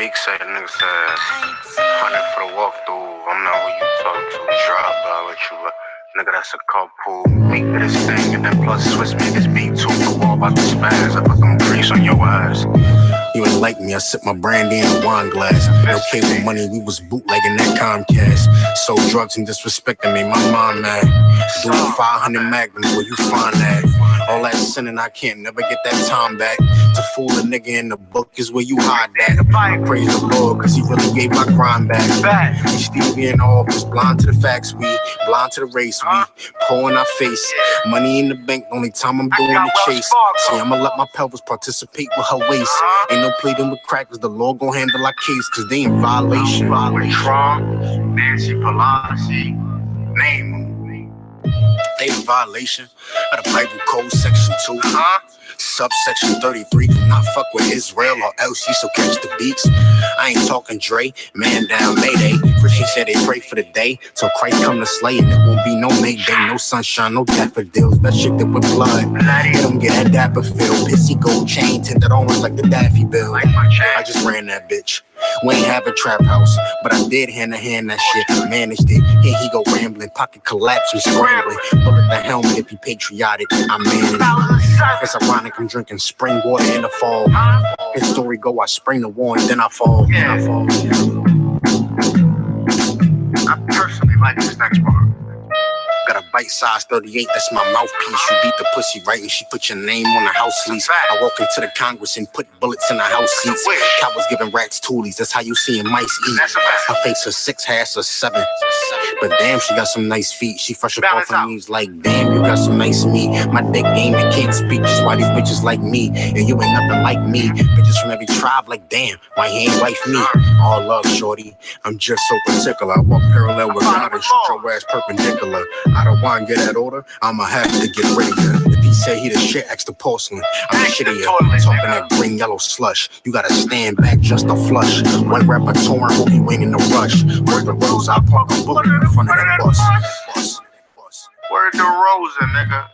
Meek said, nigga said, 100 for the walkthrough. I'm not who you talk to. Drop, I'll let you look. Nigga, that's a couple. Meek did his thing, and then plus Swiss made this beat too. The wall about to spaz. I put them grease on your eyes. You ain't like me, I sip my brandy in a wine glass. No cable money, we was bootlegging that Comcast. Sold drugs and disrespecting me, my mom mad. Doing 500 magnums, where you find that? All that sinning, I can't never get that time back. To fool a nigga in the book is where you hide that. I praise the Lord, cause he really gave my grind back. We Stevie in the office, blind to the facts, we blind to the race, we pour in our face. Money in the bank, only time I'm doing the chase. See, I'ma let my pelvis participate with her waist. Ain't no pleading with crackers, the law gon' handle our case, cause they in violation. Trump, Nancy Pelosi, name them. They in violation of the Bible Code Section 2. Subsection 33, do not fuck with Israel or else you so catch the beats. I ain't talking Dre, man down, Mayday. Christian said they pray for the day till Christ come to slay, and it won't be no Mayday, no sunshine, no daffodils. That shit that with blood, they don't get that dapper feel. Pissy gold chain tinted orange like the Daffy Bill. I just ran that bitch. We ain't have a trap house, but I did hand to hand that shit. Managed it. Here he go rambling, pocket collapse and scrambling. Bullet the helmet if you patriotic. I managed it. It's ironic I'm drinking spring water in the fall. His story go, I spring the war and then I fall. I personally like this next part. Got a bite-sized 38, that's my mouthpiece. You beat the pussy right and she put your name on the house lease. I walk into the Congress and put bullets in the house seats. Cowards giving rats toolies, that's how you seeing mice eat. Her face a 6, half a 7. But damn, she got some nice feet. She fresh up off her knees like, damn, you got some nice meat. My dick game and can't speak, just why these bitches like me. And you ain't nothing like me. Bitches from every tribe like, damn, why he ain't wife me? All love, shorty, I'm just so particular. I walk parallel with God and shoot your ass perpendicular. I don't want to get that order, I'ma have to get rid of you. If he say he the shit, ask the porcelain. I'm shittier, talking that green yellow slush. You gotta stand back just a flush. One repertoire, hope you ain't in a rush. Word the rose, I park a bullet in front of that bus. Word the Rosa, nigga.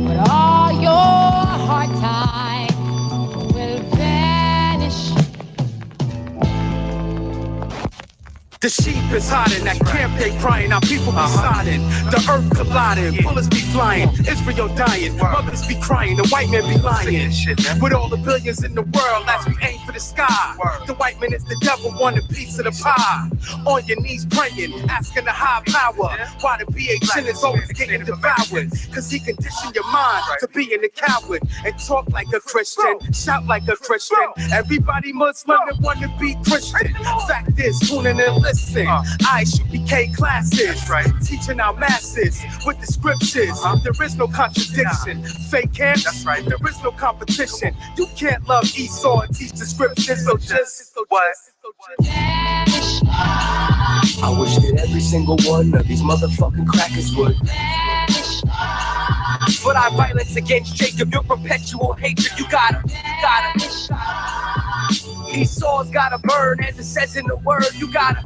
But all your hard times will vanish. The sheep is hiding, that camp they crying, our people be siding. The earth colliding, bullets be flying, Israel dying, mothers be crying, the white man be lying. With all the billions in the world, as we aim for the sky, the white man is the devil, want a piece of the pie. On your knees praying, asking the high power, why the BHN is always getting devoured. Cause he conditioned your mind to being a coward, and talk like a Christian, shout like a Christian. Everybody Muslim that want to be Christian. Fact is, tuning in, listen. I.S.U.P.K classes, teaching our masses with the scriptures. There is no contradiction. Fake camps, there is no competition. You can't love Esau and teach the scriptures, so just what? I wish that every single one of these motherfucking crackers would. For our violence against Jacob, your perpetual hatred, you gotta. Esau's gotta burn, as it says in the word. You gotta.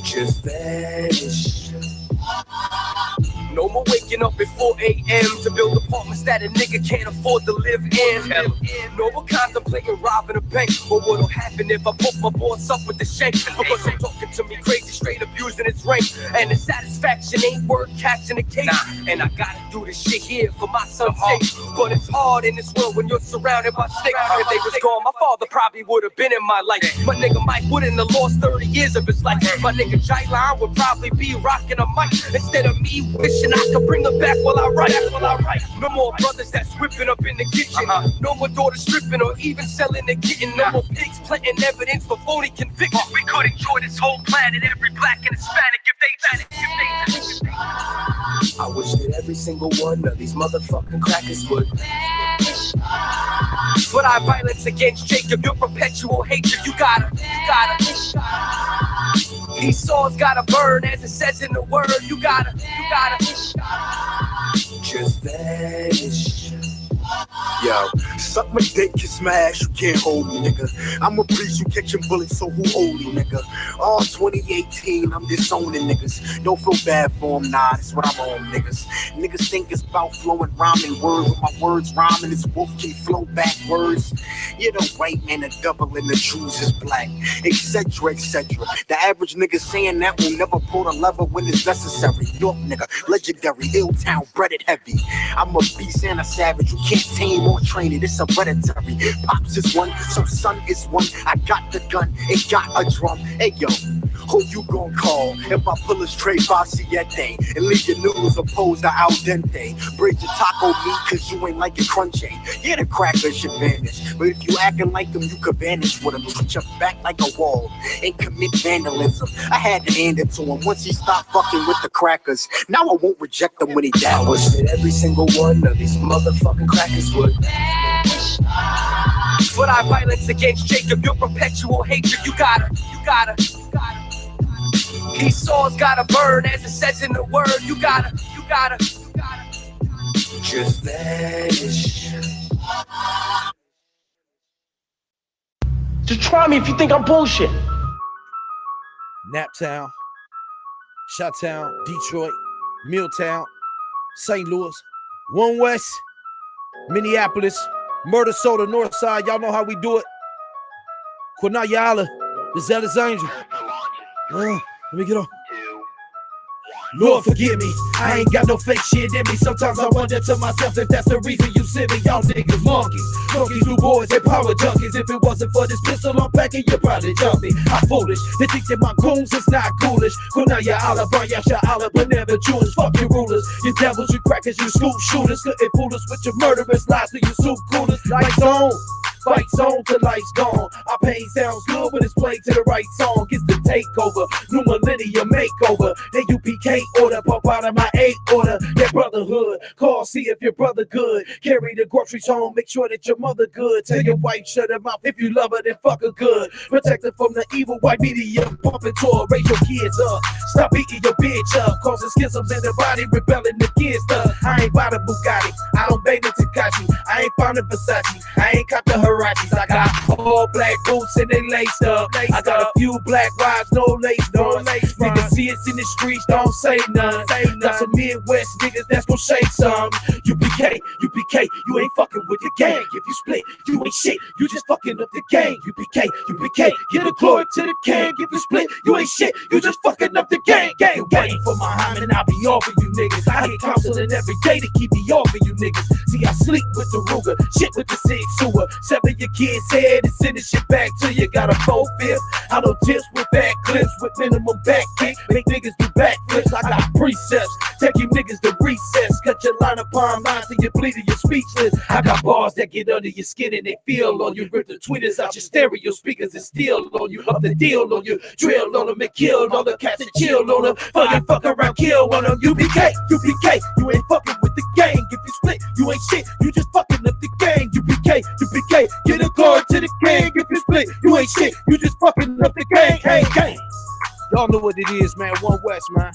Just vanish. No more waking up at 4 a.m. to build apartments that a nigga can't afford to live in. No more contemplating robbing a bank, or what'll happen if I put my boss up with the shank. Because I'm talking to me crazy, straight abusing its rank. And the satisfaction ain't worth catching a case. And I gotta do this shit here for my son's sake. But it's hard in this world when you're surrounded by sticks. If they was gone, my father probably would have been in my life. My nigga Mike wouldn't have lost 30 years of his life. My nigga J.Line would probably be rocking a mic instead of me wishing I could bring her back while I write. No more brothers that's whipping up in the kitchen. No more daughters stripping or even selling the kitten. No more pigs planting evidence for phony convictions. We could enjoy this whole planet, every black and Hispanic, if they I wish that every single one of these motherfucking crackers would. For our violence against Jacob, your perpetual hatred, you gotta. Esau's gotta burn, as it says in the word. You gotta. Just vanish. Yo, suck my dick, kiss my ass, you can't hold me, nigga. I'm a priest, you catching bullets, so who hold you, nigga? All 2018, I'm disowning niggas. Don't feel bad for them, nah, that's what I'm on, niggas. Niggas think it's about flowing rhyming words, with my words rhyming, this wolf can flow backwards. You're the white man, the double, and the Jews is black, etc., etc. The average nigga saying that will never pull the lever when it's necessary. York nigga, legendary, ill town, breaded heavy. I'm a beast and a savage, you can't tame or train it, it's hereditary. Pops is one, so son is one. I got the gun, it got a drum. Hey yo, who you gon' call if I pull a straight Vaciete and leave your noodles opposed to al dente? Break your taco meat cause you ain't like it crunchy. Yeah, the crackers should vanish, but if you acting like them, you could vanish with them. Put your back like a wall and commit vandalism. I had to hand it to him once he stopped fucking with the crackers. Now I won't reject them when he died. I wish that every single one of these motherfucking crackers would vanish. For thy violence against Jacob, your perpetual hatred, you gotta. Esau's gotta burn, as it says in the word. You gotta. just vanish. Just try me if you think I'm bullshit. Naptown, Chi-Town, Detroit, Milltown, St. Louis, One West, Minneapolis, Murder Soda, North Side. Y'all know how we do it. GEN.YAHANNA, the Zealous Angel. Let me get on. Lord forgive me, I ain't got no fake shit in me. Sometimes I wonder to myself if that's the reason you send me. Y'all niggas monkeys, new boys and power junkies. If it wasn't for this pistol I'm packing, you'd probably jump me. I'm foolish to think that my goons is not ghoulish. GEN.YAHANNA, burn your sha'Allah, but never Jewish. Fuck your rulers, you devils, you crackers, you school shooters. Couldn't fool us with your murderous lies, so you soup coolers. Lights on, fights on till life's gone. Our pain sounds good when it's played to the right song. It's the takeover, new millennium makeover. The UPK order, pop out of my 8 order. That brotherhood, call, see if your brother good. Carry the groceries home, make sure that your mother good. Tell your wife shut her mouth, if you love her then fuck her good. Protect her from the evil white media pumping tour. Raise your kids up, stop beating your bitch up. Causing schisms in the body, rebelling against her. I ain't buy the Bugatti, I don't bang the Takashi. I ain't found the Versace, I ain't cop the Harachis. I got all black boots and they laced up. I got a few black wives, no lace ones. Niggas see us in the streets, don't say none. Got some Midwest niggas that's gon' say some. UPK, you ain't fucking with the gang. If you split, you ain't shit, you just fucking up the gang. UPK, get the glory to the king. If you split, you ain't shit, you just fucking up the gang. Waiting for my hymen and I'll be off of you niggas. I get counseling every day to keep me off of you niggas. See, I sleep with the Ruger, shit with the 6 sewer. 7 your kids head and send this shit back to you. Got a 4-5. I know tips with back clips with minimum back kick. Make niggas do backflips. I got precepts, take you niggas to recess. Cut your line upon line till you bleed and you're speechless. I got bars that get under your skin and they feel on you. Rip the tweeters out your stereo speakers and steal on you. Up the deal on you, drill on them and kill all the cats and chill on them. Fuck around, kill on them. UPK, you ain't fucking with the gang. If you split, you ain't shit, you just fucking up the gang. UPK, get a guard to the gang. If you split, you ain't shit, you just fucking up the gang. Y'all know what it is, man. One West, man.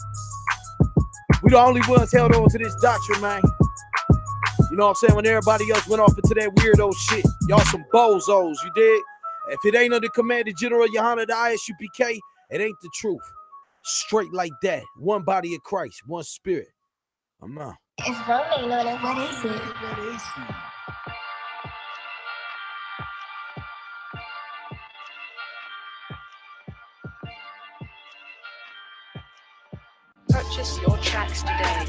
We the only ones held on to this doctrine, man. You know what I'm saying? When everybody else went off into that weirdo shit, y'all some bozos, you dig? If it ain't under Commander General Yahanna, the I.S.U.P.K, it ain't the truth. Straight like that. One body of Christ, one spirit. I'm out. It's rolling on it. What is it? Purchase your tracks today.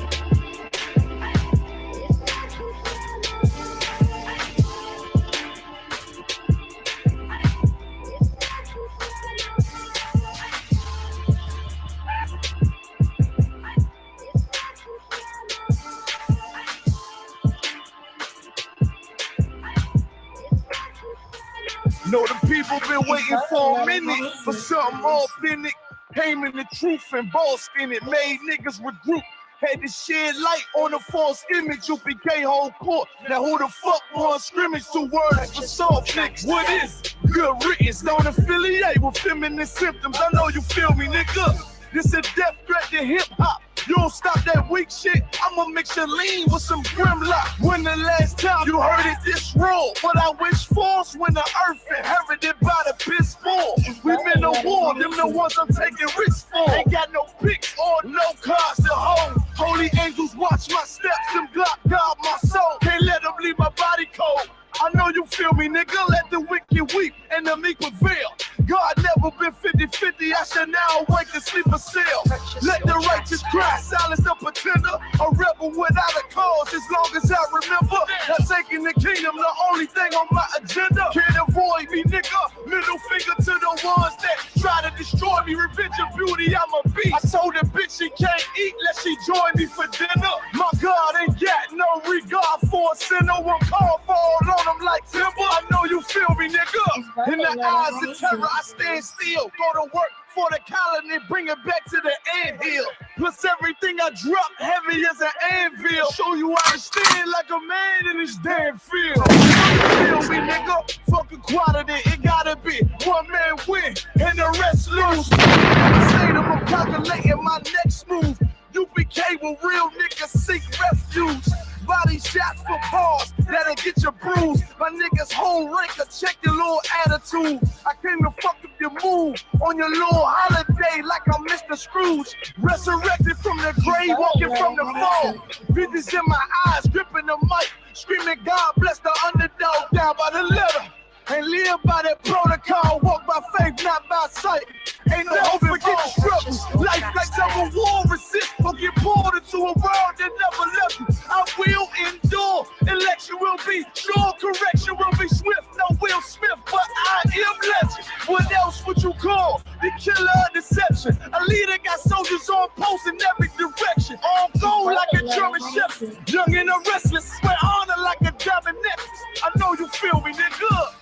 Know the people been waiting for a minute for something authentic. Came in the truth and bossed in it. Made niggas regroup. Had to shed light on the false image. UPK whole court. Now who the fuck won scrimmage? 2 words for soft niggas. What is good riddance? Don't affiliate with feminine symptoms. I know you feel me, nigga. This a death threat to hip hop. You don't stop that weak shit, I'ma mix your lean with some Grimlock. When the last time you heard it this raw? What I wish for's when the earth inherited by the piss fall. We been to war, them the ones I'm taking risks for. Ain't got no picks or no cars to hold. Holy angels watch my steps, them Glock guard my soul. Can't let them leave my body cold. I know you feel me, nigga. Let the wicked weep and the meek prevail. God never been 50-50. I should now awake to sleep a cell. Let the righteous cry, silence the pretender. A rebel without a cause, as long as I remember. Not taking the kingdom, the only thing on my agenda. Can't avoid me, nigga. Middle finger to the ones that try to destroy me. Revenge of beauty, I'm a beast. I told the bitch she can't eat unless she join me for dinner. My God ain't got no regard for a sinner. One call for all on them like timber. I know you feel me, nigga. In the eyes of terror, I stand still. Go to work for the colony, bring it back to the anthill. Plus everything I drop heavy as an anvil. Show you how to stand like a man in this damn field. You feel me, nigga? Fucking quality, it gotta be one man win and the rest lose. I'm calculating my next move. UPK will real niggas seek refuge. Body shots for pause, that'll get you bruised. My niggas whole ranker, check your little attitude. I came to fuck up your move on your little holiday like I'm Mr. Scrooge. Resurrected from the grave, walking from the fall. Visions in my eyes, gripping the mic, screaming God bless the underdog down by the letter. And live by that protocol, walk by faith, not by sight. Ain't no hope, forget the struggles. Life like some war, resist, or get pulled into a world that never left you. I will endure, election will be sure, correction will be swift. No Will Smith, but I am legend. What else would you call the killer of deception? A leader got soldiers on post in every direction. On gold like a German shepherd, young and a restless, wear honor like a diamond necklace. I know you feel me, nigga.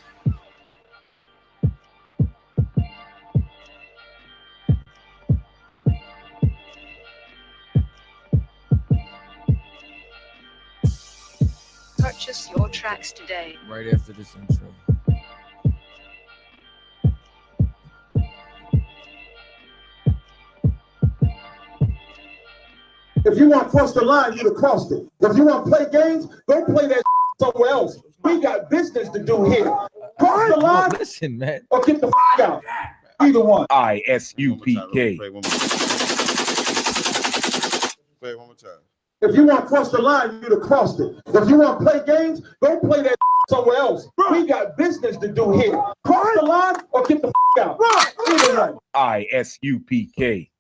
Purchase your tracks today. Right after this intro. If you want to cross the line, you'd have crossed it. If you want to play games, go play that somewhere else. We got business to do here. Cross the line, listen, man, or get the f out. Either one. I.S.U.P.K. Play one more time. If you want to cross the line, you'd have crossed it. If you want to play games, go play that somewhere else. We got business to do here. Cross the line or get the out. Either one. I.S.U.P.K.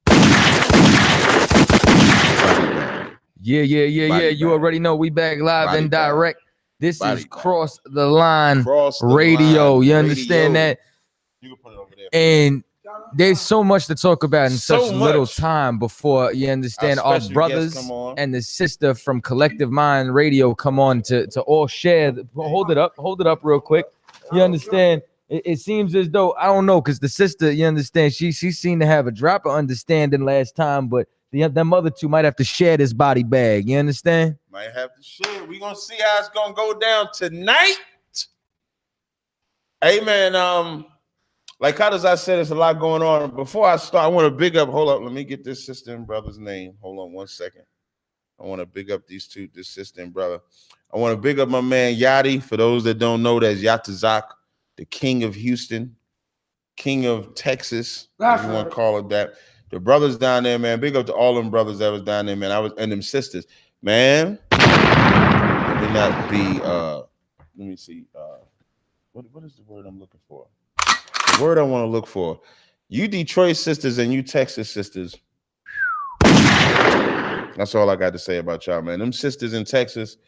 Yeah. You already know we back live and direct. This is Cross the Line Radio. You understand that? You can put it over there. And there's so much to talk about in such little time before you understand our brothers and the sister from Collective Mind Radio come on to all share. Hold it up real quick. You understand? It seems as though, I don't know, because the sister, you understand, she seemed to have a drop of understanding last time, but them other two might have to share this body bag. You understand? Might have to share. We're gonna see how it's gonna go down tonight. Hey man, like how does I said, there's a lot going on. Before I start, I want to big up. Hold up, let me get this sister and brother's name. Hold on 1 second. I want to big up these two, this sister and brother. I want to big up my man Yachty. For those that don't know, that's Yatazak, the king of Houston, king of Texas. If you want to call it that. The brothers down there, man. Big up to all them brothers that was down there, man. And them sisters, man. Let me not be. Let me see. What is the word I'm looking for? The word I want to look for. You Detroit sisters and you Texas sisters. That's all I got to say about y'all, man. Them sisters in Texas,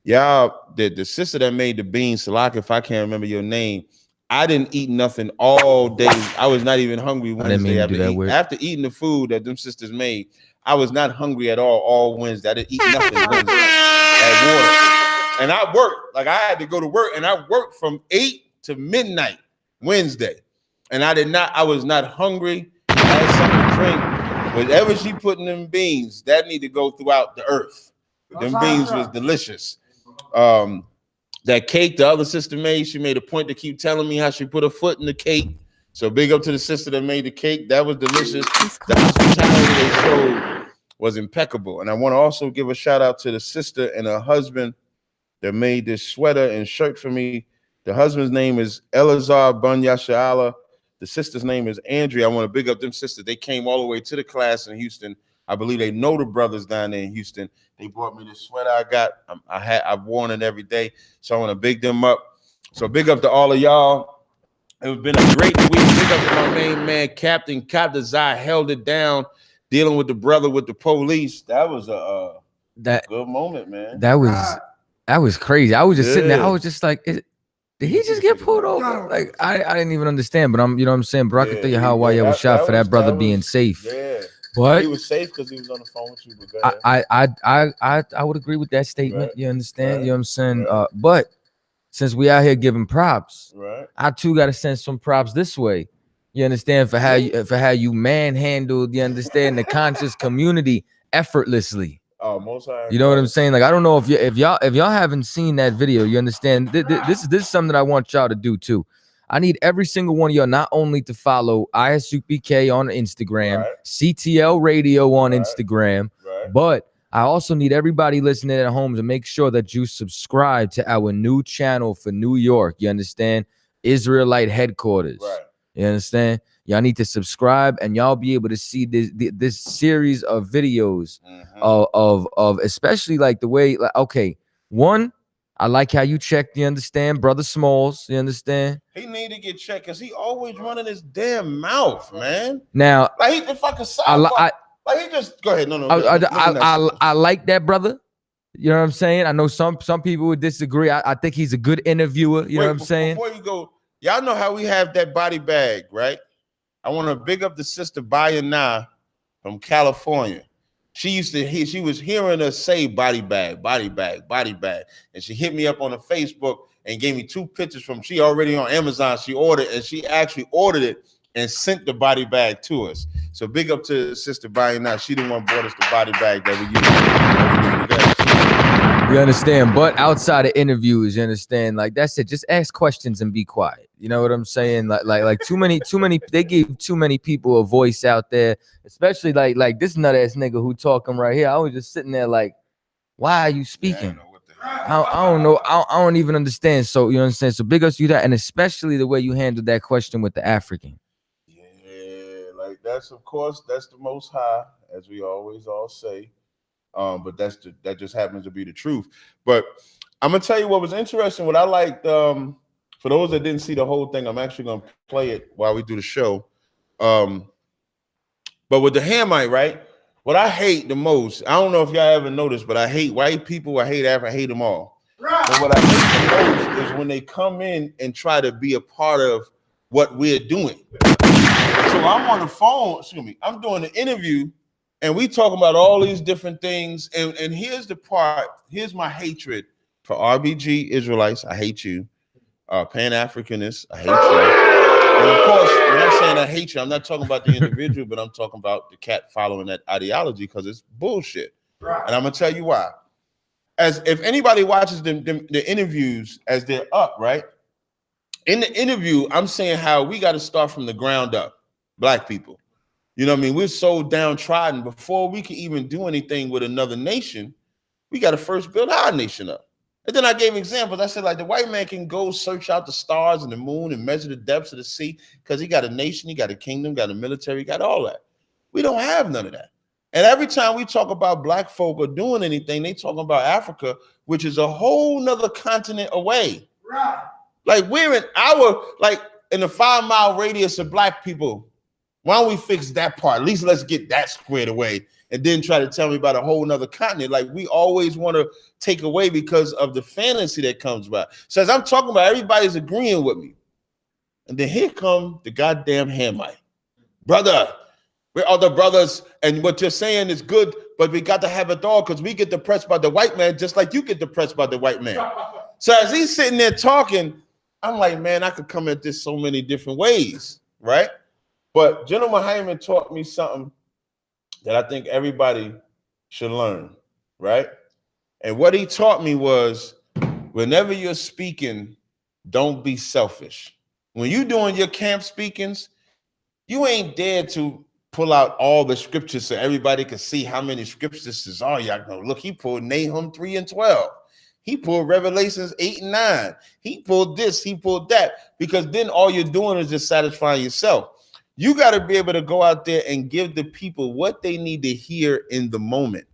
y'all, the sister that made the beans, Salak, if I can't remember your name, I didn't eat nothing all day. I was not even hungry Wednesday after eating the food that them sisters made. I was not hungry at all Wednesday. I didn't eat nothing Wednesday. Had water. And I worked. Like I had to go to work, and I worked from 8 to midnight Wednesday. And I was not hungry. I had something to drink. Whatever she put in them beans, that need to go throughout the earth. Them beans was delicious. That cake the other sister made, she made a point to keep telling me how she put her foot in the cake. So big up to the sister that made the cake. That was delicious. The hospitality they showed was impeccable. And I want to also give a shout out to the sister and her husband that made this sweater and shirt for me. The husband's name is Elazar Bunyashala. The sister's name is Andrea. I want to big up them sisters. They came all the way to the class in Houston. I believe they know the brothers down there in Houston. They brought me this sweater I got. I've worn it every day. So I want to big them up. So big up to all of y'all. It's been a great week. Big up to my main man, Captain Kaptazai, held it down, dealing with the brother with the police. That was a good moment, man. That was crazy. I was just sitting there. I was just like, did he just get pulled over? Like I didn't even understand. But you know what I'm saying, bro. I can tell you how why you was shot for that brother being safe. Yeah, but he was safe because he was on the phone with you. But I would agree with that statement. Right. You understand? Right. You know what I'm saying? Right. But since we out here giving props, right? I too got to send some props this way. You understand, for how you manhandled, you understand, the conscious community effortlessly. Oh, most high. You know what I'm saying? Like, I don't know if y'all haven't seen that video, you understand? This is something I want y'all to do too. I need every single one of y'all not only to follow I.S.U.P.K on Instagram, right. CTL Radio on Instagram, but I also need everybody listening at home to make sure that you subscribe to our new channel for New York. You understand? Israelite headquarters. Right. You understand? Y'all need to subscribe, and y'all be able to see this series of videos of especially like the way. Like, okay, one, I like how you checked. You understand, Brother Smalls? You understand? He need to get checked because he always running his damn mouth, man. Now, like he the fucking sidebar. Like he just go ahead. No. I like that brother. You know what I'm saying? I know some people would disagree. I think he's a good interviewer. You know what I'm saying? Before you go, y'all know how we have that body bag, right? I want to big up the sister Bayana from California. She was hearing us say body bag, and she hit me up on the Facebook and gave me 2 pictures from. She already on Amazon. She ordered, and she actually ordered it and sent the body bag to us. So big up to Sister Bayana. She the one brought us the body bag that we use. You understand? But outside of interviews, you understand? Like that's it. Just ask questions and be quiet. You know what I'm saying? Like too many. They give too many people a voice out there, especially like this nut ass nigga who talking right here. I was just sitting there like, why are you speaking? I don't know. I don't even understand. So you understand? So big ups to you that, and especially the way you handled that question with the African. Yeah, like that's of course that's the Most High, as we always all say. But that just happens to be the truth. But I'm gonna tell you what was interesting. What I liked, for those that didn't see the whole thing, I'm actually gonna play it while we do the show. But with the Hamite, right? What I hate the most, I don't know if y'all ever noticed, but I hate white people. I hate Africa. I hate them all. Right. But what I hate the most is when they come in and try to be a part of what we're doing. So I'm on the phone. Excuse me. I'm doing an interview. And we talking about all these different things. And here's the part. Here's my hatred for RBG Israelites. I hate you. Pan-Africanists. I hate you. And of course, when I'm saying I hate you, I'm not talking about the individual, but I'm talking about the cat following that ideology because it's bullshit. Right. And I'm going to tell you why. As if anybody watches the interviews as they're up, right? In the interview, I'm saying how we got to start from the ground up, Black people. You know what I mean? We're so downtrodden. Before we can even do anything with another nation, we got to first build our nation up. And then I gave examples. I said, like, the white man can go search out the stars and the moon and measure the depths of the sea because he got a nation, he got a kingdom, got a military, he got all that. We don't have none of that. And every time we talk about Black folk or doing anything, they talking about Africa, which is a whole nother continent away. Right. Like, we're in the 5-mile radius of Black people. Why don't we fix that part? At least let's get that squared away and then try to tell me about a whole nother continent. Like we always want to take away because of the fantasy that comes by. So as I'm talking about, everybody's agreeing with me. And then here come the goddamn Hamite. Brother, we're other brothers. And what you're saying is good, but we got to have it all because we get depressed by the white man just like you get depressed by the white man. So as he's sitting there talking, I'm like, man, I could come at this so many different ways, right? But General Hyman taught me something that I think everybody should learn, right? And what he taught me was, whenever you're speaking, don't be selfish. When you doing your camp speakings, you ain't there to pull out all the scriptures so everybody can see how many scriptures this are. Y'all know, look, he pulled Nahum 3 and 12. He pulled Revelations 8 and 9. He pulled this, he pulled that, because then all you're doing is just satisfying yourself. You got to be able to go out there and give the people what they need to hear in the moment.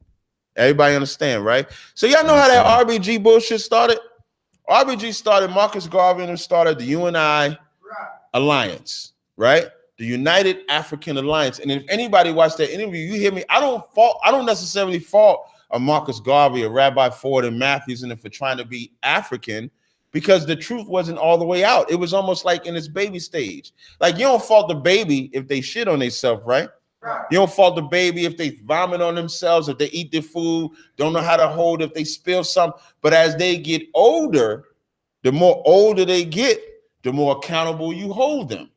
Everybody understand, right? So y'all know how that RBG bullshit started? RBG started, Marcus Garvey and started the UNI Alliance, right? The United African Alliance. And if anybody watched that interview, you hear me, I don't necessarily fault a Marcus Garvey, a Rabbi Ford and Matthews and for trying to be African, because the truth wasn't all the way out. It was almost like in its baby stage. Like, you don't fault the baby if they shit on themselves, right? You don't fault the baby if they vomit on themselves, if they eat their food, don't know how to hold, if they spill something. But as they get older, the more older they get, the more accountable you hold them.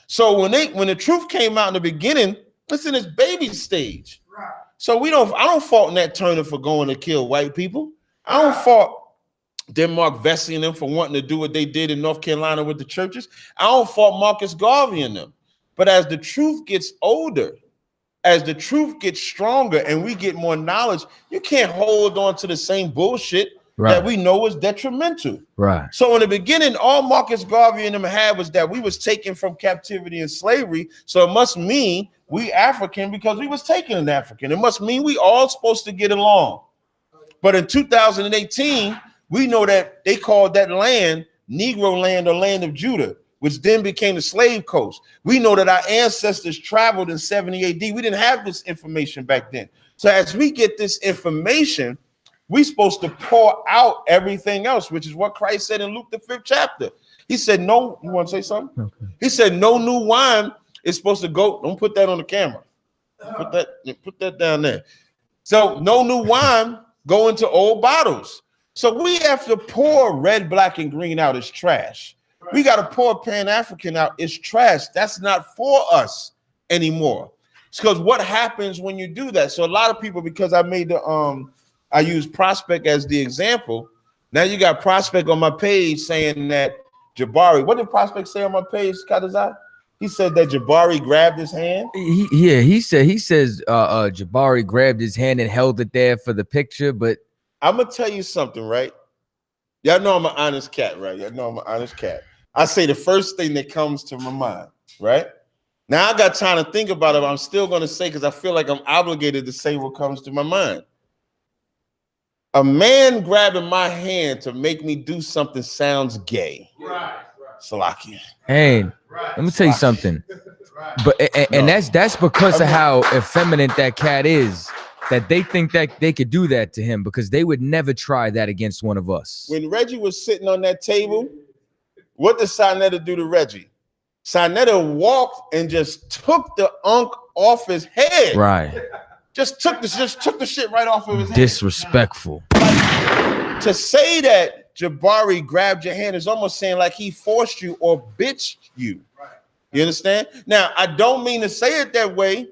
So when the truth came out in the beginning, it's in its baby stage. So I don't fault Nat Turner for going to kill white people. I don't fault Denmark Vesey and them for wanting to do what they did in North Carolina with the churches. I don't fault Marcus Garvey and them. But as the truth gets older, as the truth gets stronger and we get more knowledge, you can't hold on to the same bullshit that we know is detrimental. Right. So in the beginning, all Marcus Garvey and them had was that we was taken from captivity and slavery. So it must mean we African because we was taken in African. It must mean we all supposed to get along. But in 2018, we know that they called that land Negro land or land of Judah, which then became the slave coast. We know that our ancestors traveled in 70 AD. We didn't have this information back then. So as we get this information, we're supposed to pour out everything else, which is what Christ said in Luke, the 5th chapter. He said, no, you want to say something? Okay. He said, no new wine is supposed to go. Don't put that on the camera. Put that down there. So no new wine go into old bottles. So we have to pour red, black, and green out as trash. We got to pour Pan-African out. It's trash. That's not for us anymore. It's because what happens when you do that? So a lot of people, because I made the I use Prospect as the example. Now you got Prospect on my page saying that Jabari. What did Prospect say on my page, Kadazai? He said that Jabari grabbed his hand. He says Jabari grabbed his hand and held it there for the picture. But I'm gonna tell you something, right? Y'all know I'm an honest cat, right? Y'all know I'm an honest cat. I say the first thing that comes to my mind, right? Now I got time to think about it, but I'm still gonna say because I feel like I'm obligated to say what comes to my mind. A man grabbing my hand to make me do something sounds gay. Right. Salakia. Hey, let me tell you something. But and that's because of how effeminate that cat is, that they think that they could do that to him, because they would never try that against one of us. When Reggie was sitting on that table, what did Sinetta do to Reggie? Sinetta walked and just took the unk off his head. Right. Just took the shit right off of his head. Disrespectful. Like, to say that Jabari grabbed your hand is almost saying like he forced you or bitched you. You understand? Now, I don't mean to say it that way,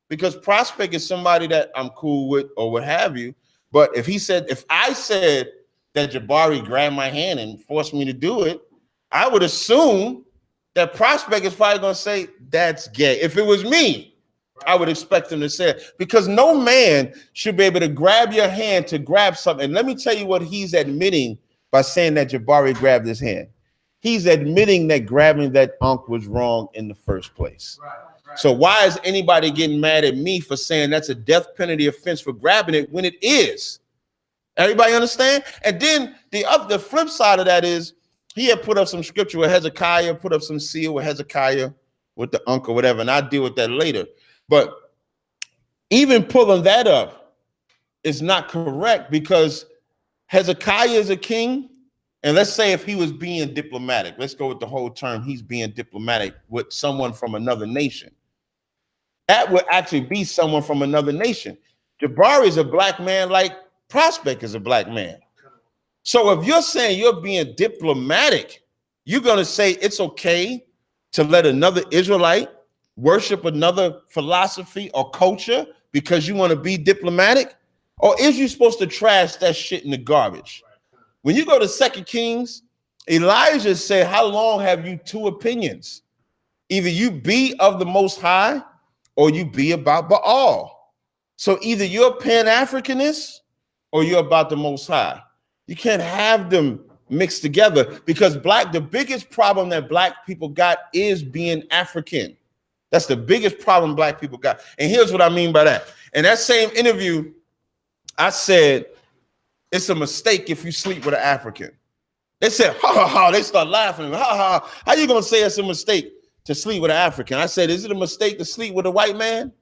because Prospect is somebody that I'm cool with or what have you. But if I said that Jabari grabbed my hand and forced me to do it, I would assume that Prospect is probably going to say that's gay. If it was me, I would expect him to say it, because no man should be able to grab your hand to grab something. And let me tell you what he's admitting by saying that Jabari grabbed his hand. He's admitting that grabbing that unk was wrong in the first place. Right. So why is anybody getting mad at me for saying that's a death penalty offense for grabbing it when it is? Everybody understand? And then the flip side of that is he had put up some scripture where Hezekiah put up some seal with Hezekiah with the unk or whatever, and I'll deal with that later. But even pulling that up is not correct, because Hezekiah is a king. And let's say if he was being diplomatic, let's go with the whole term, he's being diplomatic with someone from another nation. That would actually be someone from another nation. Jabari is a black man like Prospect is a black man. So if you're saying you're being diplomatic, you're going to say it's okay to let another Israelite worship another philosophy or culture because you want to be diplomatic? Or is you supposed to trash that shit in the garbage? When you go to 2 Kings Elijah said, how long have you two opinions? Either you be of the Most High or you be about Baal. So either you're Pan-Africanist or you're about the Most High. You can't have them mixed together because the biggest problem that black people got is being African. That's the biggest problem black people got. And here's what I mean by that. In that same interview, I said, it's a mistake if you sleep with an African. They said, ha, ha, ha. They start laughing. Ha, ha. How you going to say it's a mistake to sleep with an African? I said, is it a mistake to sleep with a white man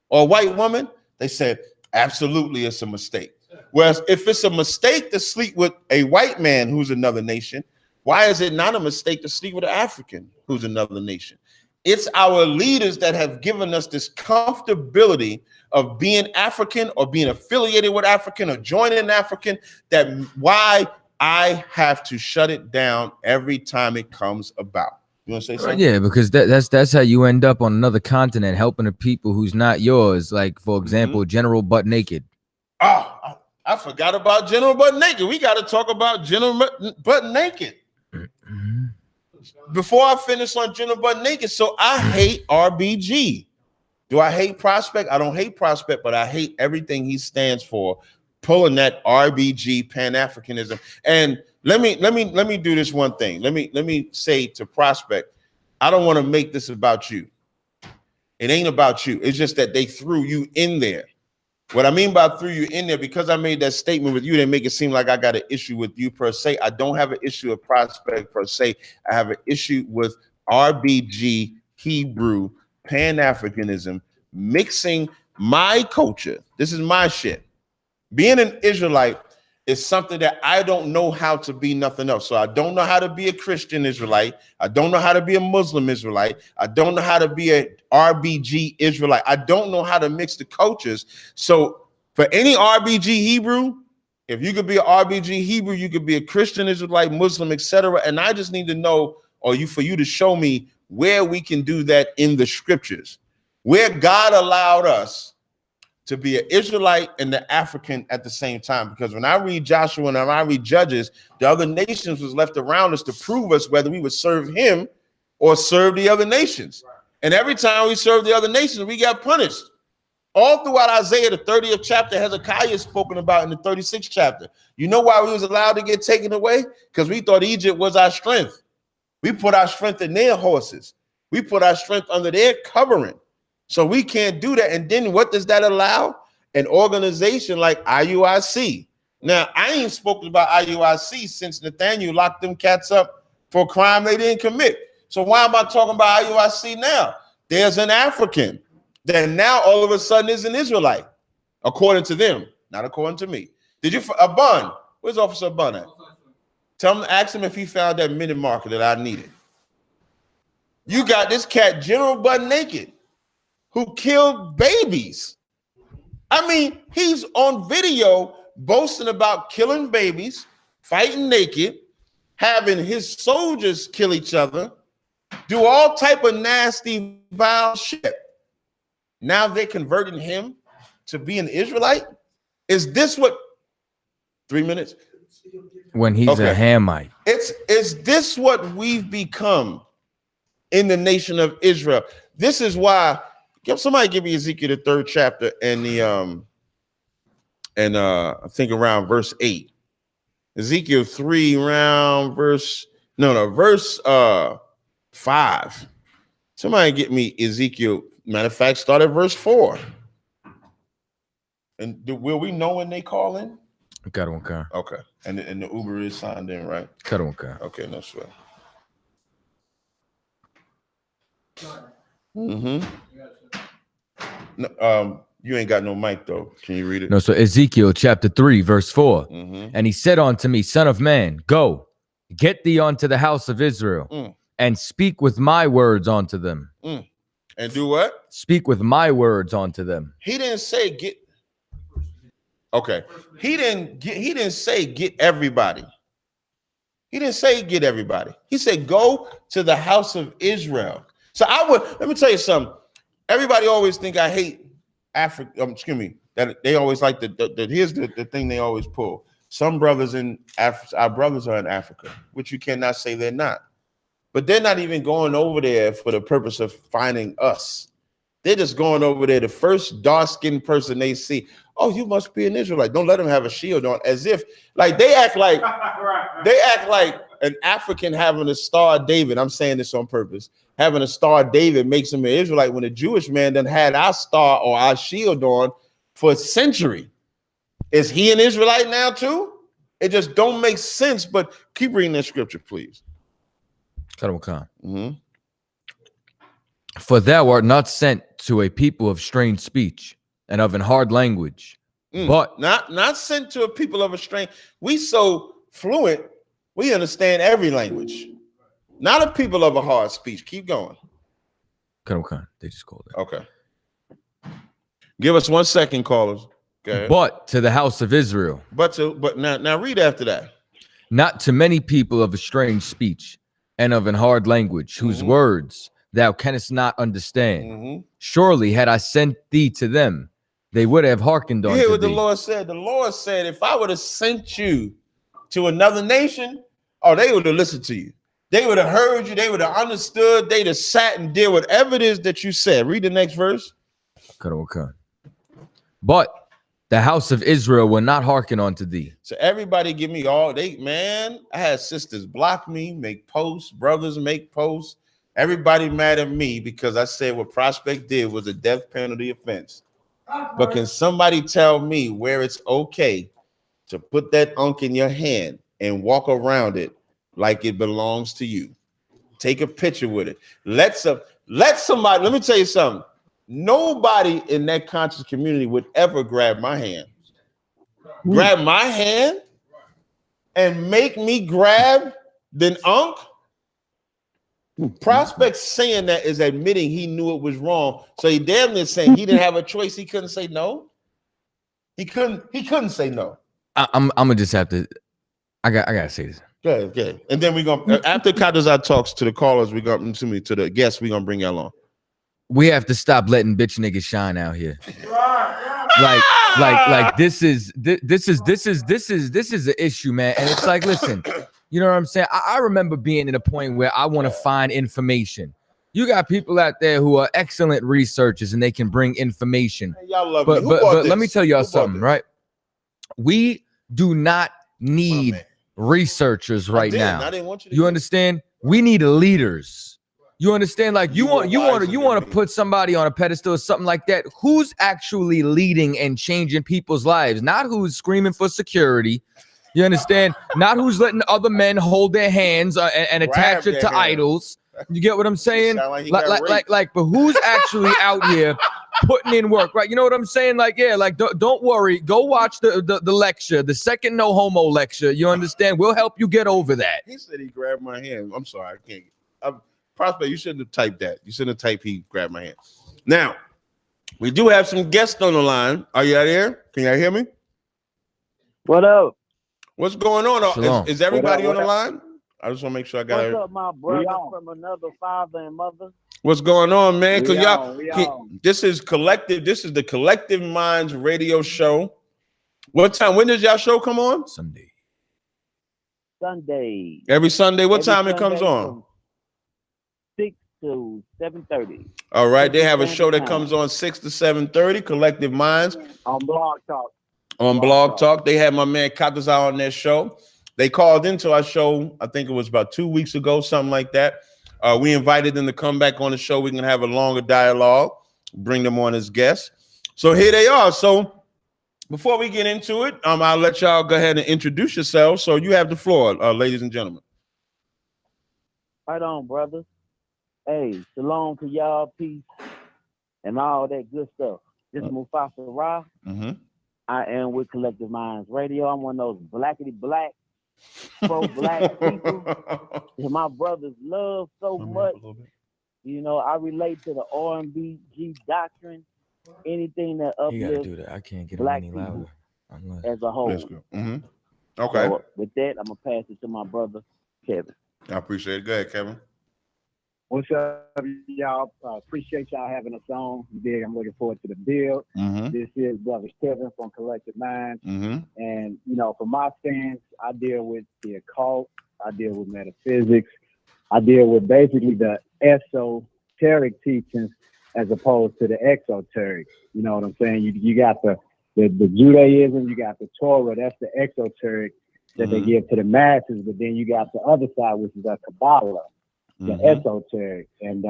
or a white woman? They said, absolutely, it's a mistake. Whereas if it's a mistake to sleep with a white man who's another nation, why is it not a mistake to sleep with an African who's another nation? It's our leaders that have given us this comfortability of being African or being affiliated with African or joining African, that why I have to shut it down every time it comes about. You want to say something? Yeah, because that's how you end up on another continent helping the people who's not yours. Like, for example, General Butt Naked. Oh, I forgot about General Butt Naked. We got to talk about General Butt Naked. Before I finish on General Butt Naked, so I hate RBG. Do I hate Prospect? I don't hate Prospect, but I hate everything he stands for. Pulling that RBG Pan-Africanism. And let me do this one thing. Let me say to Prospect, I don't want to make this about you. It ain't about you. It's just that they threw you in there. What I mean by threw you in there, because I made that statement with you, they make it seem like I got an issue with you per se. I don't have an issue with Prospect per se. I have an issue with RBG, Hebrew, Pan-Africanism, mixing my culture. This is my shit. Being an Israelite is something that I don't know how to be nothing else. So I don't know how to be a Christian Israelite. I don't know how to be a Muslim Israelite. I don't know how to be a RBG Israelite. I don't know how to mix the cultures. So for any RBG Hebrew, if you could be an RBG Hebrew, you could be a Christian Israelite, Muslim, etc. And I just need to know, for you to show me where we can do that in the scriptures, where God allowed us to be an Israelite and the African at the same time. Because when I read Joshua and I read Judges, the other nations was left around us to prove us whether we would serve him or serve the other nations. And every time we served the other nations, we got punished. All throughout Isaiah, the 30th chapter, Hezekiah is spoken about in the 36th chapter. You know why we was allowed to get taken away? Because we thought Egypt was our strength. We put our strength in their horses. We put our strength under their covering. So we can't do that. And then what does that allow? An organization like IUIC. Now, I ain't spoken about IUIC since Nathaniel locked them cats up for a crime they didn't commit. So why am I talking about IUIC now? There's an African that now all of a sudden is an Israelite, according to them, not according to me. Did you, Abun? Where's Officer Abun at? Tell him, ask him if he found that minute marker that I needed. You got this cat, General Butt Naked, who killed babies. I mean, he's on video boasting about killing babies, fighting naked, having his soldiers kill each other, do all type of nasty, vile shit. Now they're converting him to be an Israelite? Is this what, 3 minutes? When he's a Hamite. Is this what we've become in the nation of Israel? This is why. Somebody give me Ezekiel the 3rd chapter and I think around verse 8. Ezekiel 3 around verse 5. Somebody get me Ezekiel. Matter of fact, start at verse 4. And will we know when they call in? Got one car. Okay. And the Uber is signed in, right? Got one car. Okay, no sweat. No, you ain't got no mic though. Can you read it? No, so Ezekiel chapter 3, verse 4. And he said unto me, Son of man, go, get thee unto the house of Israel, and speak with my words unto them. And do what? Speak with my words unto them. He didn't say get. Okay. He didn't say get everybody. He didn't say get everybody. He said go to the house of Israel. So let me tell you something. Everybody always think I hate Africa. Excuse me. That they always like here's the thing they always pull. Some brothers in Africa, our brothers are in Africa, which you cannot say they're not. But they're not even going over there for the purpose of finding us. They're just going over there. The first dark-skinned person they see, oh, you must be an Israelite. Don't let them have a shield on, as if like they act like an African having a Star of David. I'm saying this on purpose. Having a Star of David makes him an Israelite when a Jewish man done had our star or our shield on for a century. Is he an Israelite now too? It just don't make sense. But keep reading that scripture, please. Mm-hmm. For thou art not sent to a people of strange speech and of an hard language, but not sent to a people of a strange. We so fluent, we understand every language. Not a people of a hard speech. Keep going. They just called it. Okay. Give us 1 second, callers. Go ahead. But to the house of Israel. But now read after that. Not to many people of a strange speech and of an hard language, whose words thou canst not understand. Surely had I sent thee to them, they would have hearkened unto thee. You hear what the Lord said? The Lord said, if I would have sent you to another nation, oh, they would have listened to you. They would have heard you. They would have understood. They'd have sat and did whatever it is that you said. Read the next verse. But the house of Israel will not hearken unto thee. So everybody give me all they, man. I had sisters block me, make posts, brothers make posts. Everybody mad at me because I said what Prospect did was a death penalty offense. But can somebody tell me where it's okay to put that unk in your hand and walk around it like it belongs to you? Take a picture with it. Let somebody, let me tell you something. Nobody in that conscious community would ever grab my hand. Grab my hand and make me grab the unk. Prospect saying that is admitting he knew it was wrong. So he damn near saying he didn't have a choice. He couldn't say no. He couldn't say no. I'm gonna just have to. I gotta say this. Good. And then we're gonna after Kadazar talks to the callers, we're gonna to the guests, we're gonna bring y'all on. We have to stop letting bitch niggas shine out here. Like this is an issue, man. And it's like, listen, you know what I'm saying? I remember being at a point where I want to find information. You got people out there who are excellent researchers and they can bring information. Hey, y'all love but me. but let me tell y'all something, right? We do not need researchers right now. I didn't want you understand? We need leaders. You understand? Like you want to put somebody on a pedestal or something like that. Who's actually leading and changing people's lives? Not who's screaming for security. You understand? Not who's letting other men hold their hands and attach it to idols. You get what I'm saying? Like, but who's actually out here putting in work, right? You know what I'm saying? Like, yeah, like don't worry. Go watch the lecture, the second no homo lecture. You understand? We'll help you get over that. He said he grabbed my hand. I'm sorry, I can't. Prospect, you shouldn't have typed that. You shouldn't have typed he grabbed my hand. Now, we do have some guests on the line. Are you out here? Can y'all hear me? What up? What's going on? Is everybody on the line? I just want to make sure I got it. What's up, my brother from another father and mother? What's going on, man? This is collective. This is the Collective Minds radio show. What time? When does y'all show come on? Sunday. Every Sunday. What time it comes on? 6 to 7:30. All right, they have a show that comes on 6 to 7:30. Collective Minds on Blog Talk. On Blog Talk, they had my man Kadazar on their show. They called into our show. I think it was about 2 weeks ago, something like that. We invited them to come back on the show. We can have a longer dialogue. Bring them on as guests. So here they are. So before we get into it, I'll let y'all go ahead and introduce yourselves. So you have the floor, ladies and gentlemen. Right on, brothers. Hey, shalom to y'all, peace, and all that good stuff. This is Mufasa Ra. I am with Collective Minds Radio. I'm one of those blackity black, pro-black people that my brothers love so much. You know, I relate to the R&BG doctrine. Anything that uplifts I can't get black any louder people as a whole. Okay. So with that, I'm gonna pass it to my brother Kevin. I appreciate it. Go ahead, Kevin. What's up, y'all? Appreciate y'all having us on. I'm looking forward to the build. This is Brother Kevin from Collective Minds. And, you know, from my stance, I deal with the occult. I deal with metaphysics. I deal with basically the esoteric teachings as opposed to the exoteric. You know what I'm saying? You got the Judaism, you got the Torah. That's the exoteric that they give to the masses. But then you got the other side, which is the Kabbalah. The esoteric. And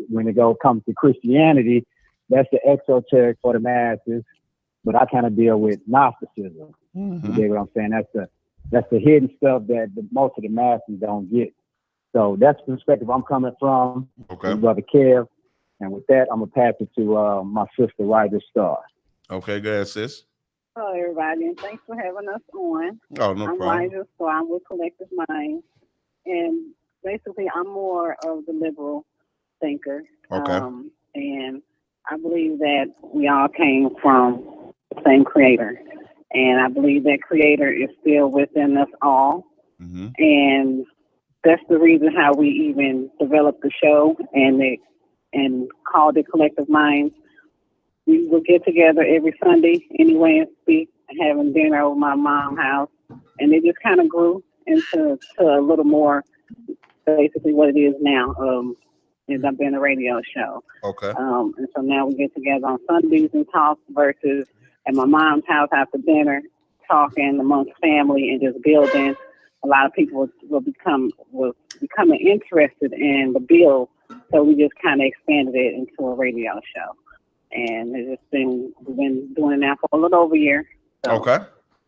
when it comes to Christianity, that's the exoteric for the masses. But I kind of deal with Gnosticism. You get what I'm saying? That's the hidden stuff that most of the masses don't get. So that's the perspective I'm coming from. With Brother Kev. And with that, I'm gonna pass it to my sister, Ryder Star. Okay, go ahead, sis. Hello, everybody, and thanks for having us on. Oh, no problem. I'm Ryder, so I'm with Collective Minds, and basically, I'm more of the liberal thinker. Okay. And I believe that we all came from the same creator. And I believe that creator is still within us all. And that's the reason how we even developed the show and called it Collective Minds. We would get together every Sunday anyway and speak, having dinner over my mom's house. And it just kind of grew into a little more basically what it is now, ends up being a radio show. Okay. And so now we get together on Sundays and talk versus at my mom's house after dinner, talking amongst family and just building. A lot of people will becoming interested in the build, so we just kind of expanded it into a radio show. And we've been doing it now for a little over a year. So okay.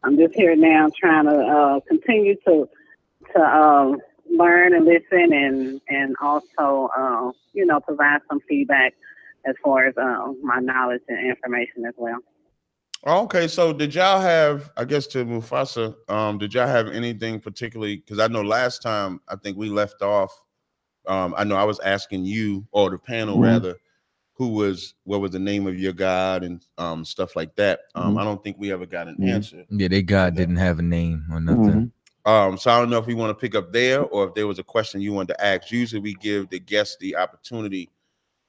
I'm just here now trying to continue to learn and listen and also, provide some feedback as far as my knowledge and information as well. Okay, so did y'all have, I guess to Mufasa, did y'all have anything particularly, because I know last time, I think we left off, I know I was asking you, or the panel rather, what was the name of your God and stuff like that. I don't think we ever got an answer. Yeah, their God didn't have a name or nothing. So I don't know if we want to pick up there or if there was a question you wanted to ask. Usually we give the guest the opportunity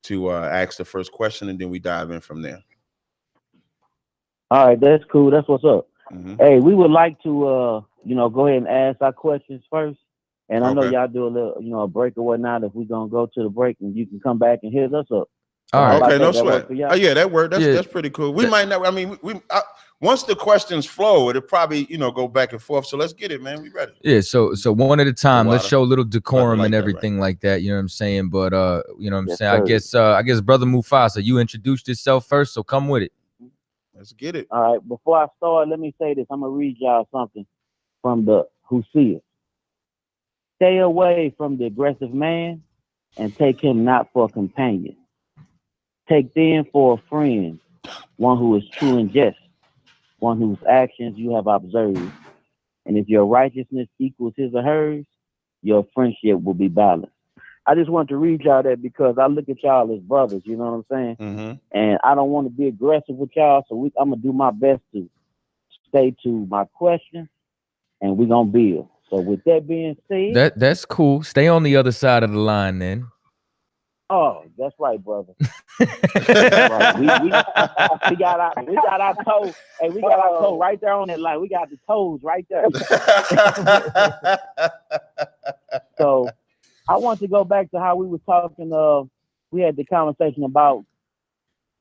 to ask the first question and then we dive in from there. All right, that's cool. That's what's up. Hey, we would like to, go ahead and ask our questions first. And I know y'all do a little, a break or whatnot. If we're going to go to the break and you can come back and hit us up. All right. Okay, no sweat. Oh, yeah, that worked. That's pretty cool. We might not, I mean, once the questions flow, it'll probably, go back and forth. So let's get it, man. We ready. Yeah, so one at a time. Let's show a little decorum and everything like that. You know what I'm saying? But you know what I'm saying? I guess Brother Mufasa, you introduced yourself first, so come with it. Let's get it. All right. Before I start, let me say this. I'm gonna read y'all something from the Who See It. Stay away from the aggressive man and take him not for a companion. Take them for a friend, one who is true in jest, one whose actions you have observed. And if your righteousness equals his or hers, your friendship will be balanced. I just want to read y'all that because I look at y'all as brothers, you know what I'm saying? And I don't want to be aggressive with y'all, so I'm going to do my best to stay to my question, and we're going to build. So with that being said... That's cool. Stay on the other side of the line then. Oh, that's right, brother. Right. We got our toe. Hey, we got our toe right there on that line. We got the toes right there. So I want to go back to how we were talking. We had the conversation about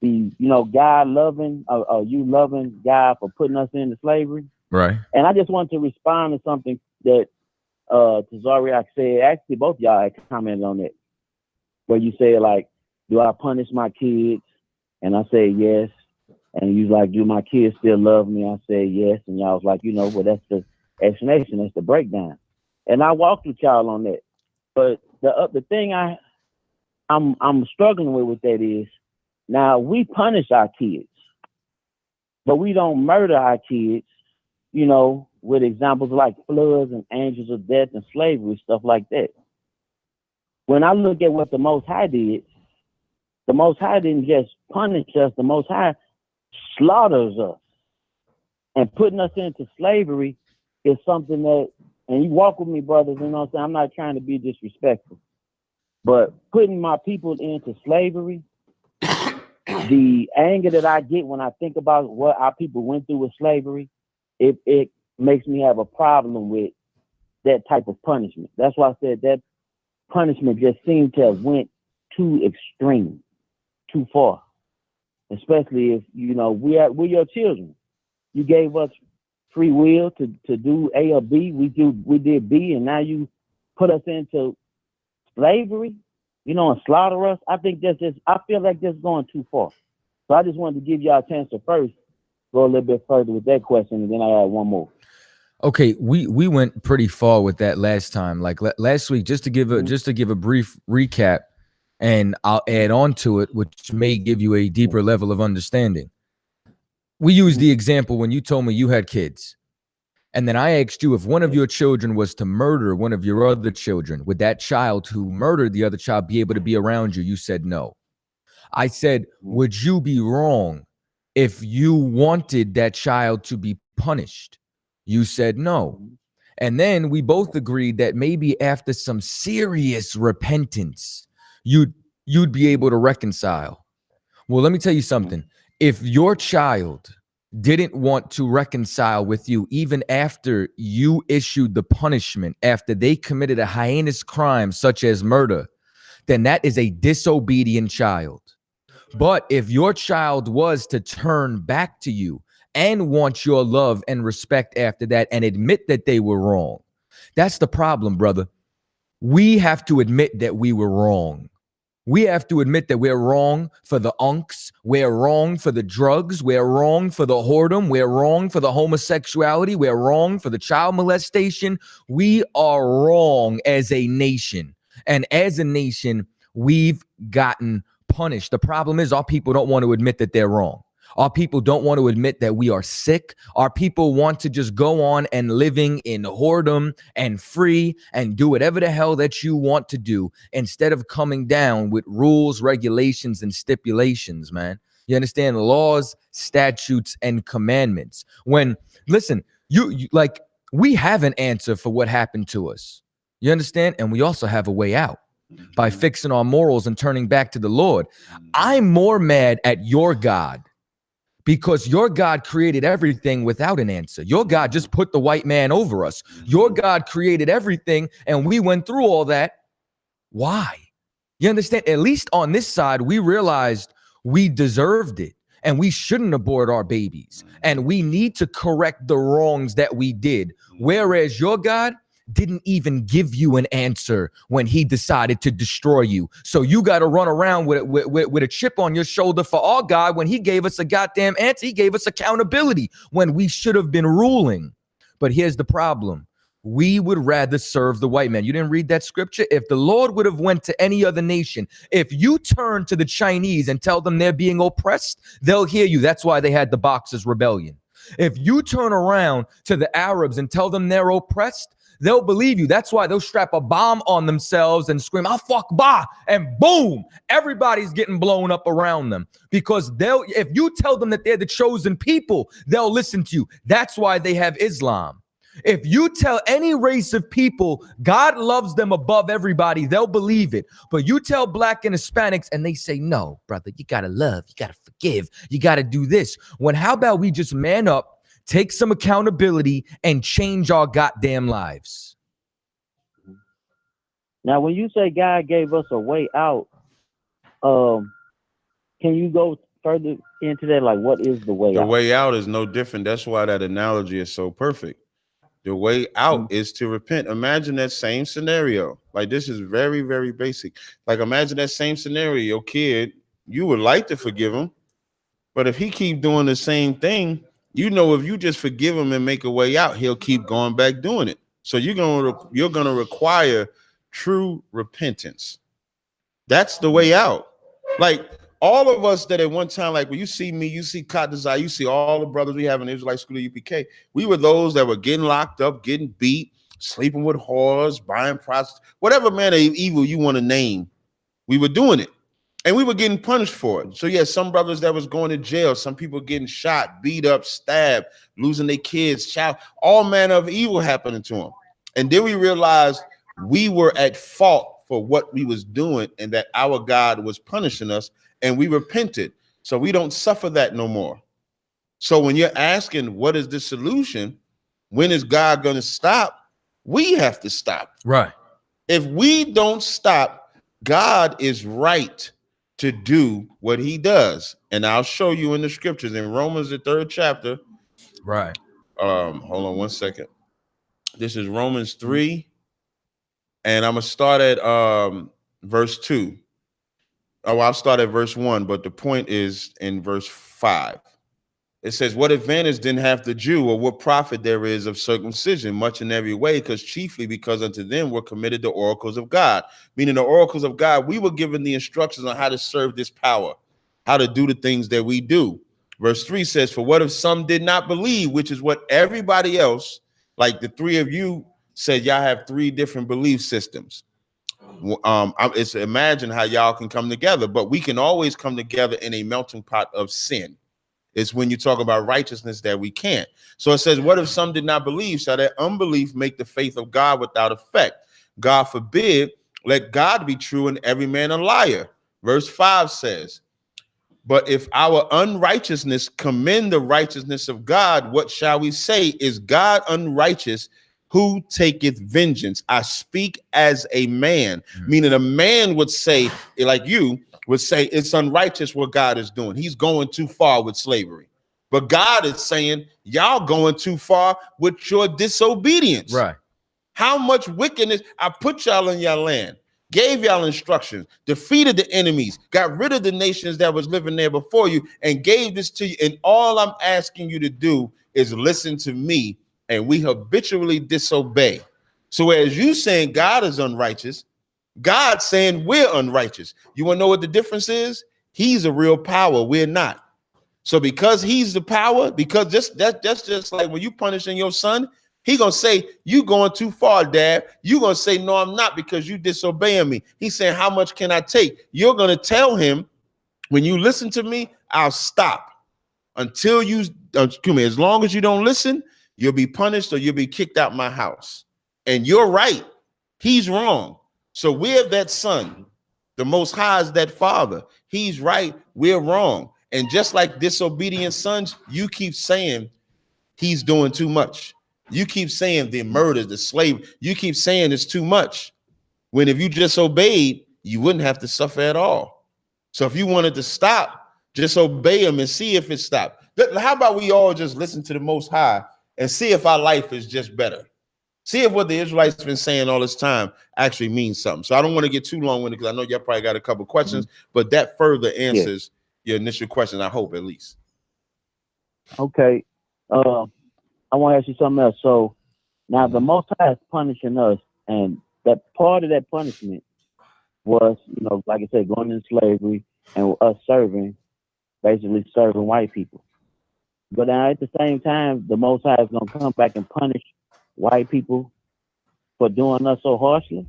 the, God loving, you loving God for putting us into slavery. Right. And I just want to respond to something that Tazariak said. Actually, both of y'all had commented on it. Where you say, like, do I punish my kids? And I say, yes. And you like, do my kids still love me? I say, yes. And y'all was like, well, that's the explanation. That's the breakdown. And I walked with y'all on that. But the thing I'm struggling with that is, now we punish our kids, but we don't murder our kids, with examples like floods and angels of death and slavery, stuff like that. When I look at what the Most High did, the Most High didn't just punish us. The Most High slaughters us. And putting us into slavery is something that, and you walk with me, brothers, you know what I'm saying? I'm not trying to be disrespectful. But putting my people into slavery, the anger that I get when I think about what our people went through with slavery, it makes me have a problem with that type of punishment. That's why I said that punishment just seemed to have went too extreme, too far. Especially if, you know, we're your children. You gave us free will to do A or B. We did B, and now you put us into slavery, you know, and slaughter us. I think I feel like that's going too far. So I just wanted to give y'all a chance to first go a little bit further with that question, and then I had one more. Okay, we went pretty far with that last time. Like last week, just to give a brief recap, and I'll add on to it, which may give you a deeper level of understanding. We used the example when you told me you had kids, and then I asked you if one of your children was to murder one of your other children, would that child who murdered the other child be able to be around you? You said no. I said, would you be wrong if you wanted that child to be punished? You said no. And then we both agreed that maybe after some serious repentance, you'd be able to reconcile. Well, let me tell you something. If your child didn't want to reconcile with you even after you issued the punishment, after they committed a heinous crime such as murder, then that is a disobedient child. But if your child was to turn back to you and want your love and respect after that and admit that they were wrong, that's the problem, brother. We have to admit that we were wrong. We have to admit that we're wrong for the unks. We're wrong for the drugs. We're wrong for the whoredom. We're wrong for the homosexuality. We're wrong for the child molestation. We are wrong as a nation. And as a nation, we've gotten punished. The problem is our people don't want to admit that they're wrong. Our people don't want to admit that we are sick. Our people want to just go on and living in whoredom and free and do whatever the hell that you want to do instead of coming down with rules, regulations, and stipulations, man. You understand? Laws, statutes, and commandments. When, listen, you like, we have an answer for what happened to us. You understand? And we also have a way out by fixing our morals and turning back to the Lord. I'm more mad at your God because your God created everything without an answer. Your God just put the white man over us. Your God created everything and we went through all that. Why? You understand? At least on this side, we realized we deserved it and we shouldn't abort our babies. And we need to correct the wrongs that we did. Whereas your God didn't even give you an answer when he decided to destroy you. So you got to run around with a chip on your shoulder for our God when he gave us a goddamn answer. He gave us accountability when we should have been ruling. But here's the problem. We would rather serve the white man. You didn't read that scripture? If the Lord would have went to any other nation, if you turn to the Chinese and tell them they're being oppressed, they'll hear you. That's why they had the Boxers' Rebellion. If you turn around to the Arabs and tell them they're oppressed, they'll believe you. That's why they'll strap a bomb on themselves and scream, "Ah, fuck, bah," and boom, everybody's getting blown up around them. Because if you tell them that they're the chosen people, they'll listen to you. That's why they have Islam. If you tell any race of people God loves them above everybody, they'll believe it. But you tell black and Hispanics and they say, "No, brother, you got to love, you got to forgive, you got to do this." When how about we just man up, take some accountability, and change our goddamn lives? Now, when you say God gave us a way out, can you go further into that? Like, what is the way out? The way out is no different. That's why that analogy is so perfect. The way out is to repent. Imagine that same scenario. Like, this is very, very basic. Like, imagine that same scenario. Your kid, you would like to forgive him, but if he keep doing the same thing, you know, if you just forgive him and make a way out, he'll keep going back doing it. So you're gonna require true repentance. That's the way out. Like, all of us that at one time, like when you see me, you see T.D.JAKES, you see all the brothers we have in the Israelite school of UPK. We were those that were getting locked up, getting beat, sleeping with whores, buying prostitutes, whatever manner of evil you want to name. We were doing it. And we were getting punished for it. So yeah, some brothers that was going to jail, some people getting shot, beat up, stabbed, losing their kids, child, all manner of evil happening to them. And then we realized we were at fault for what we was doing and that our God was punishing us, and we repented. So we don't suffer that no more. So when you're asking what is the solution, when is God going to stop? We have to stop. Right. If we don't stop, God is right to do what he does. And I'll show you in the scriptures in Romans, the 3rd chapter. Right. Hold on one second. This is Romans 3. And I'm going to start at verse 2. Oh, I'll start at verse 1, but the point is in verse 5. It says, what advantage then hath the Jew, or what profit there is of circumcision? Much in every way, chiefly because unto them were committed the oracles of God. Meaning the oracles of God, we were given the instructions on how to serve this power, how to do the things that we do. Verse 3 says, for what if some did not believe, which is what everybody else, like the three of you said, y'all have 3 different belief systems. It's imagine how y'all can come together, but we can always come together in a melting pot of sin. It's when you talk about righteousness that we can't. So it says, what if some did not believe? Shall that unbelief make the faith of God without effect? God forbid, let God be true and every man a liar. Verse 5 says, but if our unrighteousness commend the righteousness of God, what shall we say? Is God unrighteous? Who taketh vengeance? I speak as a man, meaning a man would say, like you would say, it's unrighteous what God is doing. He's going too far with slavery. But God is saying, y'all going too far with your disobedience. Right. How much wickedness? I put y'all in your land, gave y'all instructions, defeated the enemies, got rid of the nations that was living there before you, and gave this to you. And all I'm asking you to do is listen to me. And we habitually disobey. So as you saying God is unrighteous, God's saying we're unrighteous. You want to know what the difference is? He's a real power. We're not. So because he's the power, because that's just like when you punishing your son, he gonna say, you going too far, Dad. You gonna say, no, I'm not, because you disobeying me. He's saying, how much can I take? You're gonna tell him, when you listen to me, I'll stop. Until you, as long as you don't listen, you'll be punished or you'll be kicked out my house. And you're right. He's wrong. So we're that son. The Most High is that father. He's right. We're wrong. And just like disobedient sons, you keep saying he's doing too much. You keep saying the murders, the slave. You keep saying it's too much. When if you just obeyed, you wouldn't have to suffer at all. So if you wanted to stop, just obey him and see if it stopped. How about we all just listen to the Most High and see if our life is just better? See if what the Israelites been saying all this time actually means something. So I don't want to get too long-winded because I know y'all probably got a couple questions, but that further answers your initial question, I hope, at least. Okay. I want to ask you something else. So now the Most High is punishing us, and that part of that punishment was, like I said, going into slavery and us basically serving white people. But now at the same time, the Most High is going to come back and punish white people for doing us so harshly.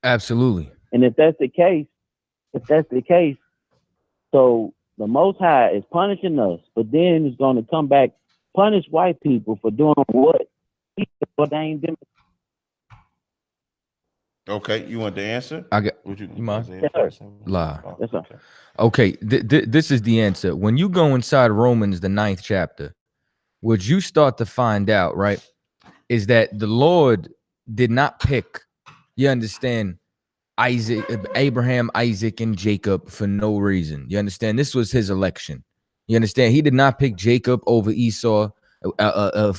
Absolutely. And if that's the case, so the Most High is punishing us, but then he's going to come back, punish white people for doing what he ordained them. Okay, you want the answer? I got. Would you mind? Yes, sir. Lie. Yes, sir. Okay, this is the answer. When you go inside Romans, the 9th chapter, what you start to find out, right, is that the Lord did not pick, you understand, Abraham, Isaac, and Jacob for no reason. You understand? This was his election. You understand? He did not pick Jacob over Esau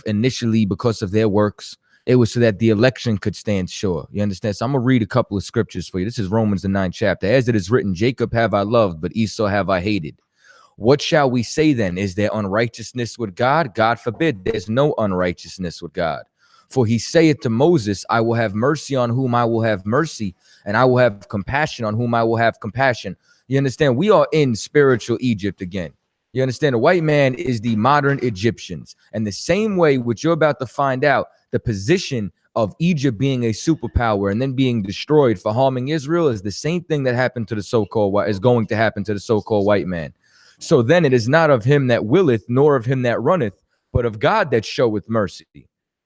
initially because of their works. It was so that the election could stand sure. You understand? So I'm going to read a couple of scriptures for you. This is Romans, the 9th chapter. As it is written, Jacob have I loved, but Esau have I hated. What shall we say then? Is there unrighteousness with God? God forbid. There's no unrighteousness with God. For he saith to Moses, I will have mercy on whom I will have mercy, and I will have compassion on whom I will have compassion. You understand? We are in spiritual Egypt again. You understand? The white man is the modern Egyptians. And the same way, which you're about to find out, the position of Egypt being a superpower and then being destroyed for harming Israel is the same thing that happened to the so-called white, is going to happen to the so-called white man. So then it is not of him that willeth, nor of him that runneth, but of God that showeth mercy.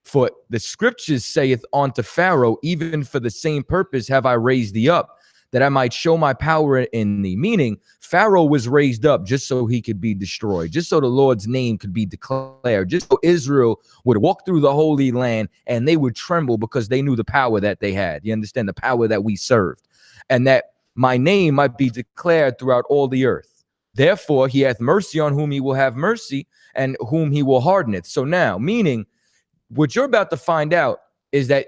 For the scriptures saith unto Pharaoh, even for the same purpose have I raised thee up, that I might show my power in thee. Meaning, Pharaoh was raised up just so he could be destroyed, just so the Lord's name could be declared, just so Israel would walk through the Holy Land and they would tremble because they knew the power that they had. You understand? The power that we served. And that my name might be declared throughout all the earth. Therefore, he hath mercy on whom he will have mercy, and whom he will hardeneth. So now, meaning, what you're about to find out is that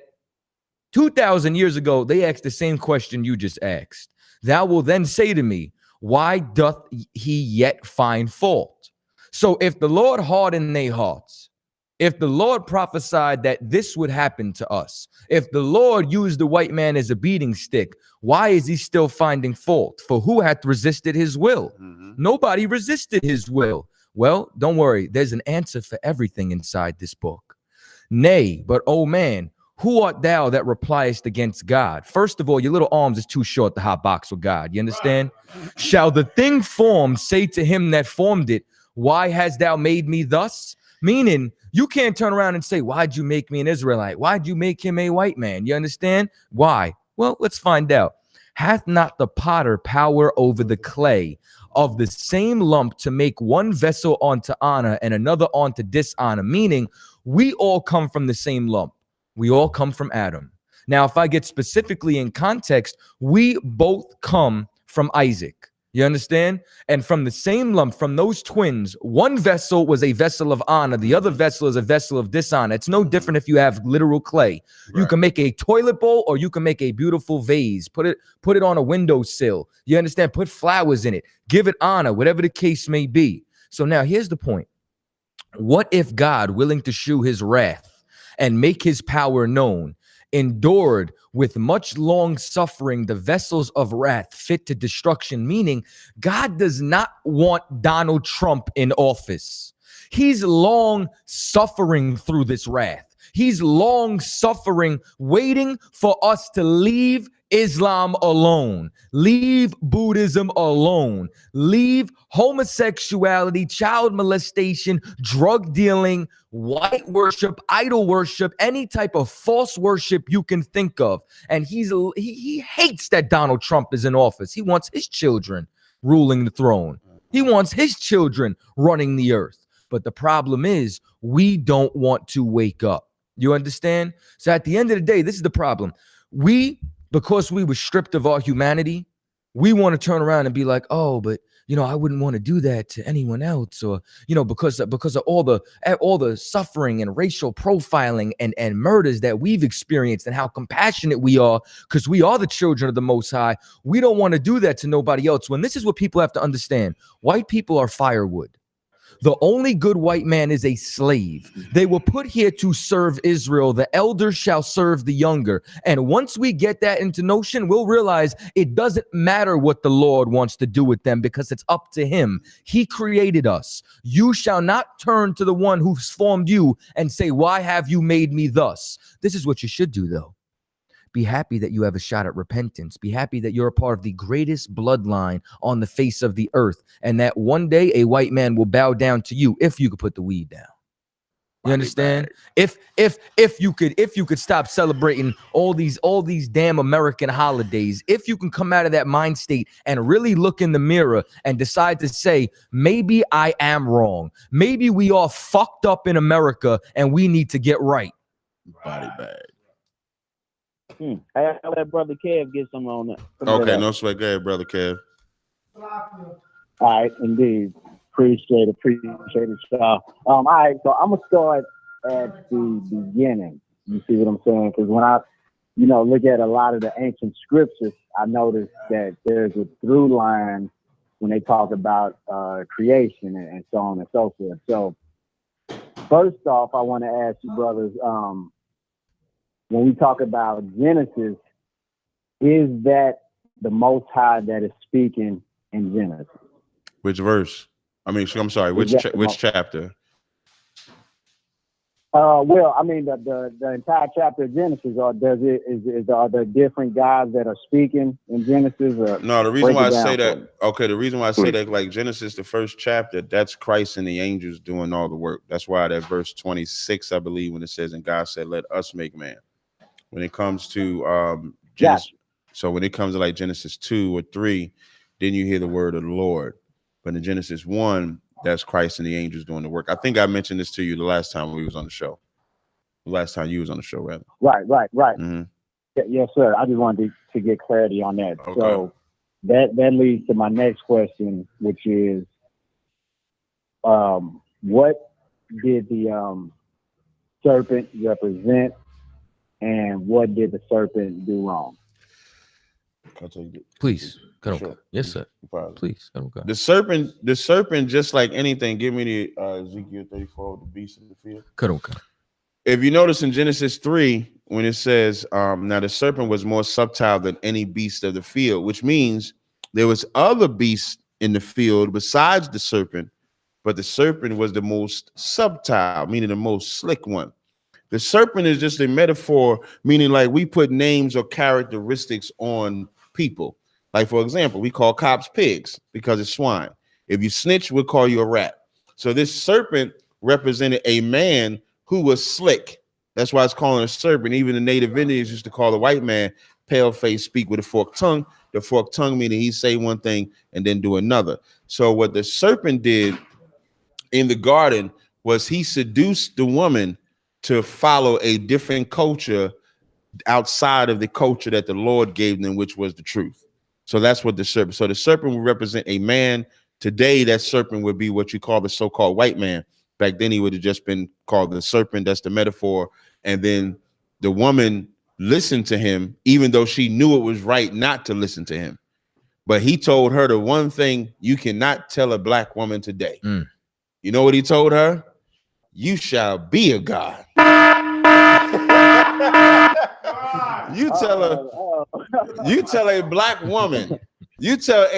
2,000 years ago, they asked the same question you just asked. Thou will then say to me, why doth he yet find fault? So if the Lord hardened their hearts, if the Lord prophesied that this would happen to us, if the Lord used the white man as a beating stick, why is he still finding fault? For who hath resisted his will? Nobody resisted his will. Well, don't worry. There's an answer for everything inside this book. Nay, but oh man, who art thou that repliest against God? First of all, your little arms is too short to hot box with God. You understand? Shall the thing formed say to him that formed it, why hast thou made me thus? Meaning, you can't turn around and say, why'd you make me an Israelite? Why'd you make him a white man? You understand? Why? Well, let's find out. Hath not the potter power over the clay of the same lump to make one vessel unto honor and another unto dishonor? Meaning, we all come from the same lump. We all come from Adam. Now, if I get specifically in context, we both come from Isaac. You understand? And from the same lump, from those twins, one vessel was a vessel of honor. The other vessel is a vessel of dishonor. It's no different if you have literal clay. Right. You can make a toilet bowl or you can make a beautiful vase. Put it on a windowsill. You understand? Put flowers in it. Give it honor, whatever the case may be. So now here's the point. What if God, willing to shew his wrath and make his power known, endured with much long suffering the vessels of wrath fit to destruction? Meaning, God does not want Donald Trump in office. He's long suffering through this wrath. He's long suffering, waiting for us to leave Islam alone, leave Buddhism alone, leave homosexuality, child molestation, drug dealing, white worship, idol worship, any type of false worship you can think of. And he hates that Donald Trump is in office. He wants his children ruling the throne. He wants his children running the earth. But the problem is we don't want to wake up. You understand? So at the end of the day, this is the problem. Because we were stripped of our humanity, we want to turn around and be like, oh, but I wouldn't want to do that to anyone else, or because of all the suffering and racial profiling and murders that we've experienced, and how compassionate we are because we are the children of the Most High. We don't want to do that to nobody else. When this is what people have to understand: white people are firewood. The only good white man is a slave. They were put here to serve Israel. The elder shall serve the younger. And once we get that into notion, we'll realize it doesn't matter what the Lord wants to do with them, because it's up to him. He created us. You shall not turn to the one who's formed you and say, why have you made me thus? This is what you should do, though. Be happy that you have a shot at repentance. Be happy that you're a part of the greatest bloodline on the face of the earth, and that one day a white man will bow down to you if you could put the weed down. You understand? If you could stop celebrating all these damn American holidays, if you can come out of that mind state and really look in the mirror and decide to say, maybe I am wrong. Maybe we are fucked up in America and we need to get right. Body bag. I let Brother Kev get some on that. Okay, no sweat. Go ahead, Brother Kev. All right, indeed. Appreciate it, y'all. All right, so I'm gonna start at the beginning. You see what I'm saying? Because when I, look at a lot of the ancient scriptures, I noticed that there's a through line when they talk about creation and so on and so forth. So first off, I want to ask you, brothers, when we talk about Genesis, is that the Most High that is speaking in Genesis? Which verse? I'm sorry, which chapter? Well, I mean, the entire chapter of Genesis, or are there different guys that are speaking in Genesis? Or no, the reason why I say that, me. okay, the reason why I say that, like Genesis, the first chapter, that's Christ and the angels doing all the work. That's why that verse 26, I believe, when it says, and God said, let us make man. When it comes to Genesis, so when it comes to like Genesis 2 or 3, then you hear the word of the Lord. But in Genesis 1, that's Christ and the angels doing the work. I think I mentioned this to you the last time we was on the show. The last time you was on the show, rather. Right. Mm-hmm. Yes, sir. I just wanted to get clarity on that. Okay. So that leads to my next question, which is, what did the serpent represent, and what did the serpent do wrong? Please. Sure. Yes, sir. Please. The serpent, just like anything, give me the Ezekiel 34, the beast of the field. If you notice in Genesis 3, when it says, now the serpent was more subtle than any beast of the field, which means there was other beasts in the field besides the serpent, but the serpent was the most subtle, meaning the most slick one. The serpent is just a metaphor, meaning like we put names or characteristics on people. Like, for example, we call cops pigs because it's swine. If you snitch, we'll call you a rat. So this serpent represented a man who was slick. That's why it's calling a serpent. Even the native Indians used to call the white man pale face, speak with a forked tongue. The forked tongue meaning he say one thing and then do another. So what the serpent did in the garden was he seduced the woman to follow a different culture outside of the culture that the Lord gave them, which was the truth. So that's what the serpent. So the serpent would represent a man. Today, that serpent would be what you call the so-called white man. Back then, he would have just been called the serpent. That's the metaphor. And then the woman listened to him, even though she knew it was right not to listen to him. But he told her the one thing you cannot tell a black woman today. You know what he told her? You shall be a god. You tell a black woman, let me tell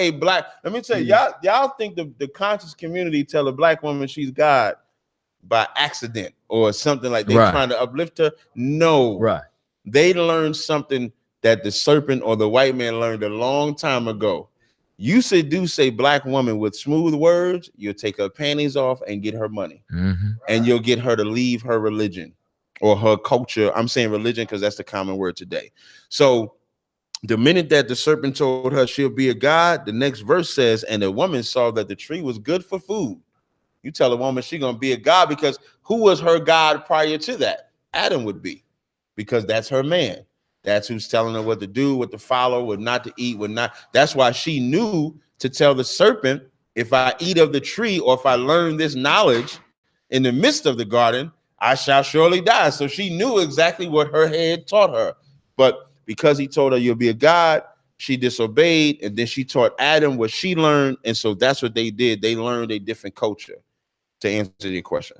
you, y'all think the conscious community tell a black woman she's God by accident or something, like they're trying to uplift her. No, they learned something that the serpent or the white man learned a long time ago. You seduce a black woman with smooth words, you'll take her panties off and get her money. And you'll get her to leave her religion or her culture. I'm saying religion because that's the common word today. So the minute that the serpent told her she'll be a god, the next verse says, and the woman saw that the tree was good for food. You tell a woman she's going to be a god, because who was her god prior to that? Adam would be, because that's her man. That's who's telling her what to do, what to follow, what not to eat, what not. That's why she knew to tell the serpent, if I eat of the tree or if I learn this knowledge in the midst of the garden, I shall surely die. So she knew exactly what her head taught her. But because he told her you'll be a god, she disobeyed, and then she taught Adam what she learned. And so that's what they did. They learned a different culture, to answer your question.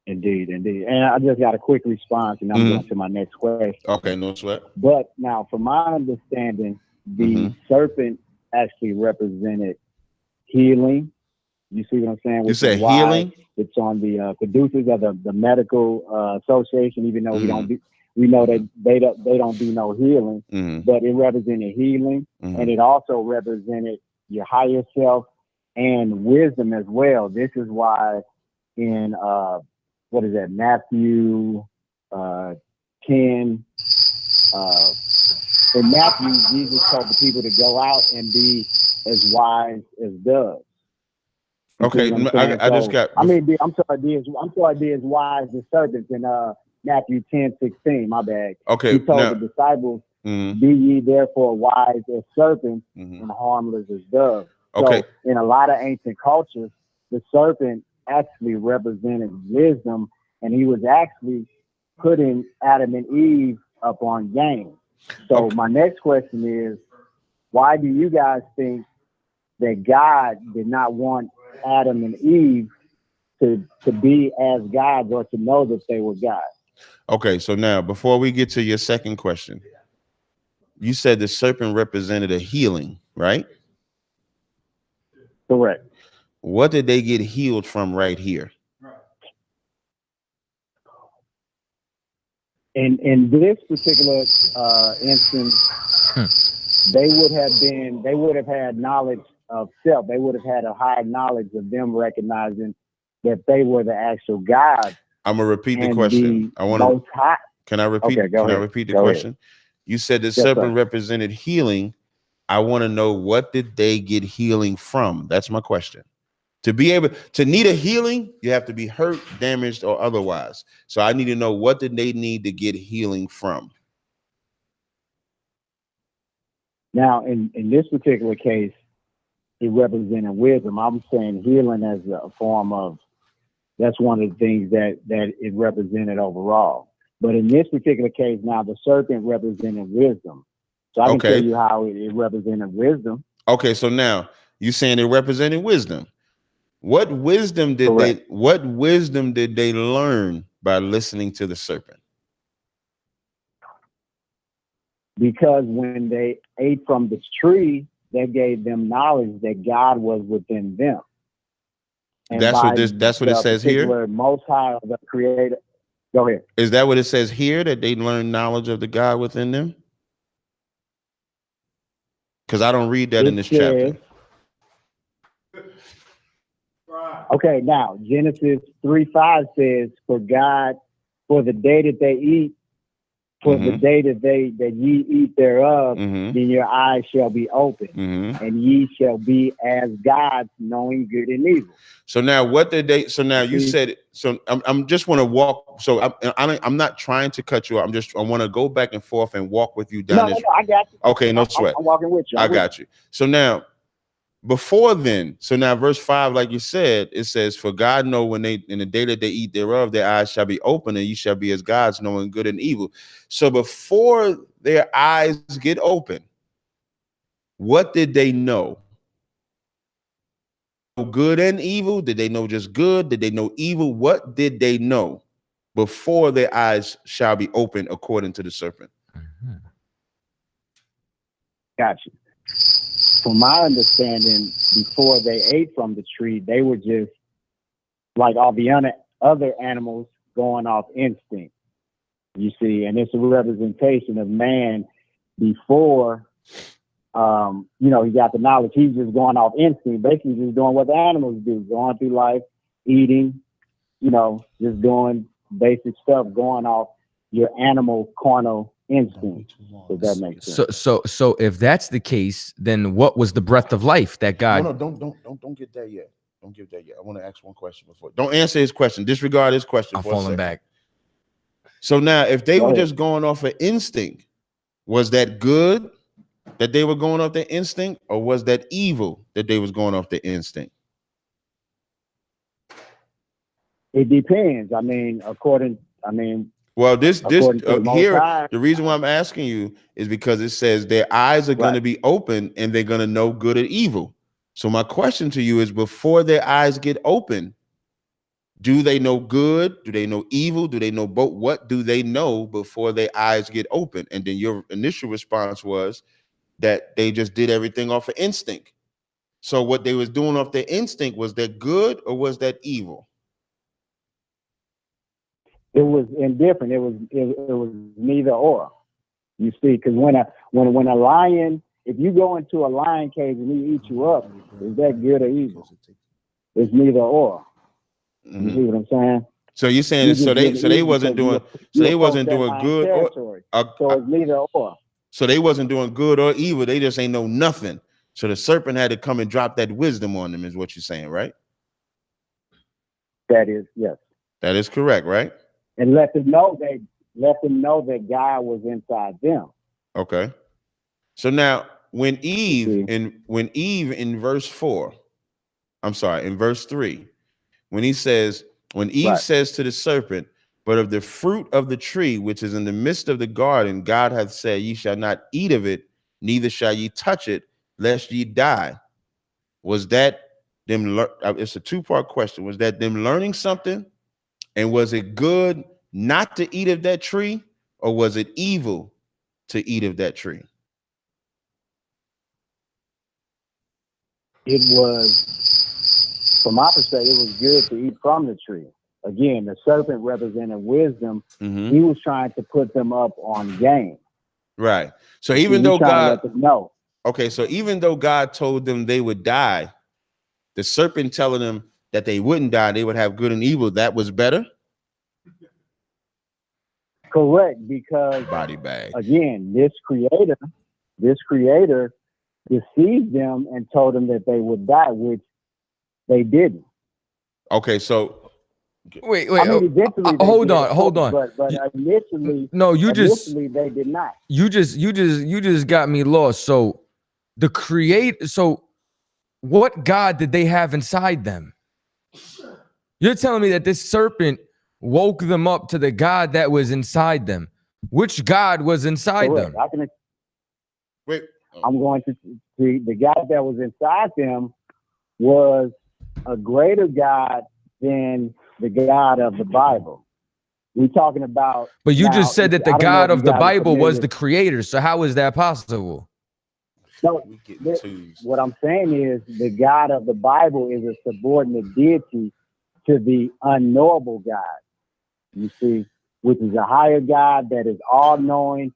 Indeed. And I just got a quick response, and I'm going to my next question. Okay, no sweat. But now, from my understanding, the serpent actually represented healing. You see what I'm saying? You said healing? It's on the producers of the medical association, even though we know that they don't do no healing, but it represented healing, and it also represented your higher self and wisdom as well. This is why in what is that, Matthew 10, in Matthew, Jesus told the people to go out and be as wise as doves. Okay, I just got. I'm sorry, be as wise as serpents in Matthew 10:16. My bad. Okay, he told the disciples, "Be ye therefore wise as serpents and harmless as doves." Okay. So, in a lot of ancient cultures, the serpent actually represented wisdom, and he was actually putting Adam and Eve up on game. So, my next question is, why do you guys think that God did not want Adam and Eve to be as gods, or to know that they were gods? Okay, so now before we get to your second question, you said the serpent represented a healing, right? Correct. What did they get healed from right here? in this particular instance, they would have had knowledge of self. They would have had a high knowledge of them recognizing that they were the actual God. I'm gonna repeat the question. I want to. Can I repeat? Okay, can I repeat the question? You said the serpent represented healing. I want to know, what did they get healing from? That's my question. To be able to need a healing, you have to be hurt, damaged, or otherwise. So I need to know, what did they need to get healing from? Now, in this particular case, it represented wisdom. I'm saying healing as a form of, that's one of the things that it represented overall. But in this particular case, now the serpent represented wisdom. So I can tell you how it represented wisdom. Okay, so now you're saying it represented wisdom. What wisdom did they learn by listening to the serpent? Because when they ate from the tree, that gave them knowledge that God was within them. And that's what it says here. Most High, the Creator. Go ahead. Is that what it says here, that they learned knowledge of the God within them? Because I don't read that in this chapter. Okay, now Genesis 3:5 says, "For the day that they eat, the day that ye eat thereof, then your eyes shall be open, and ye shall be as gods, knowing good and evil." So now, what did they? So now you said. So I'm just want to walk. So I'm not trying to cut you off. I want to go back and forth and walk with you down this. No, I got you. Okay, no sweat. I'm walking with you. I got you. So now, before then, so now verse 5, like you said, it says, "For God know when in the day that they eat thereof, their eyes shall be open, and ye shall be as gods, knowing good and evil." So before their eyes get open, what did they know? Good and evil? Did they know just good? Did they know evil? What did they know before their eyes shall be open, according to the serpent? Gotcha. From my understanding, before they ate from the tree, they were just like all the other animals, going off instinct. You see, and it's a representation of man before, he got the knowledge. He's just going off instinct, basically just doing what the animals do, going through life, eating, just doing basic stuff, going off your animal carnal instinct. If that makes sense. So if that's the case, then what was the breath of life that God? No, don't get that yet. Don't give that yet. I want to ask one question before. Don't answer his question. Disregard his question. I'm falling back. So now, if they were just going off of instinct, was that good that they were going off their instinct, or was that evil that they was going off their instinct? It depends. Well, this here, the reason why I'm asking you is because it says their eyes are going to be open and they're going to know good and evil. So my question to you is, before their eyes get open, do they know good? Do they know evil? Do they know both? What do they know before their eyes get open? And then your initial response was that they just did everything off of instinct. So what they was doing off their instinct, was that good or was that evil? It was indifferent. It was neither or. You see, because when a lion, if you go into a lion cage and he eats you up, is that good or evil? It's neither or. You see what I'm saying? So you're saying they wasn't doing good or so it's neither or. So they wasn't doing good or evil. They just ain't know nothing. So the serpent had to come and drop that wisdom on them, is what you're saying, right? That is, yes. That is correct, right? And let them know that God was inside them. Okay. So now when Eve in verse 4, I'm sorry, in verse 3, when Eve says to the serpent, "But of the fruit of the tree which is in the midst of the garden, God hath said, ye shall not eat of it, neither shall ye touch it, lest ye die." Was that them? It's a two-part question. Was that them learning something? And was it good not to eat of that tree, or was it evil to eat of that tree? It was, from my perspective, it was good to eat from the tree. again, the serpent represented wisdom. He was trying to put them up on game. Right. So even though God, no. Okay, so even though God told them they would die, the serpent telling them that they wouldn't die, they would have good and evil, that was better? Correct, because body bag. Again, this creator deceived them and told them that they would die, which they didn't. Okay, so wait, I mean, eventually hold on. But initially, initially they did not. You just got me lost. So what God did they have inside them? You're telling me that this serpent woke them up to the God that was inside them. Which God was inside them? Wait. I'm going to the God that was inside them was a greater God than the God of the Bible. We're talking about. But you just said that the God of the Bible was the creator. So how is that possible? No, what I'm saying is the God of the Bible is a subordinate deity to the unknowable God. You see, which is a higher God that is all-knowing.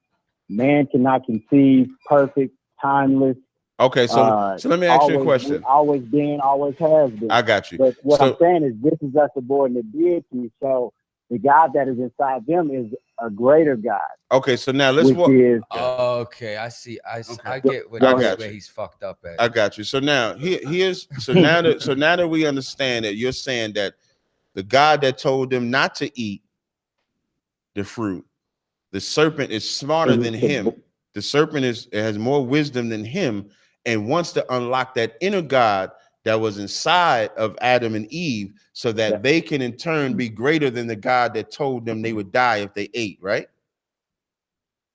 Man cannot conceive, perfect, timeless. Okay, so let me ask you a question. Always been, always has been. I got you. But what I'm saying is this is a subordinate deity. So the God that is inside them is a greater God. Okay, so now let's walk. Okay, I see. I get where he's fucked up at. I got you. So now now that we understand that you're saying that the God that told them not to eat the fruit, the serpent is smarter than him. The serpent has more wisdom than him and wants to unlock that inner God that was inside of Adam and Eve so that they can in turn be greater than the God that told them they would die if they ate, right?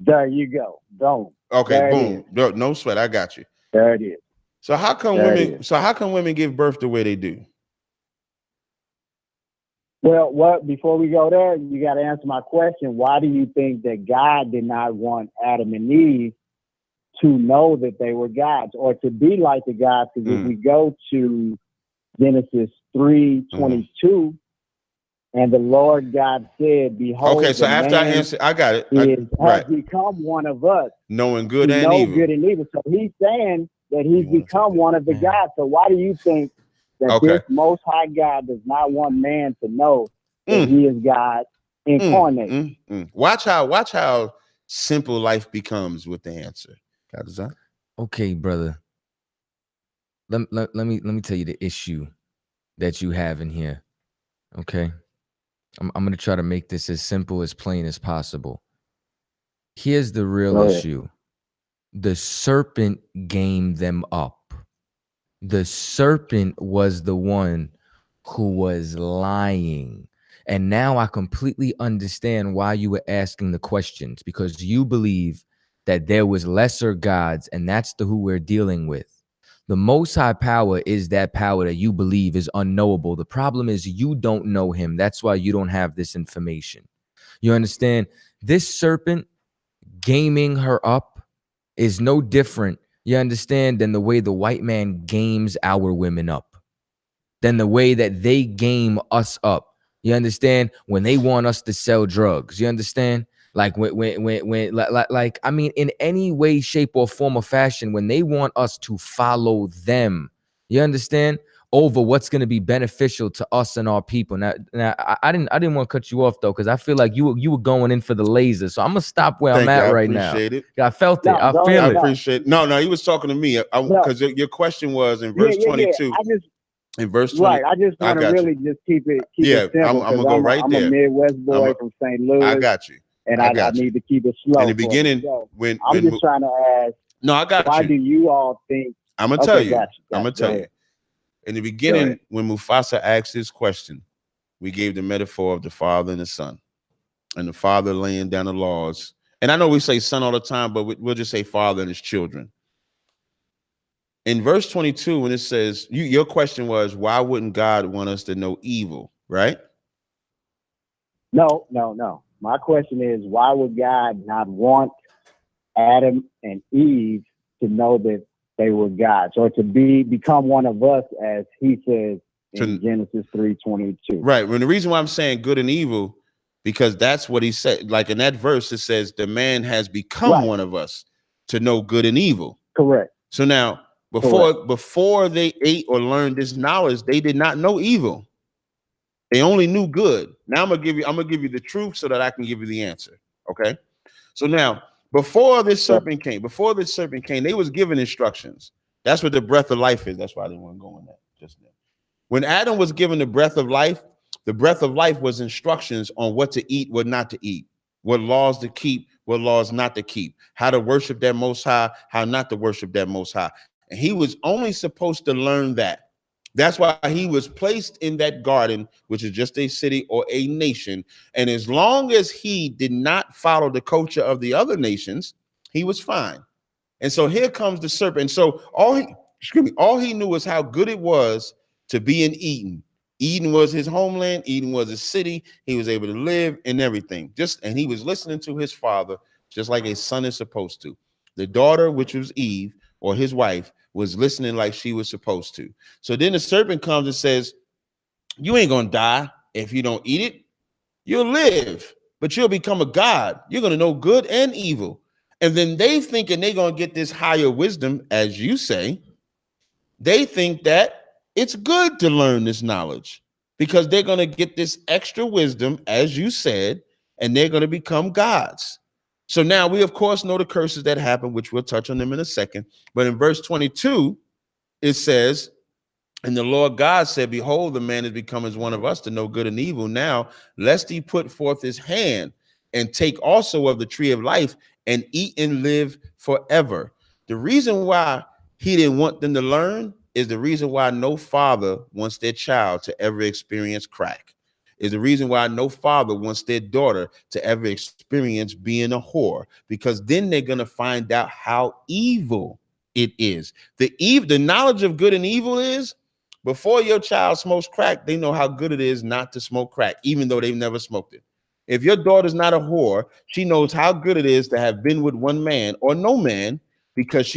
There you go. Don't. Okay, there boom. No sweat. I got you. There it is. So how come women give birth the way they do? Well, before we go there, you got to answer my question. Why do you think that God did not want Adam and Eve to know that they were gods or to be like the gods? Because if we go to Genesis 3:22, and the Lord God said, behold, okay, so after I answer, I got it. Has become one of us, knowing good and evil. Good and evil. So he's saying that he's become one of the gods. So why do you think that this Most High God does not want man to know that he is God incarnate? Watch how simple life becomes with the answer. Okay, brother. Let me tell you the issue that you have in here. Okay. I'm going to try to make this as simple, as plain as possible. Here's the real issue. The serpent gamed them up. The serpent was the one who was lying. And now I completely understand why you were asking the questions, because you believe that there was lesser gods, and that's who we're dealing with. The Most High power is that power that you believe is unknowable. The problem is you don't know him. That's why you don't have this information. You understand? This serpent gaming her up is no different, you understand, than the way the white man games our women up, than the way that they game us up. You understand? When they want us to sell drugs, you understand? Like like I mean, in any way, shape, or form or fashion, when they want us to follow them, you understand, over what's going to be beneficial to us and our people. Now I didn't want to cut you off though, because I feel like you were going in for the laser. So I'm gonna stop where I'm at right now. I felt it. I feel it. I appreciate it. No, he was talking to me because your question was in verse 22. In verse 20, right. I just want to really just keep it simple. I'm gonna go right there. I'm a Midwest boy from St. Louis. I got you. And I need to keep it slow. In the beginning, when I'm just trying to ask. No, I got why do you all think? I'm gonna tell you. I'm gonna tell you. In the beginning, when Mufasa asked this question, we gave the metaphor of the father and the son, and the father laying down the laws. And I know we say son all the time, but we'll just say father and his children. In verse 22, when it says, your question was, why wouldn't God want us to know evil, right? No. My question is, why would God not want Adam and Eve to know that they were gods, or to become one of us, as he says in Genesis 3:22. Right. Well, the reason why I'm saying good and evil, because that's what he said. Like in that verse, it says the man has become one of us to know good and evil. Correct. So now, before they ate or learned this knowledge, they did not know evil. They only knew good. Now I'm gonna give you the truth so that I can give you the answer. Okay. So now, before this serpent came, they was given instructions. That's what the breath of life is. That's why I didn't want to go on that just now. When Adam was given the breath of life was instructions on what to eat, what not to eat, what laws to keep, what laws not to keep, how to worship that Most High, how not to worship that Most High. And he was only supposed to learn that. That's why he was placed in that garden, which is just a city or a nation. And as long as he did not follow the culture of the other nations, he was fine. And so here comes the serpent. And so all he knew was how good it was to be in Eden. Eden was his homeland. Eden was his city. He was able to live and everything. And he was listening to his father, just like a son is supposed to. The daughter, which was Eve, or his wife, was listening like she was supposed to. So then the serpent comes and says, you ain't gonna die if you don't eat it. You'll live, but you'll become a god. You're gonna know good and evil. And then they thinking they're gonna get this higher wisdom, as you say. They think that it's good to learn this knowledge because they're gonna get this extra wisdom, as you said, and they're gonna become gods. So now we, of course, know the curses that happen, which we'll touch on them in a second. But in verse 22, it says, and the Lord God said, behold, the man is become as one of us to know good and evil. Now, lest he put forth his hand and take also of the tree of life and eat and live forever. The reason why he didn't want them to learn is the reason why no father wants their child to ever experience crack. Is the reason why no father wants their daughter to ever experience being a whore, because then they're going to find out how evil it is. The knowledge of good and evil is, before your child smokes crack, they know how good it is not to smoke crack, even though they've never smoked it. If your daughter's not a whore, she knows how good it is to have been with one man or no man, because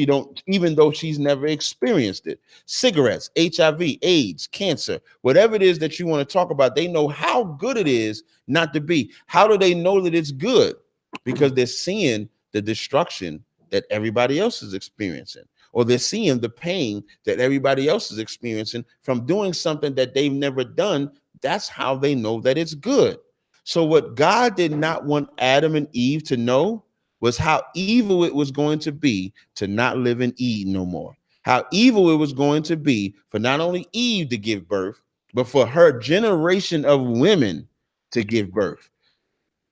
even though she's never experienced it. Cigarettes, HIV, AIDS, cancer, whatever it is that you want to talk about, they know how good it is not to be. How do they know that it's good? Because they're seeing the destruction that everybody else is experiencing, or they're seeing the pain that everybody else is experiencing from doing something that they've never done. That's how they know that it's good. So what God did not want Adam and Eve to know was how evil it was going to be to not live in Eden no more. How evil it was going to be for not only Eve to give birth, but for her generation of women to give birth.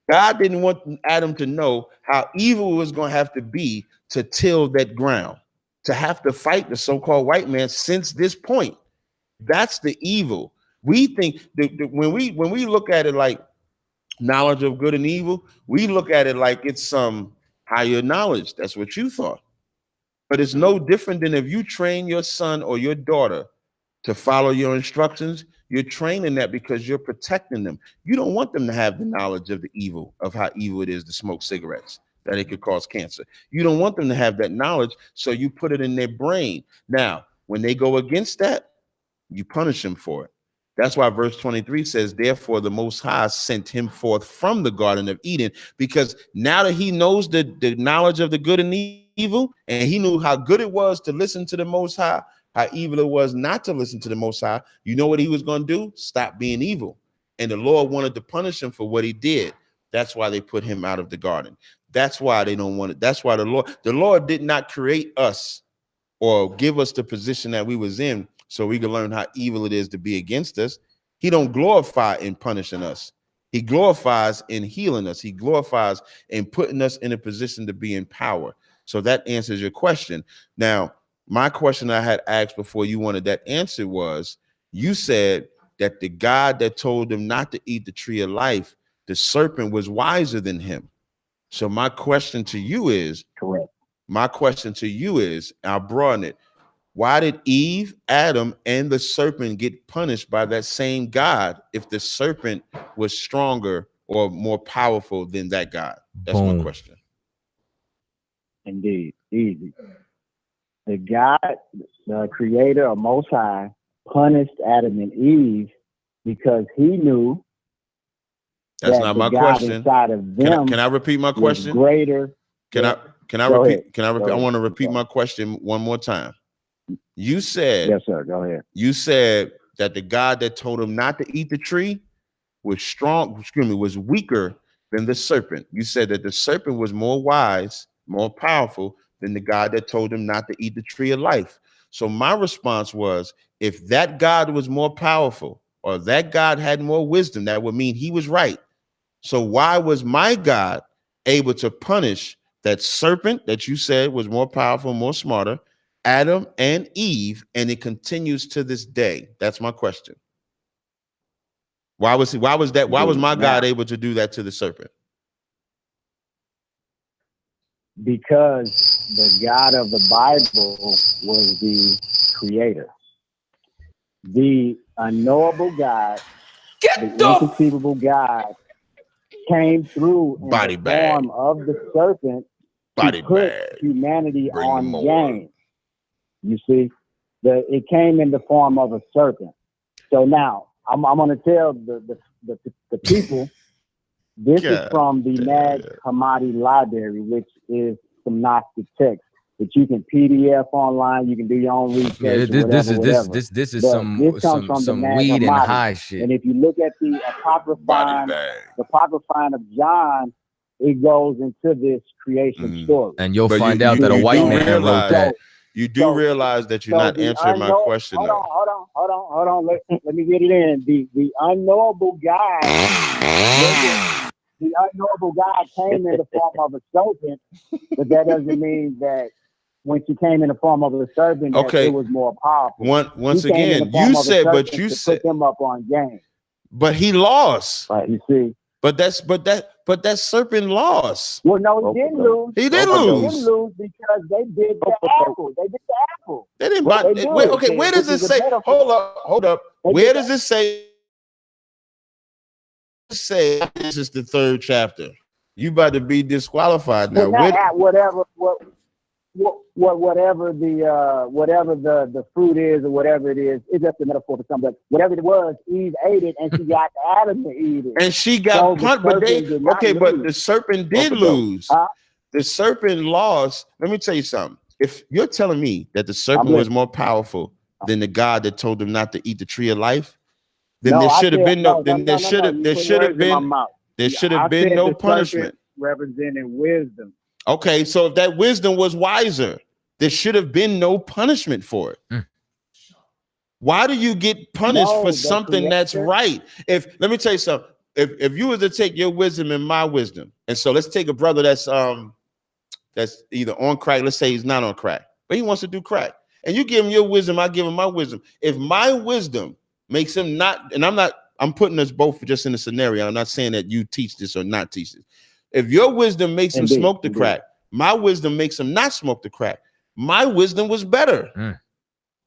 God didn't want Adam to know how evil it was going to have to be to till that ground, to have to fight the so-called white man since this point. That's the evil. We think that when we look at it like knowledge of good and evil, we look at it like it's some higher knowledge. That's what you thought. But it's no different than if you train your son or your daughter to follow your instructions. You're training that because you're protecting them. You don't want them to have the knowledge of the evil, of how evil it is to smoke cigarettes, that it could cause cancer. You don't want them to have that knowledge, so you put it in their brain. Now, when they go against that, you punish them for it. That's why verse 23 says, therefore the Most High sent him forth from the Garden of Eden, because now that he knows the knowledge of the good and evil, and he knew how good it was to listen to the Most High, how evil it was not to listen to the Most High, you know what he was going to do? Stop being evil. And the Lord wanted to punish him for what he did. That's why they put him out of the garden. That's why they don't want it. That's why the Lord did not create us or give us the position that we was in so we can learn how evil it is to be against us. He don't glorify in punishing us. He glorifies in healing us. He glorifies in putting us in a position to be in power. So that answers your question. Now, my question I had asked before you wanted that answer was, you said that the God that told him not to eat the tree of life, the serpent, was wiser than him. So my question to you is, correct. My question to you is, I'll broaden it. Why did Eve, Adam, and the serpent get punished by that same God if the serpent was stronger or more powerful than that God? That's my question. Indeed, easy. The God, the creator of Most High, punished Adam and Eve because he knew that's that not the my God question. inside of them Can I repeat my question? Greater. Can I Go repeat? ahead. Can I repeat? Go I want to ahead. repeat my question one more time. You said, yes, sir. Go ahead. You said that the God that told him not to eat the tree was strong, excuse me, was weaker than the serpent. You said that the serpent was more wise, more powerful than the God that told him not to eat the tree of life. So my response was, if that God was more powerful or that God had more wisdom, that would mean he was right. So why was my God able to punish that serpent that you said was more powerful, more smarter, Adam and Eve, and it continues to this day? That's my question. Why was my God able to do that to the serpent? Because the God of the Bible was the creator. The unknowable God, the inconceivable God came through in the form of the serpent to put humanity on game. You see, it came in the form of a serpent. So now I'm going to tell the people, this is from the Nag Hammadi Library, which is some Gnostic text that you can PDF online. You can do your own research. Yeah, this is some weed and high shit. And if you look at the Apocryphon of John, it goes into this creation story. And you'll find out that a white man wrote that. You do realize that you're not answering my question. Hold on. Let me get it in. The unknowable God. The unknowable God came in the form of a serpent, but that doesn't mean that when she came in the form of a serpent, that it was more powerful. Once again, you said, but you said put him up on game. But he lost. Right, you see. But that serpent lost. Well, no, he didn't lose. He did lose. He didn't lose because they did the apple. They did the apple. They didn't buy. Okay, where does it say? Hold up. Where does it say? Say this is the third chapter. You about to be disqualified now. Whatever the fruit is or whatever it is, it's just a metaphor for something. Whatever it was, Eve ate it and she got Adam to eat it. And she got punched, but but the serpent did lose. The serpent lost. Let me tell you something. If you're telling me that the serpent was more powerful than the God that told him not to eat the tree of life, then there should have been no punishment. Representing wisdom. Okay, so if that wisdom was wiser, there should have been no punishment for it. Why do you get punished for something that's right? Let me tell you something. If you were to take your wisdom and my wisdom, and so let's take a brother that's either on crack, let's say he's not on crack, but he wants to do crack, and you give him your wisdom, I give him my wisdom. If my wisdom makes him not, and I'm putting us both just in a scenario. I'm not saying that you teach this or not teach this. If your wisdom makes him smoke the crack, my wisdom makes him not smoke the crack. My wisdom was better.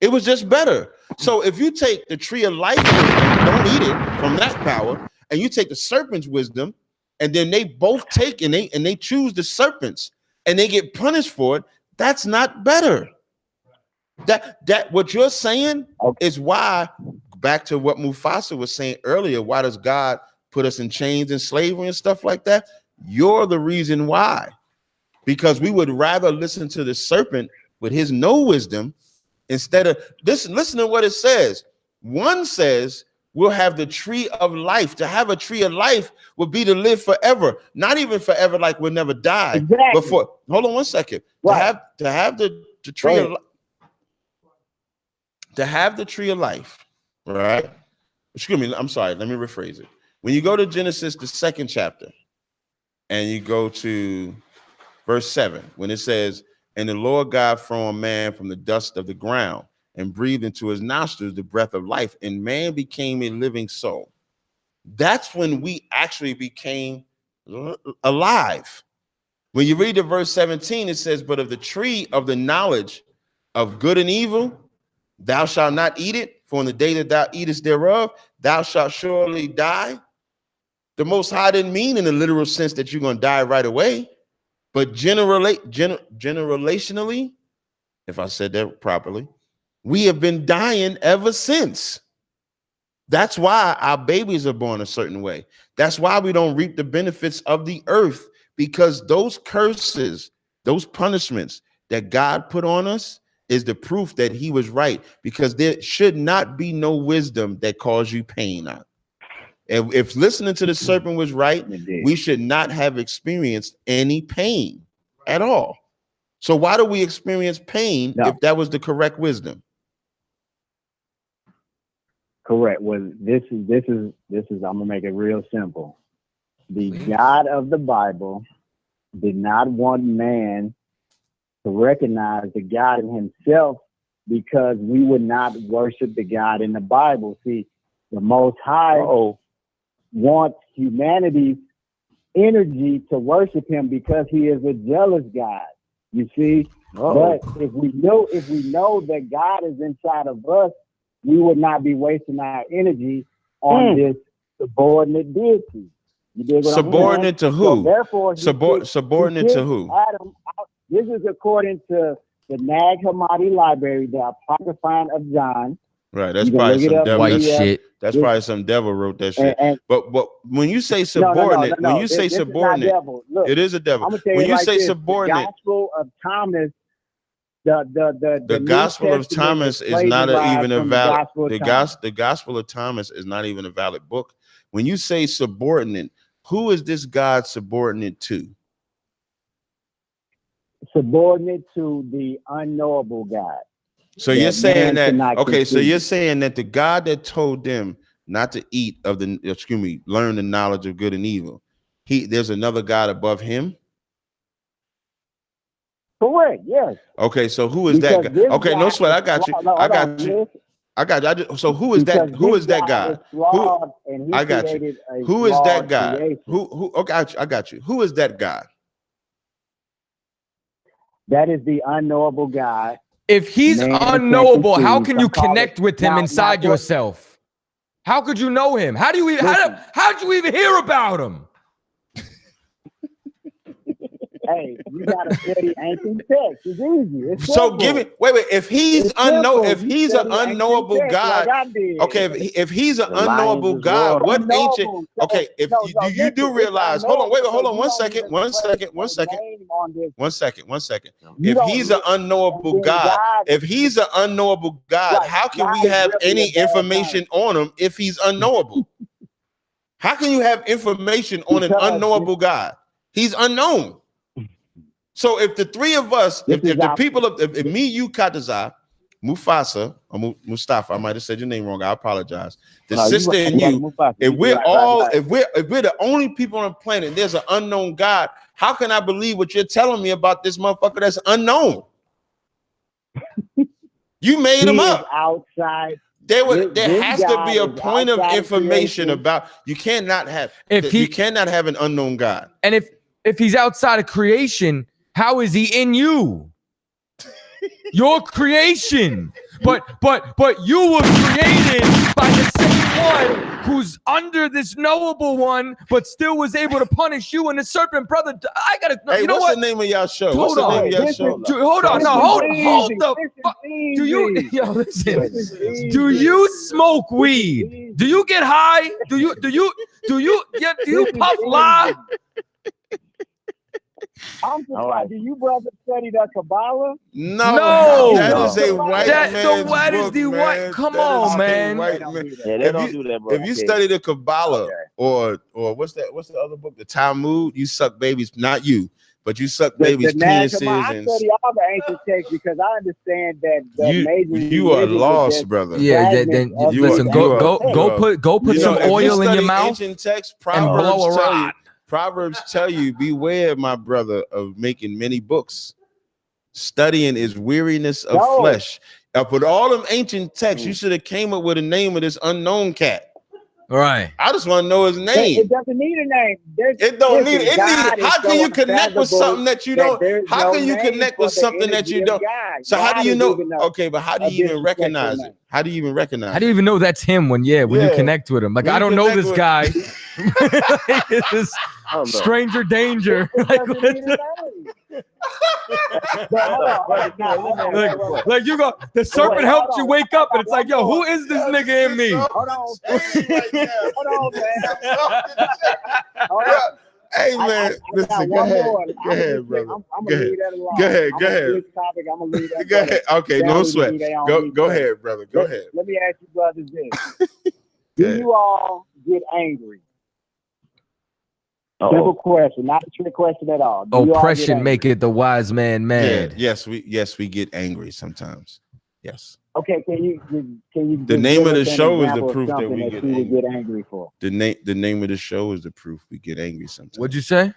It was just better. So if you take the tree of life wisdom, don't eat it from that power, and you take the serpent's wisdom, and then they both take and they choose the serpents and they get punished for it, that's not better. That what you're saying is why, back to what Mufasa was saying earlier, why does God put us in chains and slavery and stuff like that? You're the reason why. Because we would rather listen to the serpent with his no wisdom instead of this. Listen to what it says. One says we'll have the tree of life. To have a tree of life would be to live forever, not even forever, like we'll never die. Exactly. Before, hold on 1 second. Right. To have the tree of life. To have the tree of life, right? Excuse me, I'm sorry, let me rephrase it. When you go to Genesis, the 2nd chapter, and you go to verse 7, when it says, and the Lord God formed man from the dust of the ground and breathed into his nostrils the breath of life, and man became a living soul. That's when we actually became alive. When you read the verse 17, it says, but of the tree of the knowledge of good and evil, thou shalt not eat it, for in the day that thou eatest thereof, thou shalt surely die. The Most High didn't mean in the literal sense that you're going to die right away, but generationally, if I said that properly, We have been dying ever since. That's why our babies are born a certain way. That's why we don't reap the benefits of the earth, because those curses, those punishments that God put on us is the proof that he was right, because there should not be no wisdom that cause you pain. If listening to the serpent was right, we should not have experienced any pain at all. So why do we experience pain if that was the correct wisdom? Correct. Well, this is I'm gonna make it real simple. The God of the Bible did not want man to recognize the God in himself, because we would not worship the God in the Bible. See, the Most High wants humanity's energy to worship him because he is a jealous God. You see, but if we know that God is inside of us, we would not be wasting our energy on this subordinate deity. You dig what subordinate I'm to who? So therefore, subordinate to who? Adam, this is according to the Nag Hammadi Library, the Apocryphon of John. Right, that's probably some devil white shit. That's probably some devil wrote that shit. But when you say subordinate, when you say subordinate, it is a devil. When you say subordinate, the Gospel of Thomas, the Gospel of Thomas is not even a valid. The Gospel of Thomas is not even a valid book. When you say subordinate, who is this God subordinate to? Subordinate to the unknowable God. So you're saying that, okay, so you're saying that the God that told them not to eat of the, learn the knowledge of good and evil, there's another God above him? Correct, yes. Okay, so who is that God? Okay, no sweat, I got you. I got you. So who is that? Who is that God? I got you. Who is that God? Who? Okay, I got you. Who is that God? That is the unknowable God. If he's unknowable, how can you connect with him inside yourself? How could you know him? How do you even? How'd you even hear about him? Hey, you gotta study ancient text. It's easy. It's so give me wait. If he's if he's an unknowable God, okay. If he's an unnowable God, what ancient? Okay, if you do realize, hold on, 1 second. If he's an unknowable God, how can we have any information on him if he's unknowable? How can you have information on an unknowable God? He's unknown. So if the three of us, if the people of, if me, you, Kadazai, Mufasa, or Mustafa, I might have said your name wrong. I apologize. The sister and you, if we're the only people on the planet, there's an unknown God. How can I believe what you're telling me about this motherfucker that's unknown? You made him up. Outside. There has to be a point of information about you cannot have an unknown God. And if he's outside of creation, how is he in you? Your creation. But you were created by the same one who's under this knowable one, but still was able to punish you and the serpent, brother. I gotta. Hey, you know what's the name of y'all show? Hold on. Hold on. No, hold the fuck. Do you? Yo, listen. Do you smoke weed? Do you get high? Do you puff lie? I'm surprised. Do you brothers study the Kabbalah? No, that is a white man's What is book, the man. white? Come on, man. Yeah, they don't do that, bro. If you study the Kabbalah or what's that? What's the other book? The Talmud. You suck babies, not you, but you suck babies' penises. I study all the ancient texts because I understand that you are lost, brother. Yeah, then listen. Go put some oil in your mouth ancient text, and blow a rod. Proverbs tell you, beware, my brother, of making many books. Studying is weariness of flesh. With all them ancient texts, you should have came up with a name of this unknown cat. Right. I just want to know his name. It doesn't need a name. It don't need it. How can you connect with something that you don't? How can you connect with something that you don't? So how do you know? Okay, but how do you even recognize it? How do you even recognize it? How do you even know that's him when you connect with him? Like, I don't know this guy. This stranger danger. Like you go, the serpent helped you wake up, and it's like, yo, who is this nigga in me? Hold on, man. Hey man, listen, go ahead, brother. I'm gonna leave that alone. Go ahead. Topic, I'm gonna leave that. Go ahead. Okay, no sweat. Go ahead, brother. Go ahead. Let me ask you brothers this. Do you all get angry? Simple question, not a trick question at all. Oppression maketh the wise man mad. Yeah, yes, we get angry sometimes. Yes. Okay, can you the name of the show is the proof that we get angry for? The name of the show is the proof we get angry sometimes. What'd you say?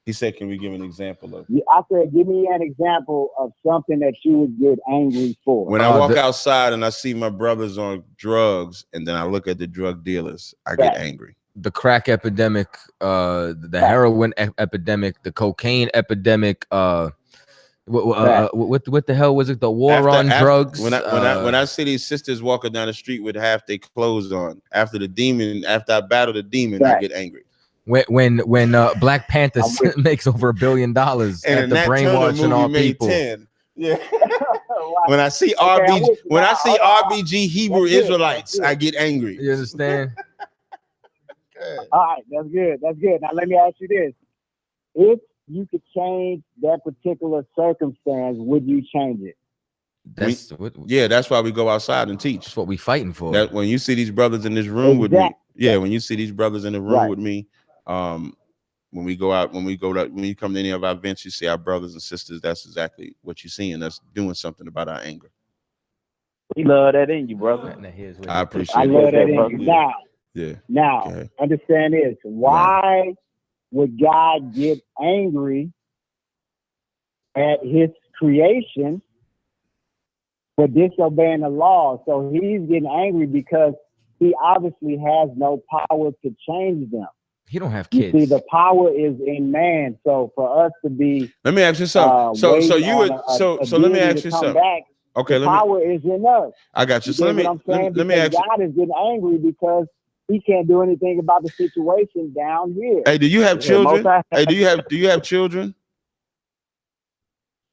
He said, can we give an example of? I said, give me an example of something that you would get angry for. When I walk outside and I see my brothers on drugs, and then I look at the drug dealers, I get angry. The crack epidemic, the heroin epidemic, the cocaine epidemic, what the hell was it? The war on drugs. When I see these sisters walking down the street with half their clothes on, after I battle the demon, I get angry. When Black Panther makes over $1 billion and after brainwashing all people. 10. Yeah. When I see RBG Hebrew Israelites, I get angry. You understand? All right, that's good. That's good. Now let me ask you this: if you could change that particular circumstance, would you change it? That's why we go outside and teach. That's what we fighting for. That when you see these brothers in this room with me, when you see these brothers in the room with me, when we go out, when you come to any of our events, you see our brothers and sisters. That's exactly what you see, and that's doing something about our anger. We love that in you, brother. I appreciate. I love that in you. Now, okay. Understand this. Why would God get angry at his creation for disobeying the law? So he's getting angry because he obviously has no power to change them. He don't have kids. You see, the power is in man. So for us to be, let me ask you something. So let me ask you something. Okay, power is in us. I got you. So let me ask you. God is getting angry because he can't do anything about the situation down here. Hey, do you have children? Hey, do you have children?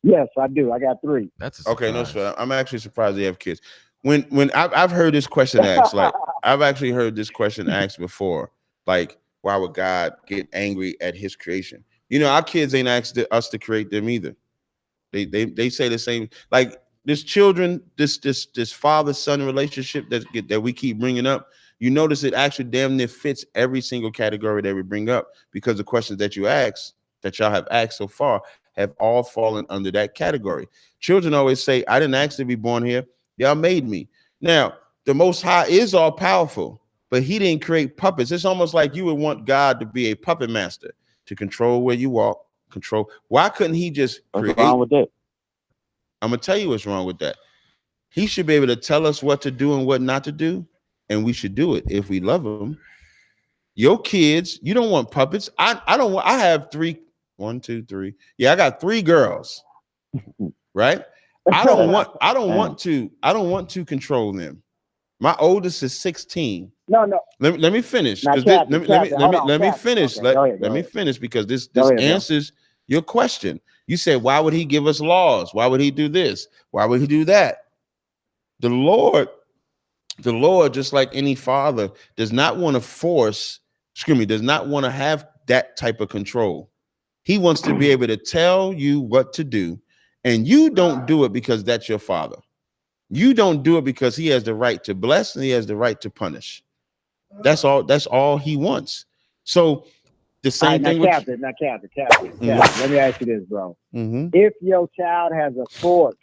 Yes, I do. I got 3. That's okay. No sweat. I'm actually surprised they have kids. When I've heard this question asked, like I've actually heard this question asked before, like why would God get angry at his creation? You know, our kids ain't asked us to create them either. They say the same. Like this children, this father-son relationship that we keep bringing up. You notice it actually damn near fits every single category that we bring up, because the questions that you ask, that y'all have asked so far, have all fallen under that category. Children always say, I didn't ask to be born here. Y'all made me. Now, the Most High is all powerful, but he didn't create puppets. It's almost like you would want God to be a puppet master to control where you walk, control. Why couldn't he just create? What's wrong with that? I'm going to tell you what's wrong with that. He should be able to tell us what to do and what not to do. And we should do it if we love them. Your kids, you don't want puppets. I don't want. I have 3. 1, 2, 3. Yeah, I got 3 girls. Right? I don't want to control them. My oldest is 16. No. Let me finish. Let me finish. Let me finish, because this answers your question. You said, why would he give us laws? Why would he do this? Why would he do that? The Lord, just like any father, does not want to does not want to have that type of control. He wants to be able to tell you what to do, and you don't do it because that's your father. You don't do it because he has the right to bless and he has the right to punish. That's all he wants. So the same thing. Captain. Let me ask you this, bro. If your child has a fork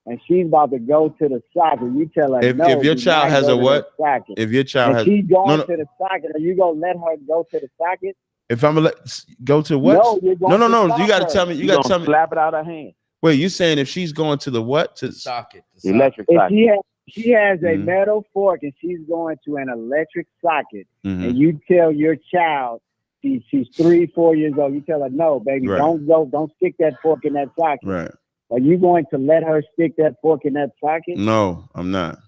and she's about to go to the socket, you tell her if your child has a what? If your child has, she's going to the socket, are you gonna let her go to the socket? If I'm gonna go to what? No. You got to tell me. You got to tell me. Slap it out of her hand. Wait, you saying if she's going to the what? To the socket. The electric socket. If she has a metal fork and she's going to an electric socket, and you tell your child, she's 3, 4 years old, you tell her, no, baby, don't stick that fork in that socket. Right. Are you going to let her stick that fork in that socket? No, I'm not.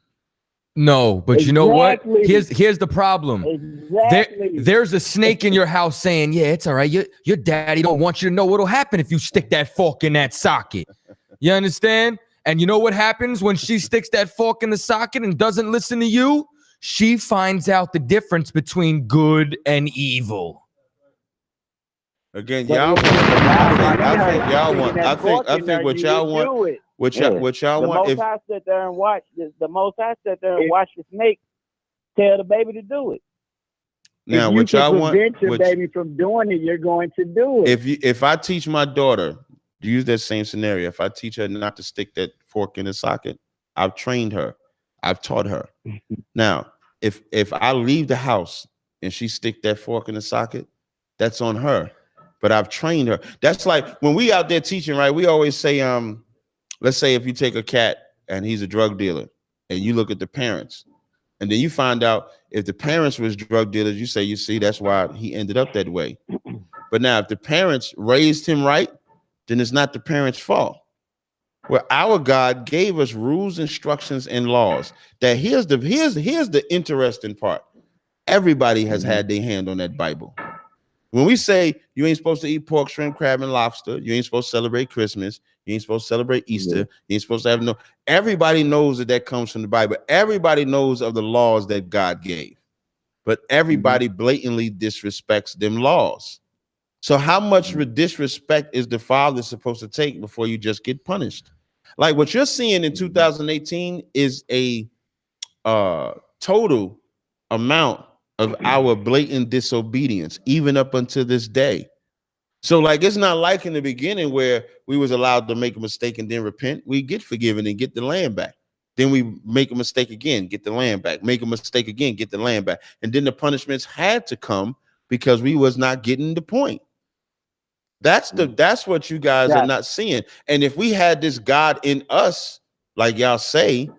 No, but Exactly. you know what? Here's the problem. Exactly. There's a snake in your house saying, yeah, it's all right. Your daddy don't want you to know what'll happen if you stick that fork in that socket. You understand? And you know what happens when she sticks that fork in the socket and doesn't listen to you? She finds out the difference between good and evil. Again, y'all want. I think y'all want. I think what y'all want. What y'all want. The Most High sit there and watch. The Most High sit there and watch the snake tell the baby to do it. Now, what y'all want? Prevent your baby from doing it, you're going to do it. If I teach my daughter, use that same scenario. If I teach her not to stick that fork in the socket, I've trained her. I've taught her. Now, if I leave the house and she stick that fork in the socket, that's on her. But I've trained her. That's like when we out there teaching, right? We always say, let's say if you take a cat and he's a drug dealer and you look at the parents and then you find out if the parents was drug dealers, you say, you see, that's why he ended up that way. But now if the parents raised him right, then it's not the parents' fault. Well, our God gave us rules, instructions, and laws. That here's the interesting part. Everybody has had their hand on that Bible. When we say you ain't supposed to eat pork, shrimp, crab, and lobster, you ain't supposed to celebrate Christmas, you ain't supposed to celebrate Easter, you ain't supposed to have no. Everybody knows that comes from the Bible. Everybody knows of the laws that God gave, but everybody blatantly disrespects them laws. So how much disrespect is the father supposed to take before you just get punished? Like what you're seeing in 2018 is a total amount of our blatant disobedience, even up until this day. So like, it's not like in the beginning where we was allowed to make a mistake and then repent. We get forgiven and get the land back. Then we make a mistake again, get the land back, make a mistake again, get the land back. And then the punishments had to come because we was not getting the point. That's what you guys are not seeing. And if we had this God in us, like y'all say,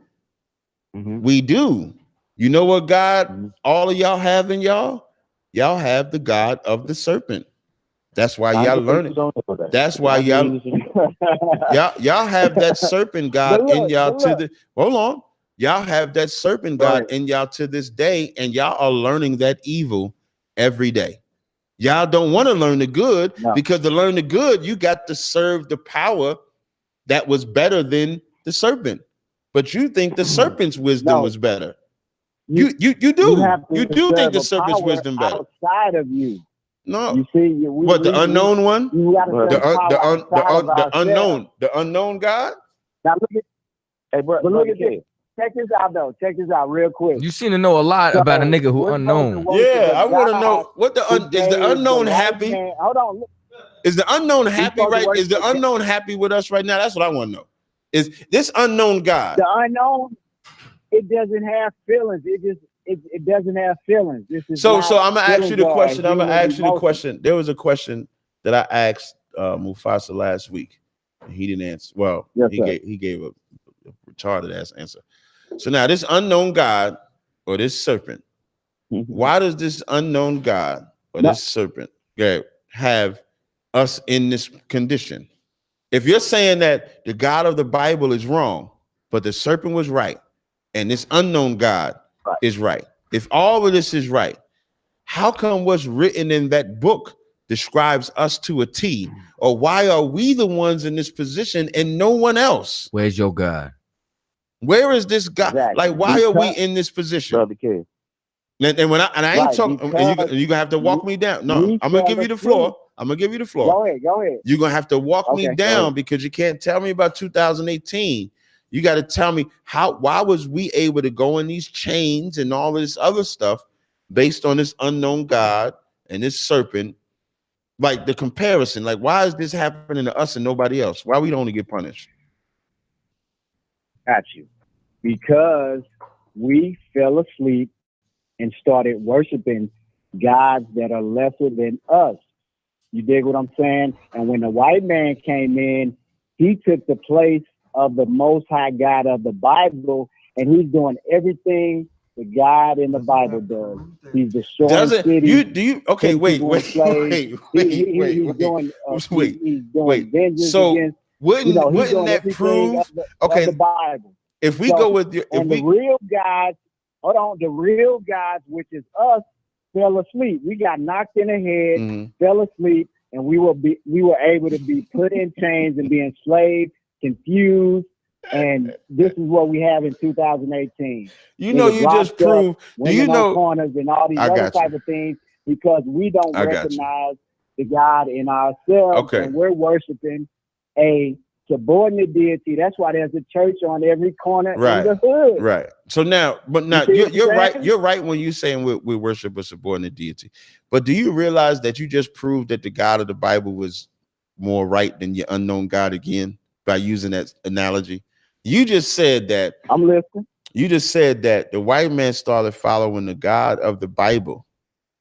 we do. You know what God all of y'all have in y'all? Y'all have the God of the serpent. That's why y'all learn it. That's why y'all have that serpent God in y'all to the hold on. Y'all have that serpent God in y'all to this day, and y'all are learning that evil every day. Y'all don't want to learn the good because to learn the good, you got to serve the power that was better than the serpent. But you think the serpent's wisdom was better. You do. You do think the serpent's wisdom better. Outside of you. No. You see, the unknown one? The unknown God? Now look at, hey, bro, look at this. Check this out though. Check this out real quick. You seem to know a lot about a nigga who unknown. Yeah, I want to know what is the unknown happy? Hold on. Is the unknown happy, right? Is the unknown happy with us right now? That's what I want to know. Is this unknown God? The unknown, it doesn't have feelings. It doesn't have feelings. This is so I'm gonna ask you the question. I'm gonna ask you the question. There was a question that I asked Mufasa last week. And he didn't answer. Well, he gave a retarded ass answer. So now this unknown God or this serpent, why does this unknown God or this serpent have us in this condition? If you're saying that the God of the Bible is wrong, but the serpent was right, and this unknown God is right, if all of this is right, how come what's written in that book describes us to a T? Or why are we the ones in this position and no one else? Where's your God? Where is this God? Exactly. Like, why are we in this position? And when I ain't talking, you're gonna have to walk me down. No, I'm gonna give you the floor. I'm gonna give you the floor. Go ahead. You're gonna have to walk me down because you can't tell me about 2018. You got to tell me why was we able to go in these chains and all of this other stuff based on this unknown God and this serpent? Like the comparison, like why is this happening to us and nobody else? Why we don't only get punished? Got you. Because we fell asleep and started worshiping gods that are lesser than us. You dig what I'm saying? And when the white man came in, he took the place of the Most High God of the Bible, and he's doing everything the God in the Wait. He's destroying cities. Okay, wait. He's doing vengeance against. Wouldn't that prove? The Bible. If we go with the real God hold on, the real gods, which is us, fell asleep. We got knocked in the head, fell asleep, and we were able to be put in chains and be enslaved, confused, and this is what we have in 2018. You know, you just proved. Do you know corners and all these other type of things because we don't recognize the God in ourselves, and we're worshiping a subordinate deity. That's why there's a church on every corner in the hood. Right. So now, but now you're right. You're right when you're saying we worship a subordinate deity. But do you realize that you just proved that the God of the Bible was more right than your unknown God again by using that analogy? You just said that. I'm listening. You just said that the white man started following the God of the Bible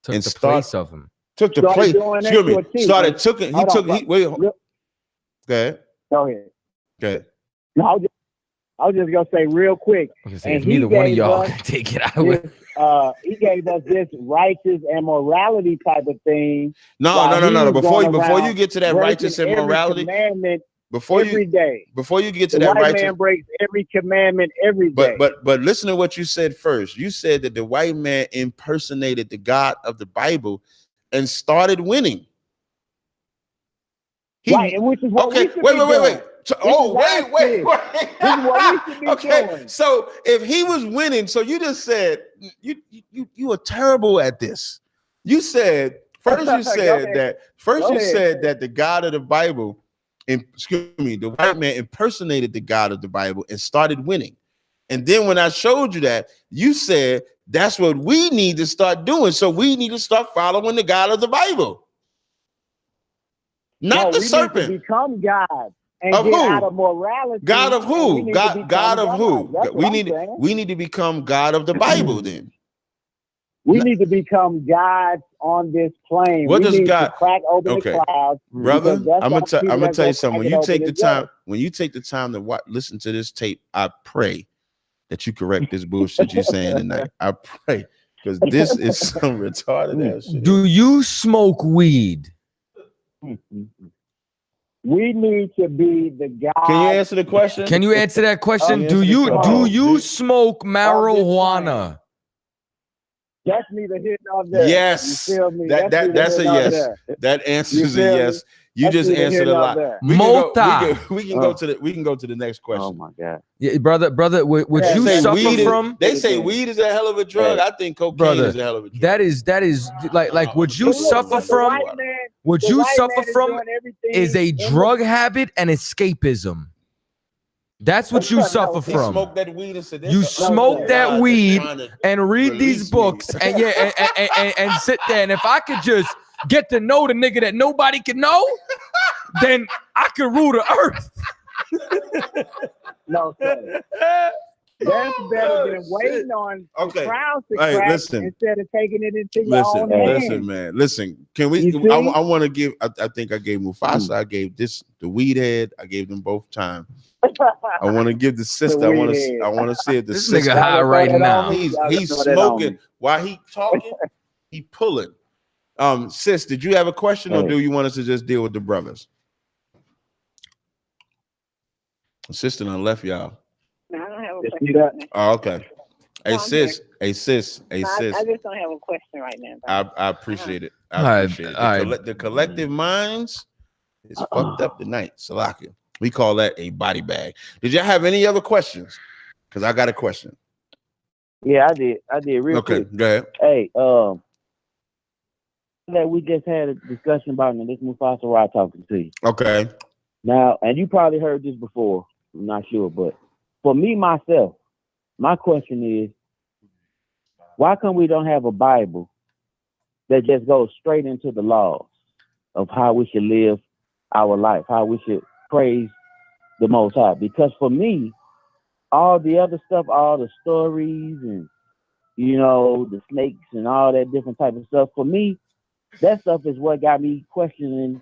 took the place of him. Took the place. Excuse me. Started took it. He took. Wait. Go ahead. Go ahead. Go ahead. No, I was just gonna say real quick. And if neither one of y'all can take it, I would. He gave us this righteous and morality type of thing. No. Before you get to that righteous and morality, before you get to that righteous, man breaks every commandment every day. But listen to what you said first. You said that the white man impersonated the God of the Bible and started winning. Right, and which is what we should be doing. Wait. This is what we should be doing. So if he was winning, so you just said you are terrible at this. You said first you said that the God of the Bible, the white man impersonated the God of the Bible and started winning. And then when I showed you that, you said that's what we need to start doing. So we need to start following the God of the Bible. Not the serpent. Need to become God and of get who? Out of morality. God of who? God of who? We need to become God of the Bible then. We need to become gods on this plane. What we does need God? To crack open the clouds, brother. I'm gonna tell you something. When you take the time to listen to this tape, I pray that you correct this bullshit you're saying tonight. I pray, because this is some retarded ass shit. Do you smoke weed? We need to be the God. Can you answer the question? Can you answer that question? Do you smoke marijuana? That's neither here nor there. Yes. You feel me? That's a yes. There. That answers a yes. You just answered a lot. We can go to the next question. Oh my God. Yeah, brother, would you suffer from? They say weed is a hell of a drug. I think cocaine is a hell of a drug. That is like would you suffer from? Would you suffer from is a drug habit and escapism. That's what you suffer from. Smoke that weed and you smoke that weed and read these books and and sit there. And if I could just get to know the nigga that nobody can know, then I could rule the earth. No, sir. That's better than waiting on the crowd to crack instead of taking it into your own hands. Listen, man. Listen, can we? I want to give. I think I gave Mufasa. I gave the weed head. I gave them both time. I want to give the sister. I want to see if the this sister nigga high right now. He's smoking while he talking. He pulling. Sis, did you have a question, or do you want us to just deal with the brothers? Sister done left y'all. No, I don't have a question. Oh, okay. Hey, No, sis. I just don't have a question right now. I appreciate it. I appreciate it. The collective minds is fucked up tonight. Salakia. We call that a body bag. Did y'all have any other questions? Because I got a question. Yeah, I did real quick. Okay, go ahead. Hey, that we just had a discussion about, and this Mufasa Ra talking to you. Okay. Now, and you probably heard this before. I'm not sure, but for me, myself, my question is, why come we don't have a Bible that just goes straight into the laws of how we should live our life, how we should praise the Most High? Because for me, all the other stuff, all the stories and, the snakes and all that different type of stuff, for me, that stuff is what got me questioning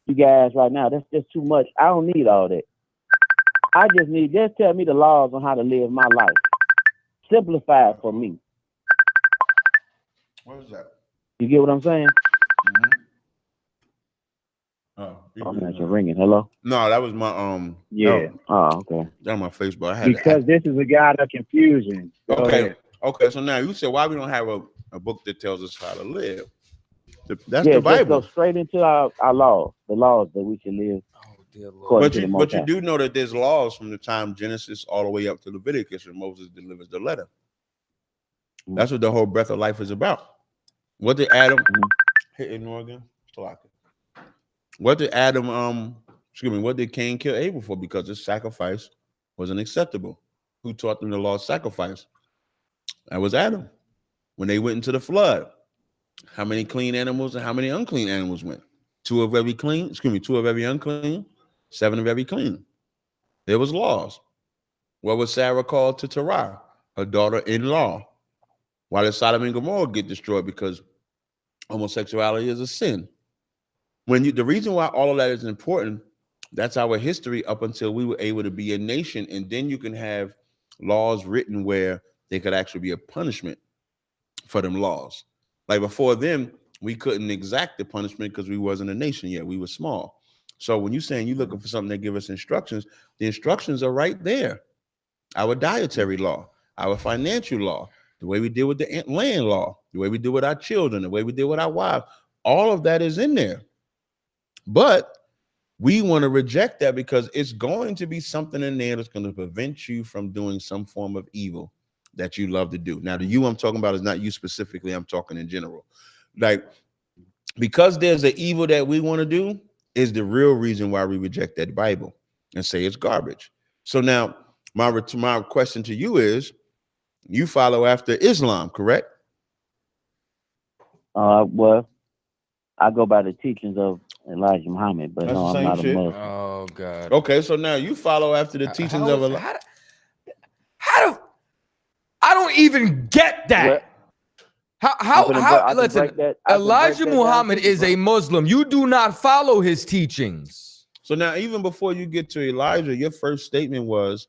you guys right now. That's just too much. I don't need all that. I just tell me the laws on how to live my life. Simplify it for me. What was that? You get what I'm saying? Mm-hmm. I'm not ringing. Hello? No, that was my Yeah. Oh, okay. That was my Facebook. Because this is a God of confusion. Okay. Okay, so now you said why we don't have a book that tells us how to live. That's yeah, the Bible. Just go straight into our laws, the laws that we should live. Oh, dear Lord. But you do know that there's laws from the time Genesis all the way up to Leviticus when Moses delivers the letter. That's what the whole breath of life is about. What did Adam ignore again? What did Adam what did Cain kill Abel for? Because his sacrifice wasn't acceptable. Who taught them the law of sacrifice? That was Adam. When they went into the flood, how many clean animals and how many unclean animals went? 2 of every clean, 2 of every unclean, 7 of every clean. There was laws. What was Sarah called to Terah? Her daughter-in-law. Why did Sodom and Gomorrah get destroyed? Because homosexuality is a sin. The reason why all of that is important, that's our history up until we were able to be a nation, and then you can have laws written where there could actually be a punishment for them laws. Like before then, we couldn't exact the punishment because we wasn't a nation yet. We were small. So when you're saying you're looking for something that give us instructions, the instructions are right there. Our dietary law, our financial law, the way we deal with the land law, the way we deal with our children, the way we deal with our wives, all of that is in there. But we want to reject that because it's going to be something in there that's going to prevent you from doing some form of evil that you love to do. Now, the you I'm talking about is not you specifically. I'm talking in general. Like, because there's an evil that we want to do is the real reason why we reject that Bible and say it's garbage. So now my question to you is, you follow after Islam, correct? Well, I go by the teachings of Elijah Muhammad, but no, I'm not a Muslim. Oh God. Okay, so now you follow after the teachings of Elijah. I don't even get that. How listen, Elijah Muhammad is a Muslim. You do not follow his teachings. So now, even before you get to Elijah, your first statement was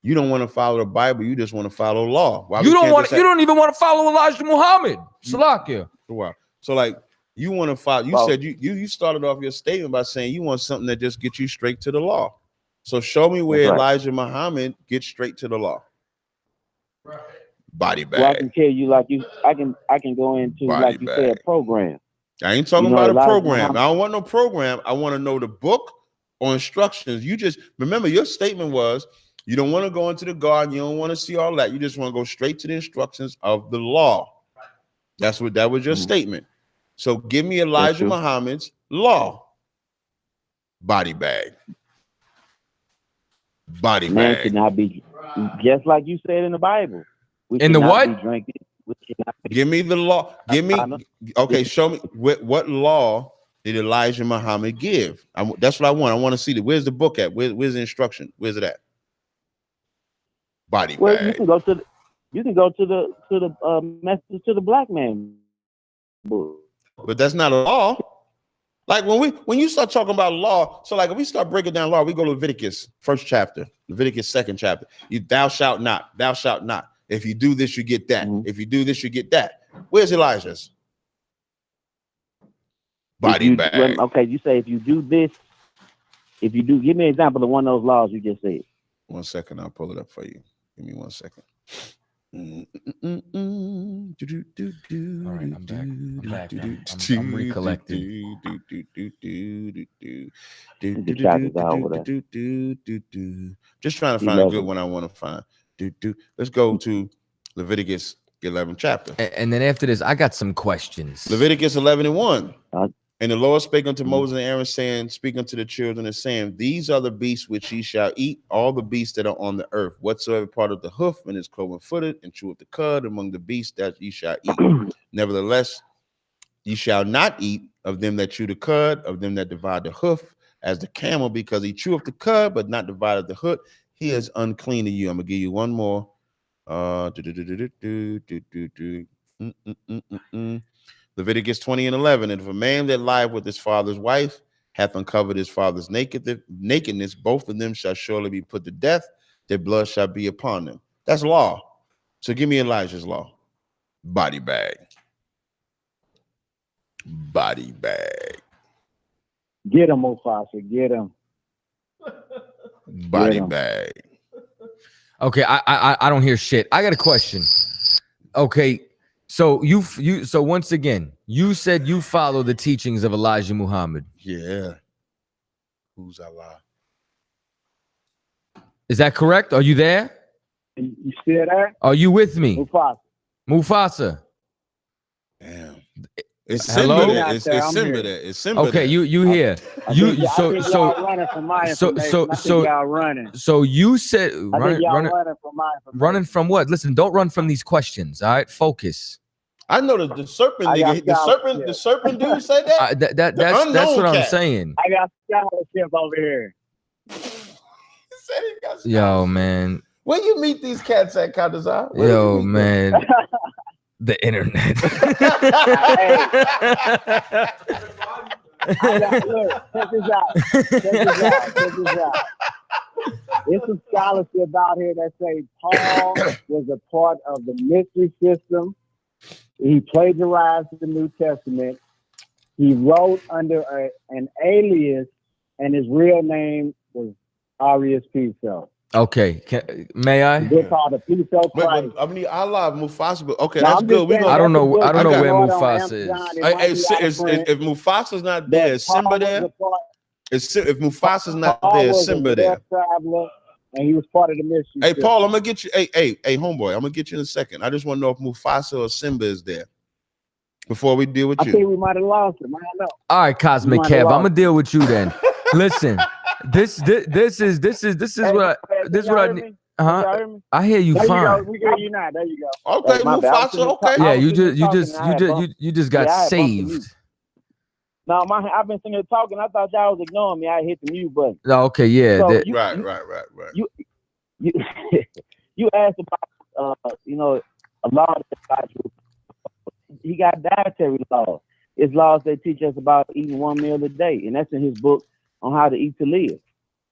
you don't want to follow the Bible, you just want to follow law. You don't even want to follow Elijah Muhammad. Salakia. Wow. So like you want to follow, you said you started off your statement by saying you want something that just gets you straight to the law. So show me where Elijah Muhammad gets straight to the law. Body bag. Well, I can tell you, I can go into Body you said, a program. I ain't talking about a program. I don't want no program. I want to know the book or instructions. You just remember your statement was you don't want to go into the garden. You don't want to see all that. You just want to go straight to the instructions of the law. That was your statement. So give me Elijah Muhammad's law. Body bag. Body Man bag. should not be, just like you said in the Bible. In the what? Give me the law. Give me. Okay, show me what law did Elijah Muhammad give? That's what I want. I want to see where's the book at? Where's the instruction? Where's it at? Body bag. Well, you can go to the message to the black man book. But that's not a law. Like when you start talking about law, so like if we start breaking down law, we go to Leviticus 1st chapter, Leviticus 2nd chapter. Thou shalt not, thou shalt not. If you do this, you get that. If you do this, you get that. Where's Elijah's? Body bag. Well, okay, you say if you do this, give me an example of one of those laws you just said. 1 second, I'll pull it up for you. Give me 1 second. All right, I'm back. I'm recollected. Just trying to find a good one I want to find. Let's go to Leviticus 11 chapter. And then after this, I got some questions. Leviticus 11:1. And the Lord spake unto Moses and Aaron, saying, speak unto the children and saying, these are the beasts which ye shall eat, all the beasts that are on the earth, whatsoever part of the hoof and is cloven-footed and cheweth the cud among the beasts that ye shall eat. Nevertheless, ye shall not eat of them that chew the cud, of them that divide the hoof, as the camel, because he cheweth the cud, but not divided the hoof. He is unclean to you. I'm gonna give you one more. Leviticus 20:11. And if a man that lieth with his father's wife hath uncovered his father's nakedness, both of them shall surely be put to death. Their blood shall be upon them. That's law. So give me Elijah's law. Body bag. Body bag. Get him, Mufasa. Get him. Body bag. Okay, I don't hear shit. I got a question. Okay, so so once again, you said you follow the teachings of Elijah Muhammad. Yeah. Who's Allah? Is that correct? Are you there? You still there? Are you with me? Mufasa. Mufasa. Damn. It's Hello? Simba there. It's Simba there. It's Simba okay, there. you here. I think y'all running from my information. I think y'all running. So you said running from my information. Running from what? Listen, don't run from these questions. All right, focus. I know the serpent nigga. The serpent dude said that. That's what I'm saying. I got scholarship over here. Yo, man. Where you meet these cats at, Kadazar? Yo, man. The internet. Look, check this out. There's some scholarship out here that say Paul was a part of the mystery system. He plagiarized the New Testament. He wrote under an alias, and his real name was I.S.U.P.K. Okay, may I? They called the Peace of Christ. I mean, Allah, Mufasa. Okay, that's good. I don't know where Mufasa is. If Mufasa's not there, is Simba there? If Mufasa's not there, is Simba there? And he was part of the mystery. Hey, Paul, I'm gonna get you. Hey, homeboy, I'm gonna get you in a second. I just want to know if Mufasa or Simba is there before we deal with you. I think we might have lost him. I don't know. All right, Cosmic Kev, I'm gonna deal with you then. Listen, this is what I need. I hear you fine. We hear you now. There you go. Okay, Mufasa. Okay. Yeah, you just got saved. No, I've been sitting here talking. I thought y'all was ignoring me. I hit the mute button. Oh, okay, yeah. So right. You asked about a law that he got dietary laws. It's laws that teach us about eating one meal a day, and that's in his book on how to eat to live.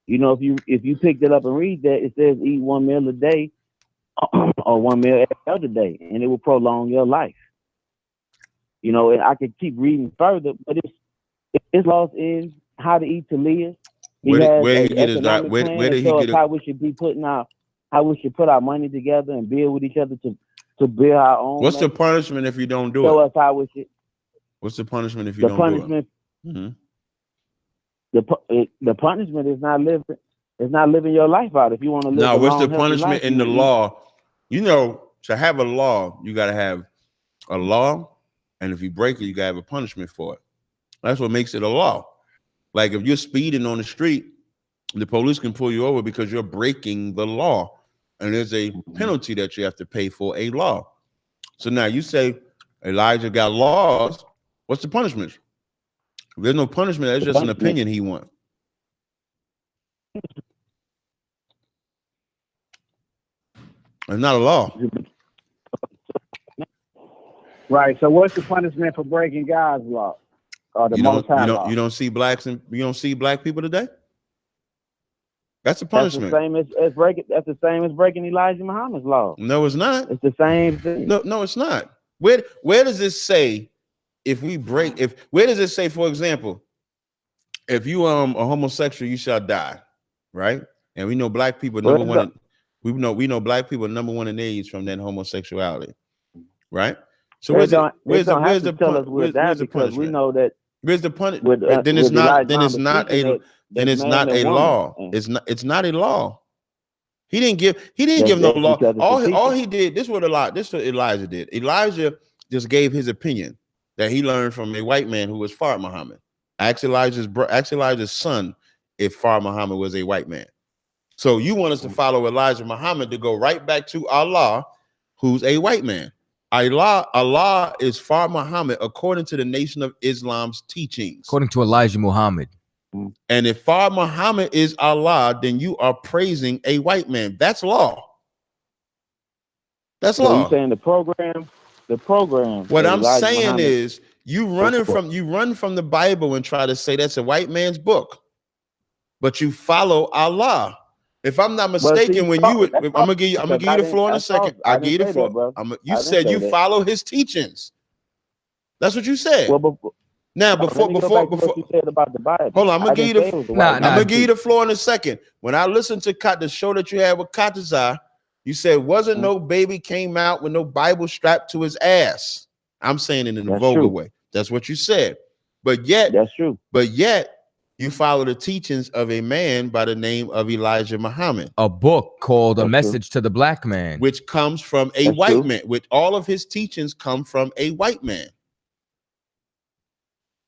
You know, if you picked it up and read that, it says eat one meal a day or one meal every other day, and it will prolong your life. You know, and I could keep reading further, but it's laws in how to eat to live. Where he get his diet? Where did he get it? How we should be how we should put our money together and build with each other to build our own. What's the punishment if you don't do Show it? us how we should. What's the punishment if you don't do it? The punishment is not living. It's not living your life out. If you want to live. Now, what's the punishment in the law? You know, to have a law, you got to have a law, and if you break it, you got to have a punishment for it. That's what makes it a law. Like if you're speeding on the street, the police can pull you over because you're breaking the law, and there's a penalty that you have to pay for a law. So now you say Elijah got laws. What's the punishment? If there's no punishment, that's just an opinion he wants. It's not a law. Right. So what's the punishment for breaking God's law? Or the Most High law? You don't see blacks and you don't see black people today? That's a punishment. That's the same as breaking. That's the same as breaking Elijah Muhammad's law. No, it's not. It's the same thing. No, it's not. Where does it say if we break? Where does it say, for example, if you are homosexual, you shall die, right? And we know black people number one. We know black people number one in AIDS from that homosexuality, right? So where's the punishment? We know that. Where's the punishment? Then it's not a law. It's not a law. He didn't give no law. All he did, this is what Elijah did. Elijah just gave his opinion that he learned from a white man who was Fard Muhammad. Ask Elijah's son if Fard Muhammad was a white man. So you want us to follow Elijah Muhammad to go right back to Allah, who's a white man. Allah is Fard Muhammad according to the Nation of Islam's teachings. According to Elijah Muhammad. And if Fard Muhammad is Allah, then you are praising a white man. That's law. That's law. You're saying the program. What I'm saying is you run from the Bible and try to say that's a white man's book, but you follow Allah. If I'm not mistaken, I'm gonna give you the floor in a second. I'll give you the floor. You said you follow his teachings. That's what you said. Now, before you said about the Bible. Hold on, I'm gonna give you the floor in a second. When I listened to the show that you had with Katazai, You said wasn't no baby came out with no Bible strapped to his ass. I'm saying it in a vulgar way. That's what you said. But yet, that's true. But yet, you follow the teachings of a man by the name of Elijah Muhammad. A book called A Message to the Black Man, which comes from a white man. Which all of his teachings come from a white man.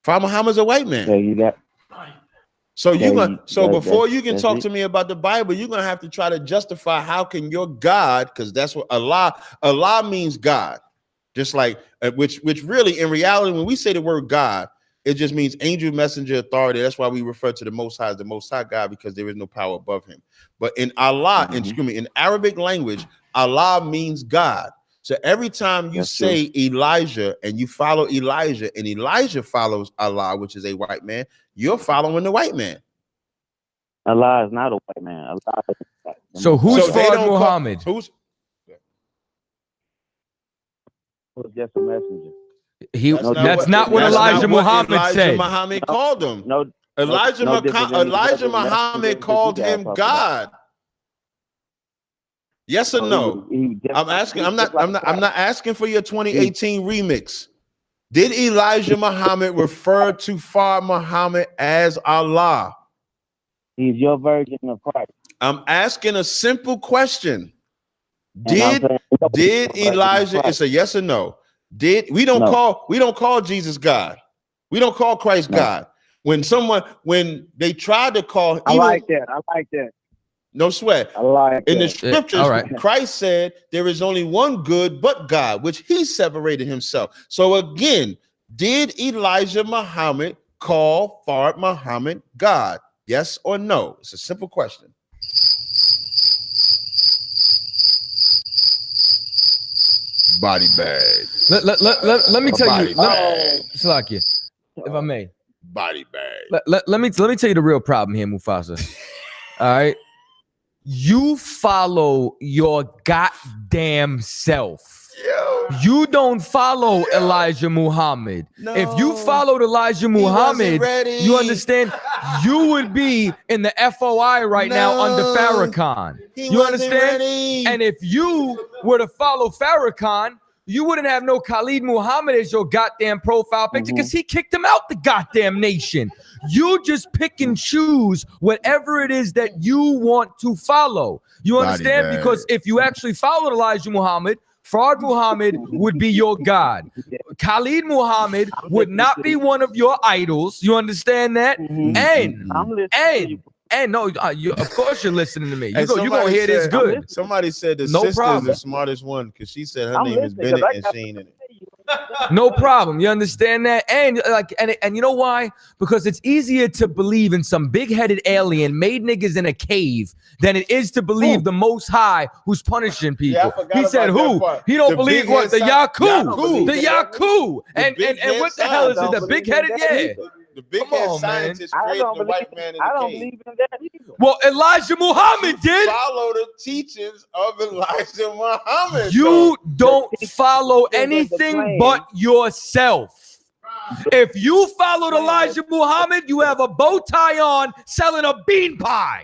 Prophet Muhammad's a white man. So before you can talk to me about the Bible, you're gonna have to try to justify how can your God, because that's what Allah means God, just like which really in reality, when we say the word God, it just means angel, messenger, authority. That's why we refer to the Most High as the Most High God, because there is no power above him. But in Allah, in Arabic language, Allah means God. So every time you say Elijah and you follow Elijah and Elijah follows Allah, which is a white man, you're following the white man. Allah is not a white man. Allah is so who's Fard Muhammad? Who's just a messenger? That's not what Elijah Muhammad said. Elijah Muhammad called him. Elijah Muhammad called him God. Yes or no? I'm asking. I'm not asking for your 2018 remix. Did Elijah Muhammad refer to Fard Muhammad as Allah? He's your version of Christ. I'm asking a simple question. Did Elijah? It's a yes or no. We don't call Jesus God. We don't call Christ God. When they tried to call, I like that. No sweat. I like in that. the scriptures, Christ said there is only one good but God, which he separated himself. So again, did Elijah Muhammad call Fard Muhammad God? Yes or no? It's a simple question. Body bag. Let me tell you, Slakia, if I may. Body bag. Let me tell you the real problem here, Mufasa. All right. You follow your goddamn self. You don't follow Elijah Muhammad. No. If you followed Elijah Muhammad, you understand, you would be in the FOI right now under Farrakhan. You understand? And if you were to follow Farrakhan, you wouldn't have no Khalid Muhammad as your goddamn profile picture because he kicked him out the goddamn nation. You just pick and choose whatever it is that you want to follow. You understand? Because if you actually followed Elijah Muhammad, Fard Muhammad would be your God. Khalid Muhammad would not be one of your idols. You understand that? And no, of course you're listening to me. You're gonna hear this good. Somebody said the sister is the smartest one because she said her name is Bennett and she ain't in it. No problem. You understand that? And and you know why? Because it's easier to believe in some big-headed alien made niggas in a cave than it is to believe the Most High who's punishing people. He said who? He don't believe what? The Yaku. The Yaku. And what the hell is it? The big-headed? Yeah. The big-head scientist created the white man in the cave. I don't believe in that either. Well, Elijah Muhammad did. Follow the teachings of Elijah Muhammad. You don't follow anything but yourself. If you followed Elijah Muhammad, you have a bow tie on selling a bean pie.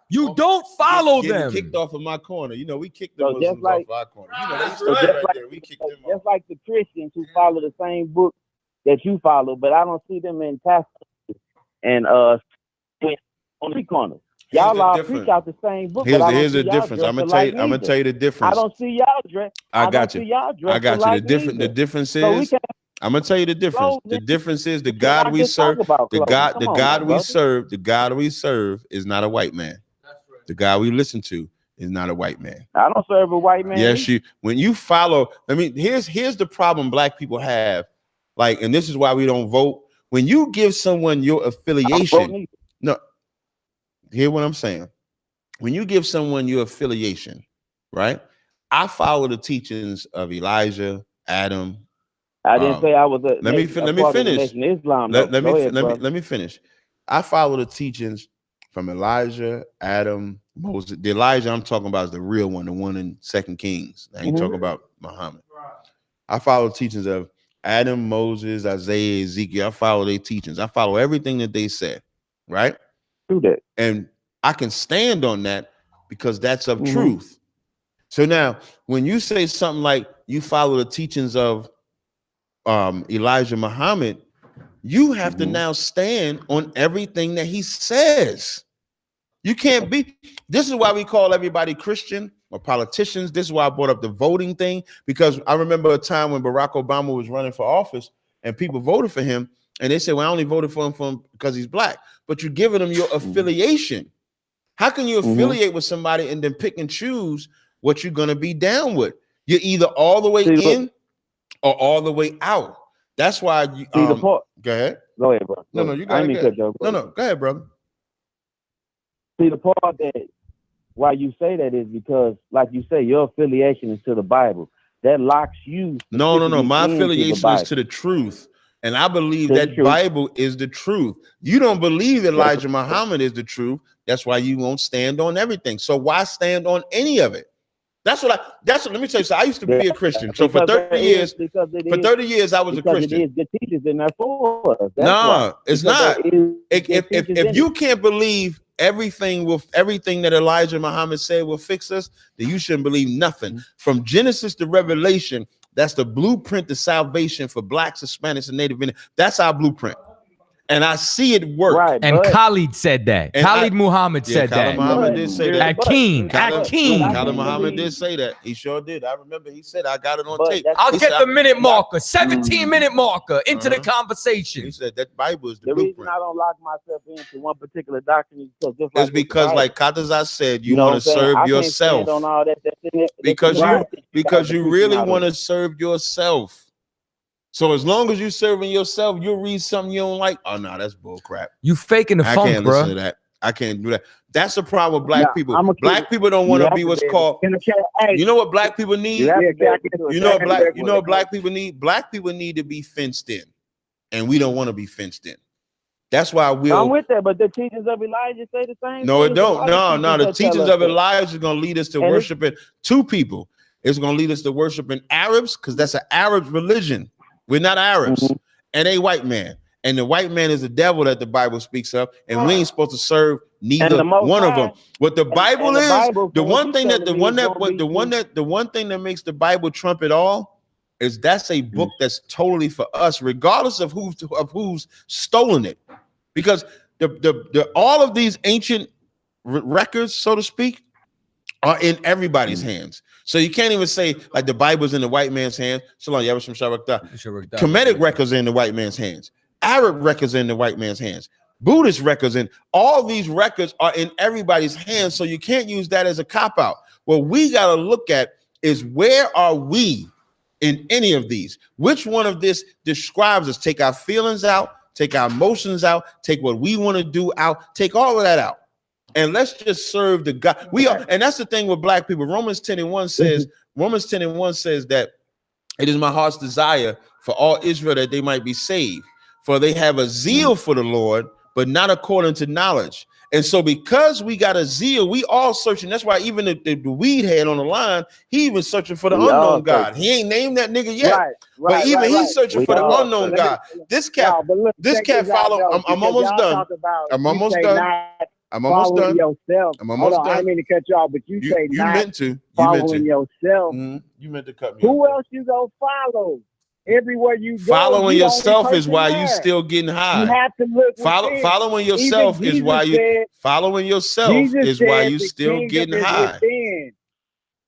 You don't follow them. Kicked off of my corner. You know, we kicked them off our corner. You know, they stood right there. We kicked them off. Just like the Christians who follow the same book that you follow, but I don't see them in pastors and on the corners. Y'all all preach out the same book. Here's the difference. I'm gonna tell you the difference. I don't see y'all dress. I got you. The difference is I'm gonna tell you the difference. The difference is the God we serve. The God we serve is not a white man. The God we listen to is not a white man. I don't serve a white man. Yes, when you follow. I mean, here's the problem black people have. Like, and this is why we don't vote. When you give someone your affiliation, no, hear what I'm saying. When you give someone your affiliation, right? I follow the teachings of Elijah, Adam. I didn't say I was a. Let me finish. Islam, let me finish. I follow the teachings from Elijah, Adam, Moses. The Elijah I'm talking about is the real one, the one in 2 Kings. I ain't talking about Muhammad. I follow the teachings of Adam, Moses, Isaiah, Ezekiel. I follow their teachings. I follow everything that they said, right? Do that. And I can stand on that because that's of truth. So now, when you say something like you follow the teachings of Elijah Muhammad, you have to now stand on everything that he says. You can't be. This is why we call everybody Christian or politicians. This is why I brought up the voting thing, because I remember a time when Barack Obama was running for office and people voted for him and they said, well, I only voted for him because he's black. But you're giving them your affiliation. How can you affiliate with somebody and then pick and choose what you're going to be down with? You're either all the way in or all the way out. That's why you go ahead. Go ahead, bro. No, you got it. No, go ahead, brother. See, the part that why you say that is because, like you say, your affiliation is to the Bible. That locks you. No. My affiliation is to the truth. And I believe that Bible is the truth. You don't believe Elijah Muhammad is the truth. That's why you won't stand on everything. So why stand on any of it? Let me tell you. So I used to be a Christian. So for 30 years, I was a Christian. It is the teachers in there for us. No, it's not. If you can't believe everything that Elijah Muhammad said will fix us, then you shouldn't believe nothing. From Genesis to Revelation, that's the blueprint to salvation for blacks, Hispanics, and Native Indians. That's our blueprint. And I see it work. Right, and Khalid said that. Khalid Muhammad said that. Khalid Muhammad did say that. Khalid Muhammad did say that. He sure did. I remember he said, I got it on tape. I'll get the minute marker, 17-minute marker into the conversation. He said that Bible is the reason blueprint. I don't lock myself into one particular doctrine is because like Kadazai said, you want to serve yourself. Because you really want to serve yourself. So as long as you're serving yourself, you'll read something you don't like. Oh no, that's bull crap. You faking the funk, bro. I can't listen to that. I can't do that. That's the problem with black people. Black people don't want to be what's called. You know what black people need? You know what black people need? Black people need to be fenced in, and we don't want to be fenced in. That's why I'm with that, but the teachings of Elijah say the same. No, it don't. No. The teachings of Elijah is going to lead us to worshiping two people. It's going to lead us to worshiping Arabs, because that's an Arab religion. We're not Arabs, and a white man. And the white man is the devil that the Bible speaks of, and we ain't supposed to serve neither one of them. What the Bible is, the one thing that makes the Bible trump it all is that's a book that's totally for us, regardless of who's stolen it. Because the all of these ancient records, so to speak, are in everybody's hands. So you can't even say like the Bible's in the white man's hands. Shalom, Yavashim Shabbat. Kemetic records are in the white man's hands. Arab records are in the white man's hands. Buddhist records, and all these records are in everybody's hands. So you can't use that as a cop-out. What we got to look at is, where are we in any of these? Which one of this describes us? Take our feelings out, take our emotions out, take what we want to do out, take all of that out. And let's just serve the God. We are, and that's the thing with black people. Romans 10:1 says that it is my heart's desire for all Israel that they might be saved. For they have a zeal for the Lord, but not according to knowledge. And so because we got a zeal, we all searching. That's why even the weed head on the line, he even searching for the unknown God. He ain't named that nigga yet. But even he's searching for the unknown God. This cat follow. I'm almost done. I'm almost done. I'm almost done. Yourself. I'm almost done. I didn't mean to cut you off, but you say you not meant to. Following yourself. You meant to cut me. Who else you gonna follow? Everywhere you go, following yourself is why you still getting high. You have to look. Following yourself is why you following yourself is why you still getting high.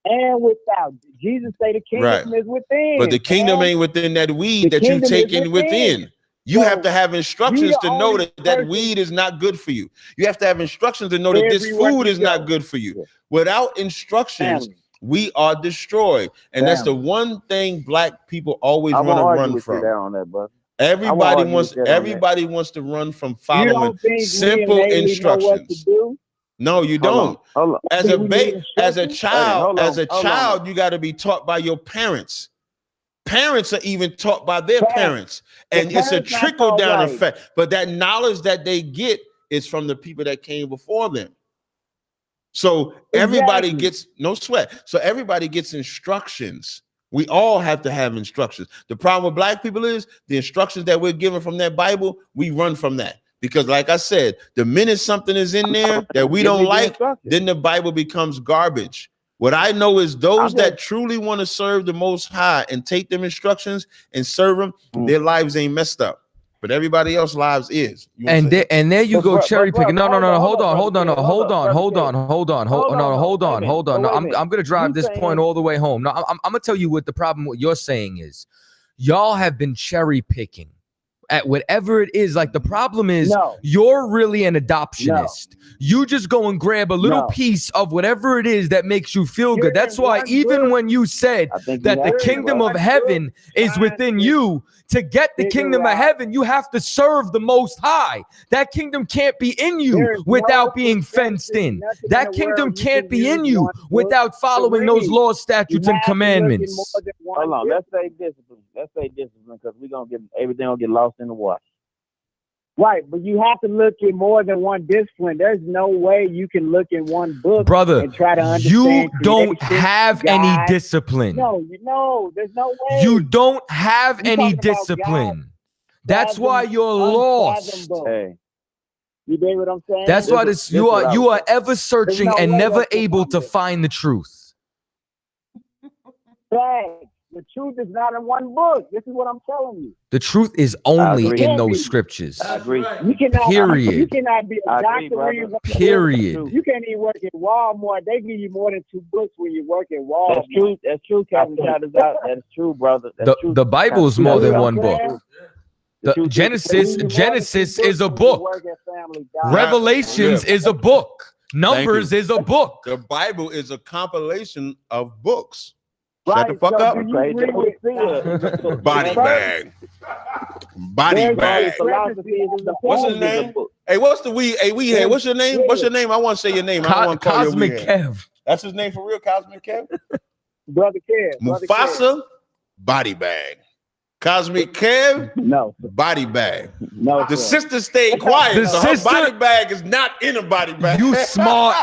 And without Jesus say the kingdom is within. But the kingdom ain't within that weed that you taking within. You have to have instructions to know that weed is not good for you. You have to have instructions to know that this food is not good for you. Without instructions, we are destroyed. And that's the one thing black people always want to run from. Everybody wants to run from following simple instructions. No, you don't. As a child, you got to be taught by your parents. Parents are even taught by their parents, and it's a trickle down effect. But that knowledge that they get is from the people that came before them. So everybody gets no sweat. So everybody gets instructions. We all have to have instructions. The problem with black people is the instructions that we're given from that Bible, we run from that. Because like I said, the minute something is in there that we don't like, then the Bible becomes garbage. What I know is those that truly want to serve the Most High and take them instructions and serve them, their lives ain't messed up. But everybody else's lives is. And there you go, cherry picking. No, hold on. No, I'm gonna drive this point all the way home. No, I'm gonna tell you what the problem with you're saying is. Y'all have been cherry picking at whatever it is. Like the problem is you're really an adoptionist. You just go and grab a little piece of whatever it is that makes you feel good. That's why even when you said that the kingdom of heaven is within you, to get the kingdom of heaven, you have to serve the Most High. That kingdom can't be in you without being fenced in. That kingdom can't be in you without following those laws, statutes, and commandments. Hold on, let's say discipline. Let's say discipline, because we're gonna get everything will get lost in the wash. Right, but you have to look at more than one discipline. There's no way you can look in one book, brother, and try to understand. You don't have any discipline. No, there's no way. You don't have any discipline. That's why you're lost. Hey. You get what I'm saying? That's why you are ever searching and never able to find the truth. Right. The truth is not in one book. This is what I'm telling you. The truth is only in those scriptures. I agree. Period. You cannot be a doctor. Period. You can't even work at Walmart. They give you more than 2 books when you work at Walmart. That's true, Captain. That's true, brother. The Bible is more than one book. The Genesis is a book. Revelations is a book. Numbers is a book. The Bible is a compilation of books. Right, shut the fuck up. Body bag. Body bag. What's his name? Hey, what's the weed? Hey, we had. What's your name? What's your name? I want to say your name. I don't want to call you Cosmic Kev. That's his name for real, Cosmic Kev? Brother Kev. Mufasa, body bag. Cosmic Kev, no body bag. No, the sister stayed quiet. The so sister, her body bag is not in a body bag. You smart.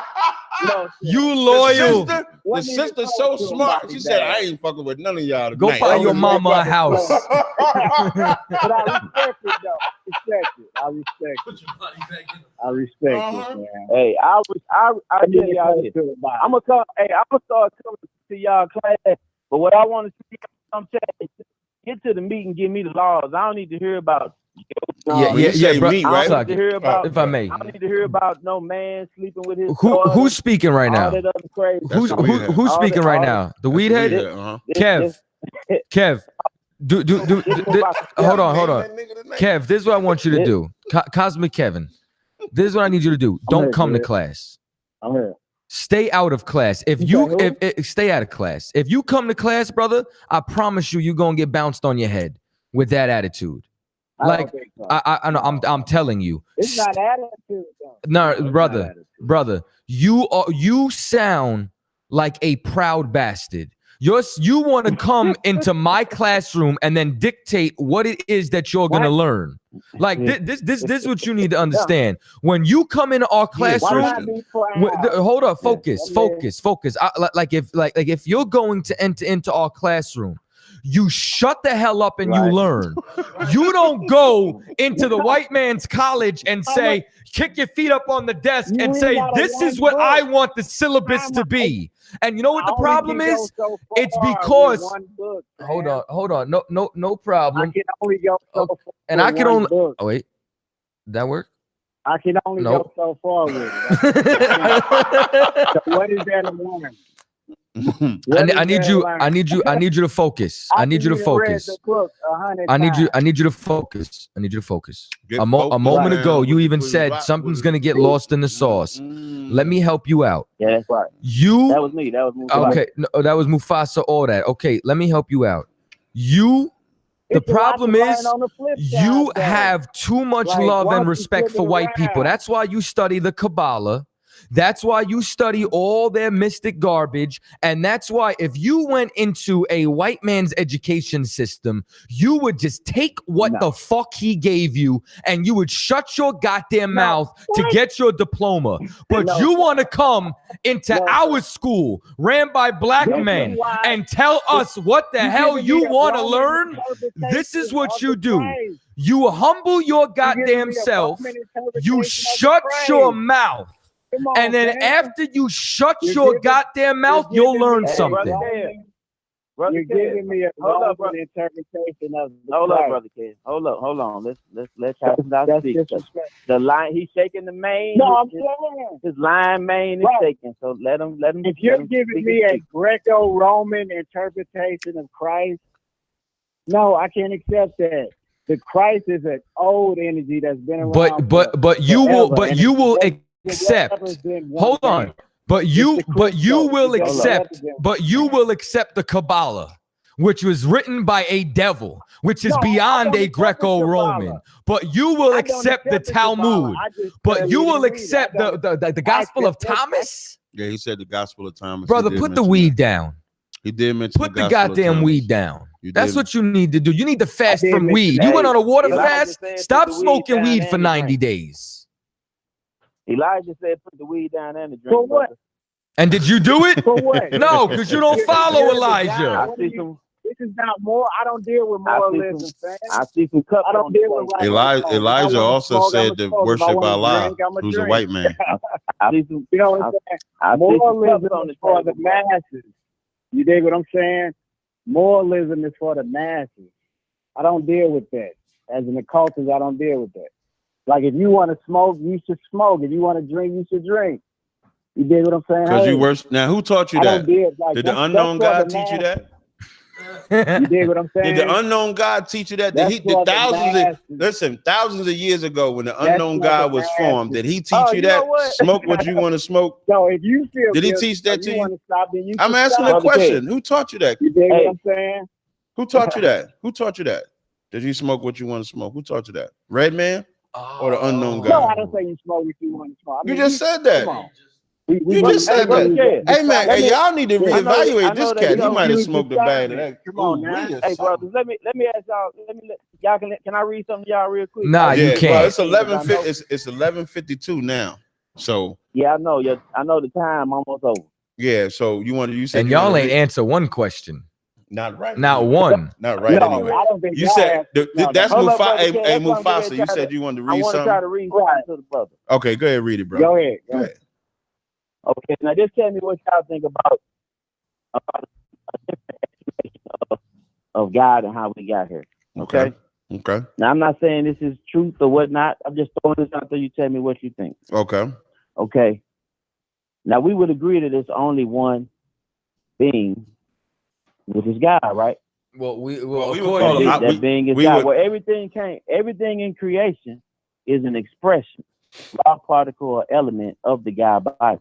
You loyal. The sister's so smart. She said, "I ain't fucking with none of y'all tonight." Go buy your mama a house. But I respect it, though. I respect it, man. Hey, I'm gonna come. Hey, I'm gonna start coming to y'all class. But what I want to see, I'm saying, get to the meat and give me the laws. I don't need to hear about. Yeah, bro. Me, right? I don't need to hear about, if I may, I don't need to hear about no man sleeping with his. Who's speaking right now? Who's speaking right now? The weed head? Kev. Hold on. Kev, this is what I want you to do. Cosmic Kevin, this is what I need you to do. Don't come to class. I'm here. Stay out of class. If stay out of class. If you come to class, brother, I promise you're gonna get bounced on your head with that attitude. Like I know, I'm telling you. It's not attitude, though. No, brother, you sound like a proud bastard. You want to come into my classroom and then dictate what it is that you're gonna learn. Like this is what you need to understand. When you come into our classroom, hold up, focus. Like if you're going to enter into our classroom, you shut the hell up and you learn. You don't go into the white man's college and say, kick your feet up on the desk and say, this is what I want the syllabus to be. And you know what the problem is? It's because hold on. No problem. I can only go so far. And I can only wait. That work? I can only go so far with it. So what is that in one? I need you to focus. I need you to focus. I need you to focus. A moment ago, you even said something's gonna get lost in the sauce. Let me help you out. Yeah, that's right. That was me. That was Mufasa. Okay, no, that was Mufasa. All that. Okay, let me help you out. The problem is you have too much love and respect for white people. That's why you study the Kabbalah. That's why you study all their mystic garbage. And that's why if you went into a white man's education system, you would just take what the fuck he gave you and you would shut your goddamn mouth to get your diploma. But you want to come into our school ran by black men and tell us what the hell you want to learn? This is what you do. You humble your goddamn self. You shut your mouth. and then after you shut your goddamn mouth, you'll learn something. Brother You're giving me a wrong interpretation of the Hold up, brother Ken. Hold on. Let's have that speak. The line, he's shaking the mane. No, I'm saying his line mane is shaking. So let him. If you're giving me a Greco-Roman interpretation of Christ, no, I can't accept that. The Christ is an old energy that's been around. But you will accept. Hold on. But you will accept the Kabbalah, which was written by a devil, which is beyond a Greco-Roman. But you will accept the Talmud. But you will accept the Gospel of Thomas. Yeah, he said the Gospel of Thomas. Brother, put the weed down. He did mention put the goddamn weed down. That's what you need to do. You need to fast from weed. You went on a water fast. Stop smoking weed for 90 days. Elijah said, "Put the weed down and the drink." For what? And did you do it? For what? No, because you don't follow Elijah. This is not more. I don't deal with moralism, fam. I see some cups. I don't deal with Elijah also said to worship Allah, who's a white man. You know what I'm saying? Moralism is for the masses. You dig what I'm saying? Moralism is for the masses. I don't deal with that. As an occultist, I don't deal with that. Like, if you want to smoke, you should smoke. If you want to drink, you should drink. You dig what I'm saying? Because you worship. Now, who taught you that? Did the unknown God teach you that? You dig what I'm saying? Did the unknown God teach you that? Thousands of years ago, when the unknown God was formed, did he teach you that? Smoke what you want to smoke? So if you feel did he teach that to you? You I'm asking a question. Who taught you that? You dig what I'm saying? Who taught you that? Who taught you that? Did you smoke what you want to smoke? Who taught you that? Red man or the unknown God? No, I don't say you smoke what you want to smoke. I mean, you just said that. Come on. You just said that. Hey man, hey, y'all need to reevaluate this cat. He might have smoked a bag of that. Come on now. Hey brothers, let me ask y'all. Can I read something to y'all real quick? Nah, you can't. Well, it's 11:50. It's 11:52 now. So yeah, I know. I know the time almost over. Yeah. So you said and y'all ain't answer one question. Not right. Not one. Not right. No, anyway. I don't think you said that's Mufasa. Hey, Mufasa. Brother, You said you wanted to read I want to something. try to read something to the brother. Okay, go ahead, read it, bro. Go ahead. Okay, now just tell me what y'all think about a different explanation of God and how we got here. Okay. Now I'm not saying this is truth or whatnot. I'm just throwing this out there. You tell me what you think. Okay. Now we would agree that there's only one being, which is God, right? Well, we that being is God. Well, everything in creation is an expression, raw particle or element of the God body.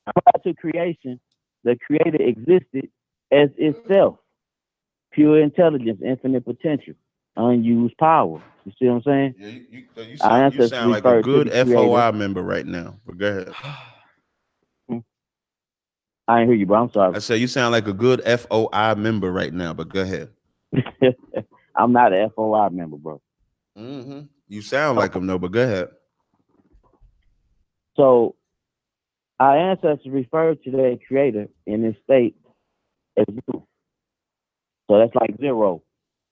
Prior to creation, the Creator existed as itself, pure intelligence, infinite potential, unused power. You see what I'm saying? Yeah, you sound like a good FOI member right now. But go ahead. I didn't hear you, bro. I'm sorry. I said you sound like a good FOI member right now, but go ahead. I'm not an FOI member, bro. You sound like him, though, but go ahead. So, our ancestors referred to their Creator in this state as zero. So that's like zero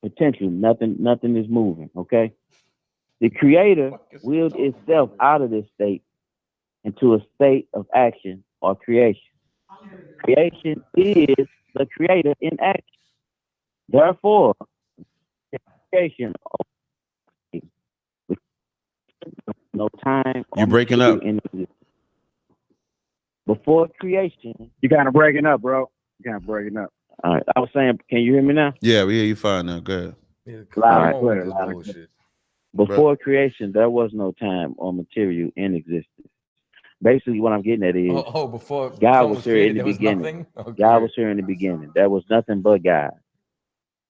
potential. Nothing is moving. Okay. The Creator willed itself out of this state into a state of action or creation. Creation is the Creator in action. Therefore, creation no time. You're breaking up. Before creation, you kind of breaking up, bro. You kind of breaking up. All right, I was saying, can you hear me now? Yeah, we hear you fine now. Go ahead. Before creation, there was no time or material in existence. Basically, what I'm getting at is, before God was here in the beginning. God was here in the beginning. There was nothing but God.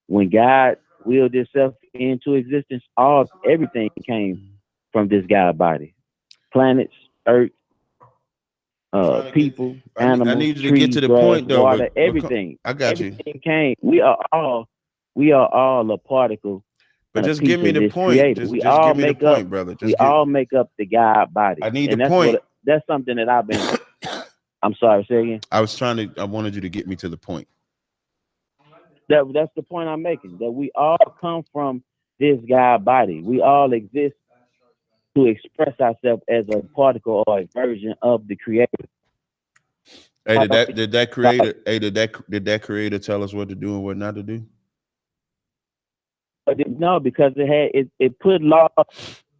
When God willed itself into existence, everything came from this God body. Planets, earth, people, animals, I need you to trees, get to the grass, point, though. Water, everything. I got everything came. We are all a particle. But just give me the point. Just give me the point, brother. We all make up the God body. I need the point. That's something that I've been. I'm sorry, say again. I wanted you to get me to the point. That's the point I'm making. That we all come from this God body. We all exist to express ourselves as a particle or a version of the creator. Hey, did that creator tell us what to do and what not to do? No, because it put laws.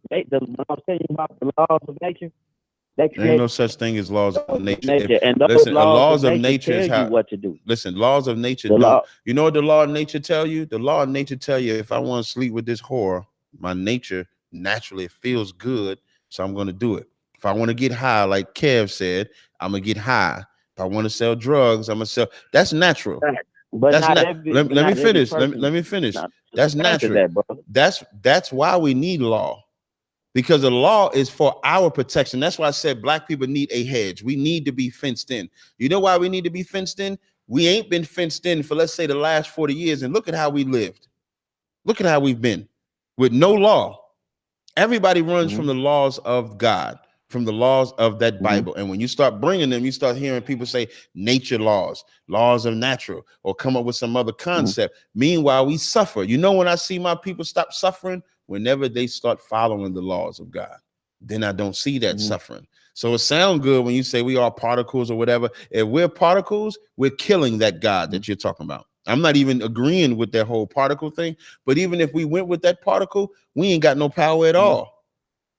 When I'm telling you about the laws of nature, there ain't no such thing as laws of nature. And those listen, laws of nature tell is how you what to do. Listen, laws of nature don't. You know what the law of nature tell you? The law of nature tell you if I want to sleep with this whore, my nature naturally feels good, so I'm going to do it. If I want to get high, like Kev said, I'm gonna get high. If I want to sell drugs, I'm gonna sell. That's natural. But that's not not. every, Let me finish. Let me finish. That's natural. That's why we need law. Because the law is for our protection. That's why I said black people need a hedge. We need to be fenced in. You know why we need to be fenced in? We ain't been fenced in for, let's say, the last 40 years. And look at how we lived. Look at how we've been with no law. Everybody runs from the laws of God, from the laws of that Bible. And when you start bringing them, you start hearing people say nature laws, laws of natural, or come up with some other concept. Meanwhile, we suffer. You know, when I see my people stop suffering, whenever they start following the laws of God, then I don't see that suffering. So it sounds good when you say we are particles or whatever. If we're particles, we're killing that God that you're talking about. I'm not even agreeing with that whole particle thing, but even if we went with that particle, we ain't got no power at all.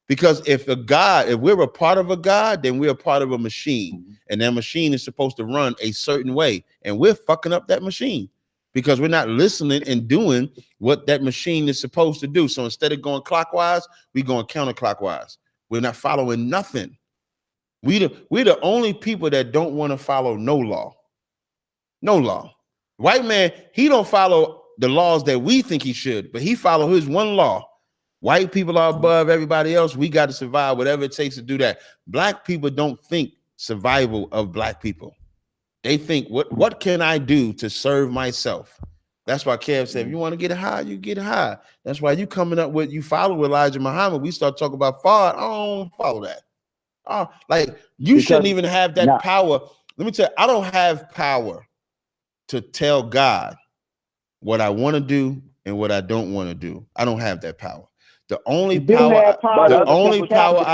Because if we're a part of a God, then we're a part of a machine, and that machine is supposed to run a certain way, and we're fucking up that machine because we're not listening and doing what that machine is supposed to do. So instead of going clockwise, we're going counterclockwise. We're not following nothing. We're the only people that don't want to follow no law. No law. White man, he don't follow the laws that we think he should, but he follow his one law. White people are above everybody else. We got to survive whatever it takes to do that. Black people don't think survival of black people. They think, what can I do to serve myself? That's why Kev said, if you want to get high, you get high. That's why you coming up with, you follow Elijah Muhammad. We start talking about fraud. I don't follow that. Like you shouldn't even have that power. Let me tell you, I don't have power to tell God what I want to do and what I don't want to do. I don't have that power. The only power I have, the only power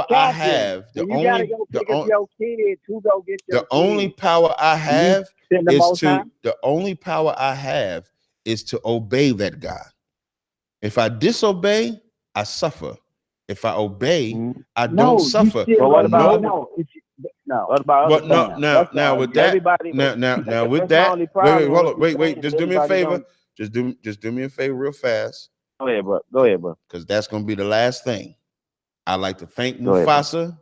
I have, the only power I have is to obey that God. If I disobey, I suffer. If I obey, I don't suffer. But what about now with that, wait, just do me a favor. Just do me a favor real fast. Go ahead, bro. Because that's gonna be the last thing. I'd like to thank Mufasa,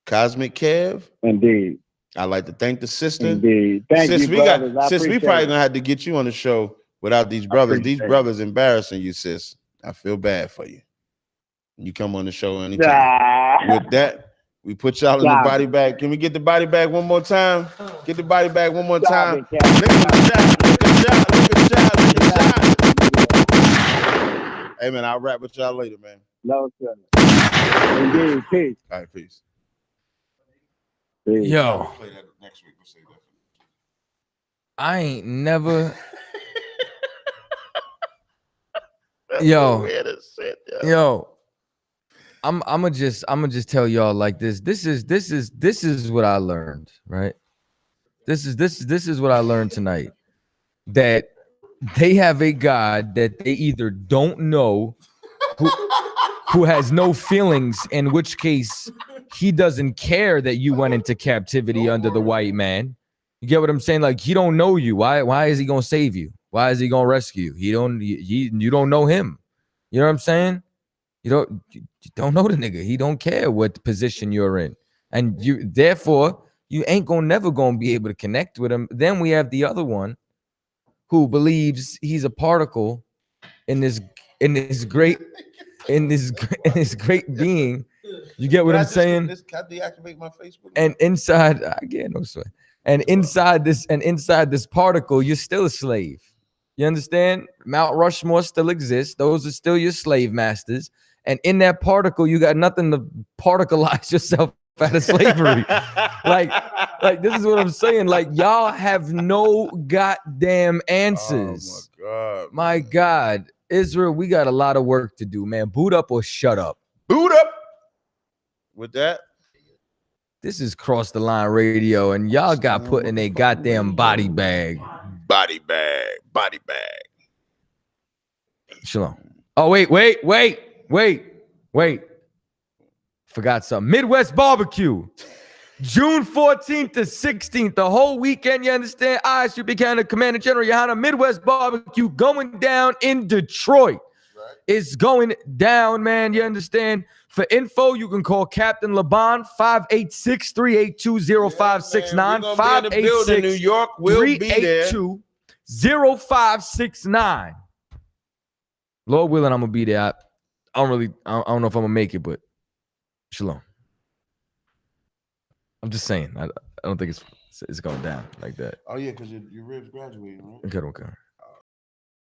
Cosmic Kev. Indeed. I'd like to thank the sister. Indeed. Thank you, brothers. We probably gonna have to get you on the show without these brothers. These brothers embarrassing you, sis. I feel bad for you. You come on the show anytime. With that, we put y'all in the body bag. Can we get the body bag one more time? Get the body bag one more time. Lick a shot. Hey, man, I'll rap with y'all later, man. No, sir. Indeed. Peace. All right, peace. Yo. I ain't never... Yo, I'm gonna just tell y'all like this. This is what I learned, right? This is what I learned tonight. That they have a God that they either don't know, who has no feelings, in which case he doesn't care that you went into captivity under the white man. You get what I'm saying? Like, he don't know you. Why is he gonna save you? Why is he gonna rescue you? You don't know him. You know what I'm saying? You don't know the nigga. He don't care what position you're in. And therefore you ain't never gonna be able to connect with him. Then we have the other one who believes he's a particle in this great being. You get what I'm saying? Can I deactivate my Facebook? And inside, again, no sweat. And inside this particle, you're still a slave. You understand? Mount Rushmore still exists. Those are still your slave masters. And in that particle, you got nothing to particleize yourself out of slavery. like this is what I'm saying. Like, y'all have no goddamn answers. Oh my God. Israel, we got a lot of work to do, man. Boot up or shut up. Boot up. With that, this is Cross the Line Radio, and y'all got put in a goddamn body bag. Body bag. Body bag. Shalom. Oh, wait. Forgot something. Midwest Barbecue. June 14th to 16th, the whole weekend, you understand? I.S.U.P.K, Commander General Yohanna, Midwest Barbecue going down in Detroit. Right. It's going down, man, you understand? For info, you can call Captain Laban, 586-382-0569. 586 New York will be there. 382-0569. Lord willing, I'm going to be there. I don't know if I'm going to make it, but shalom. I'm just saying. I don't think it's going down like that. Oh, yeah, because your ribs graduating, right? Okay.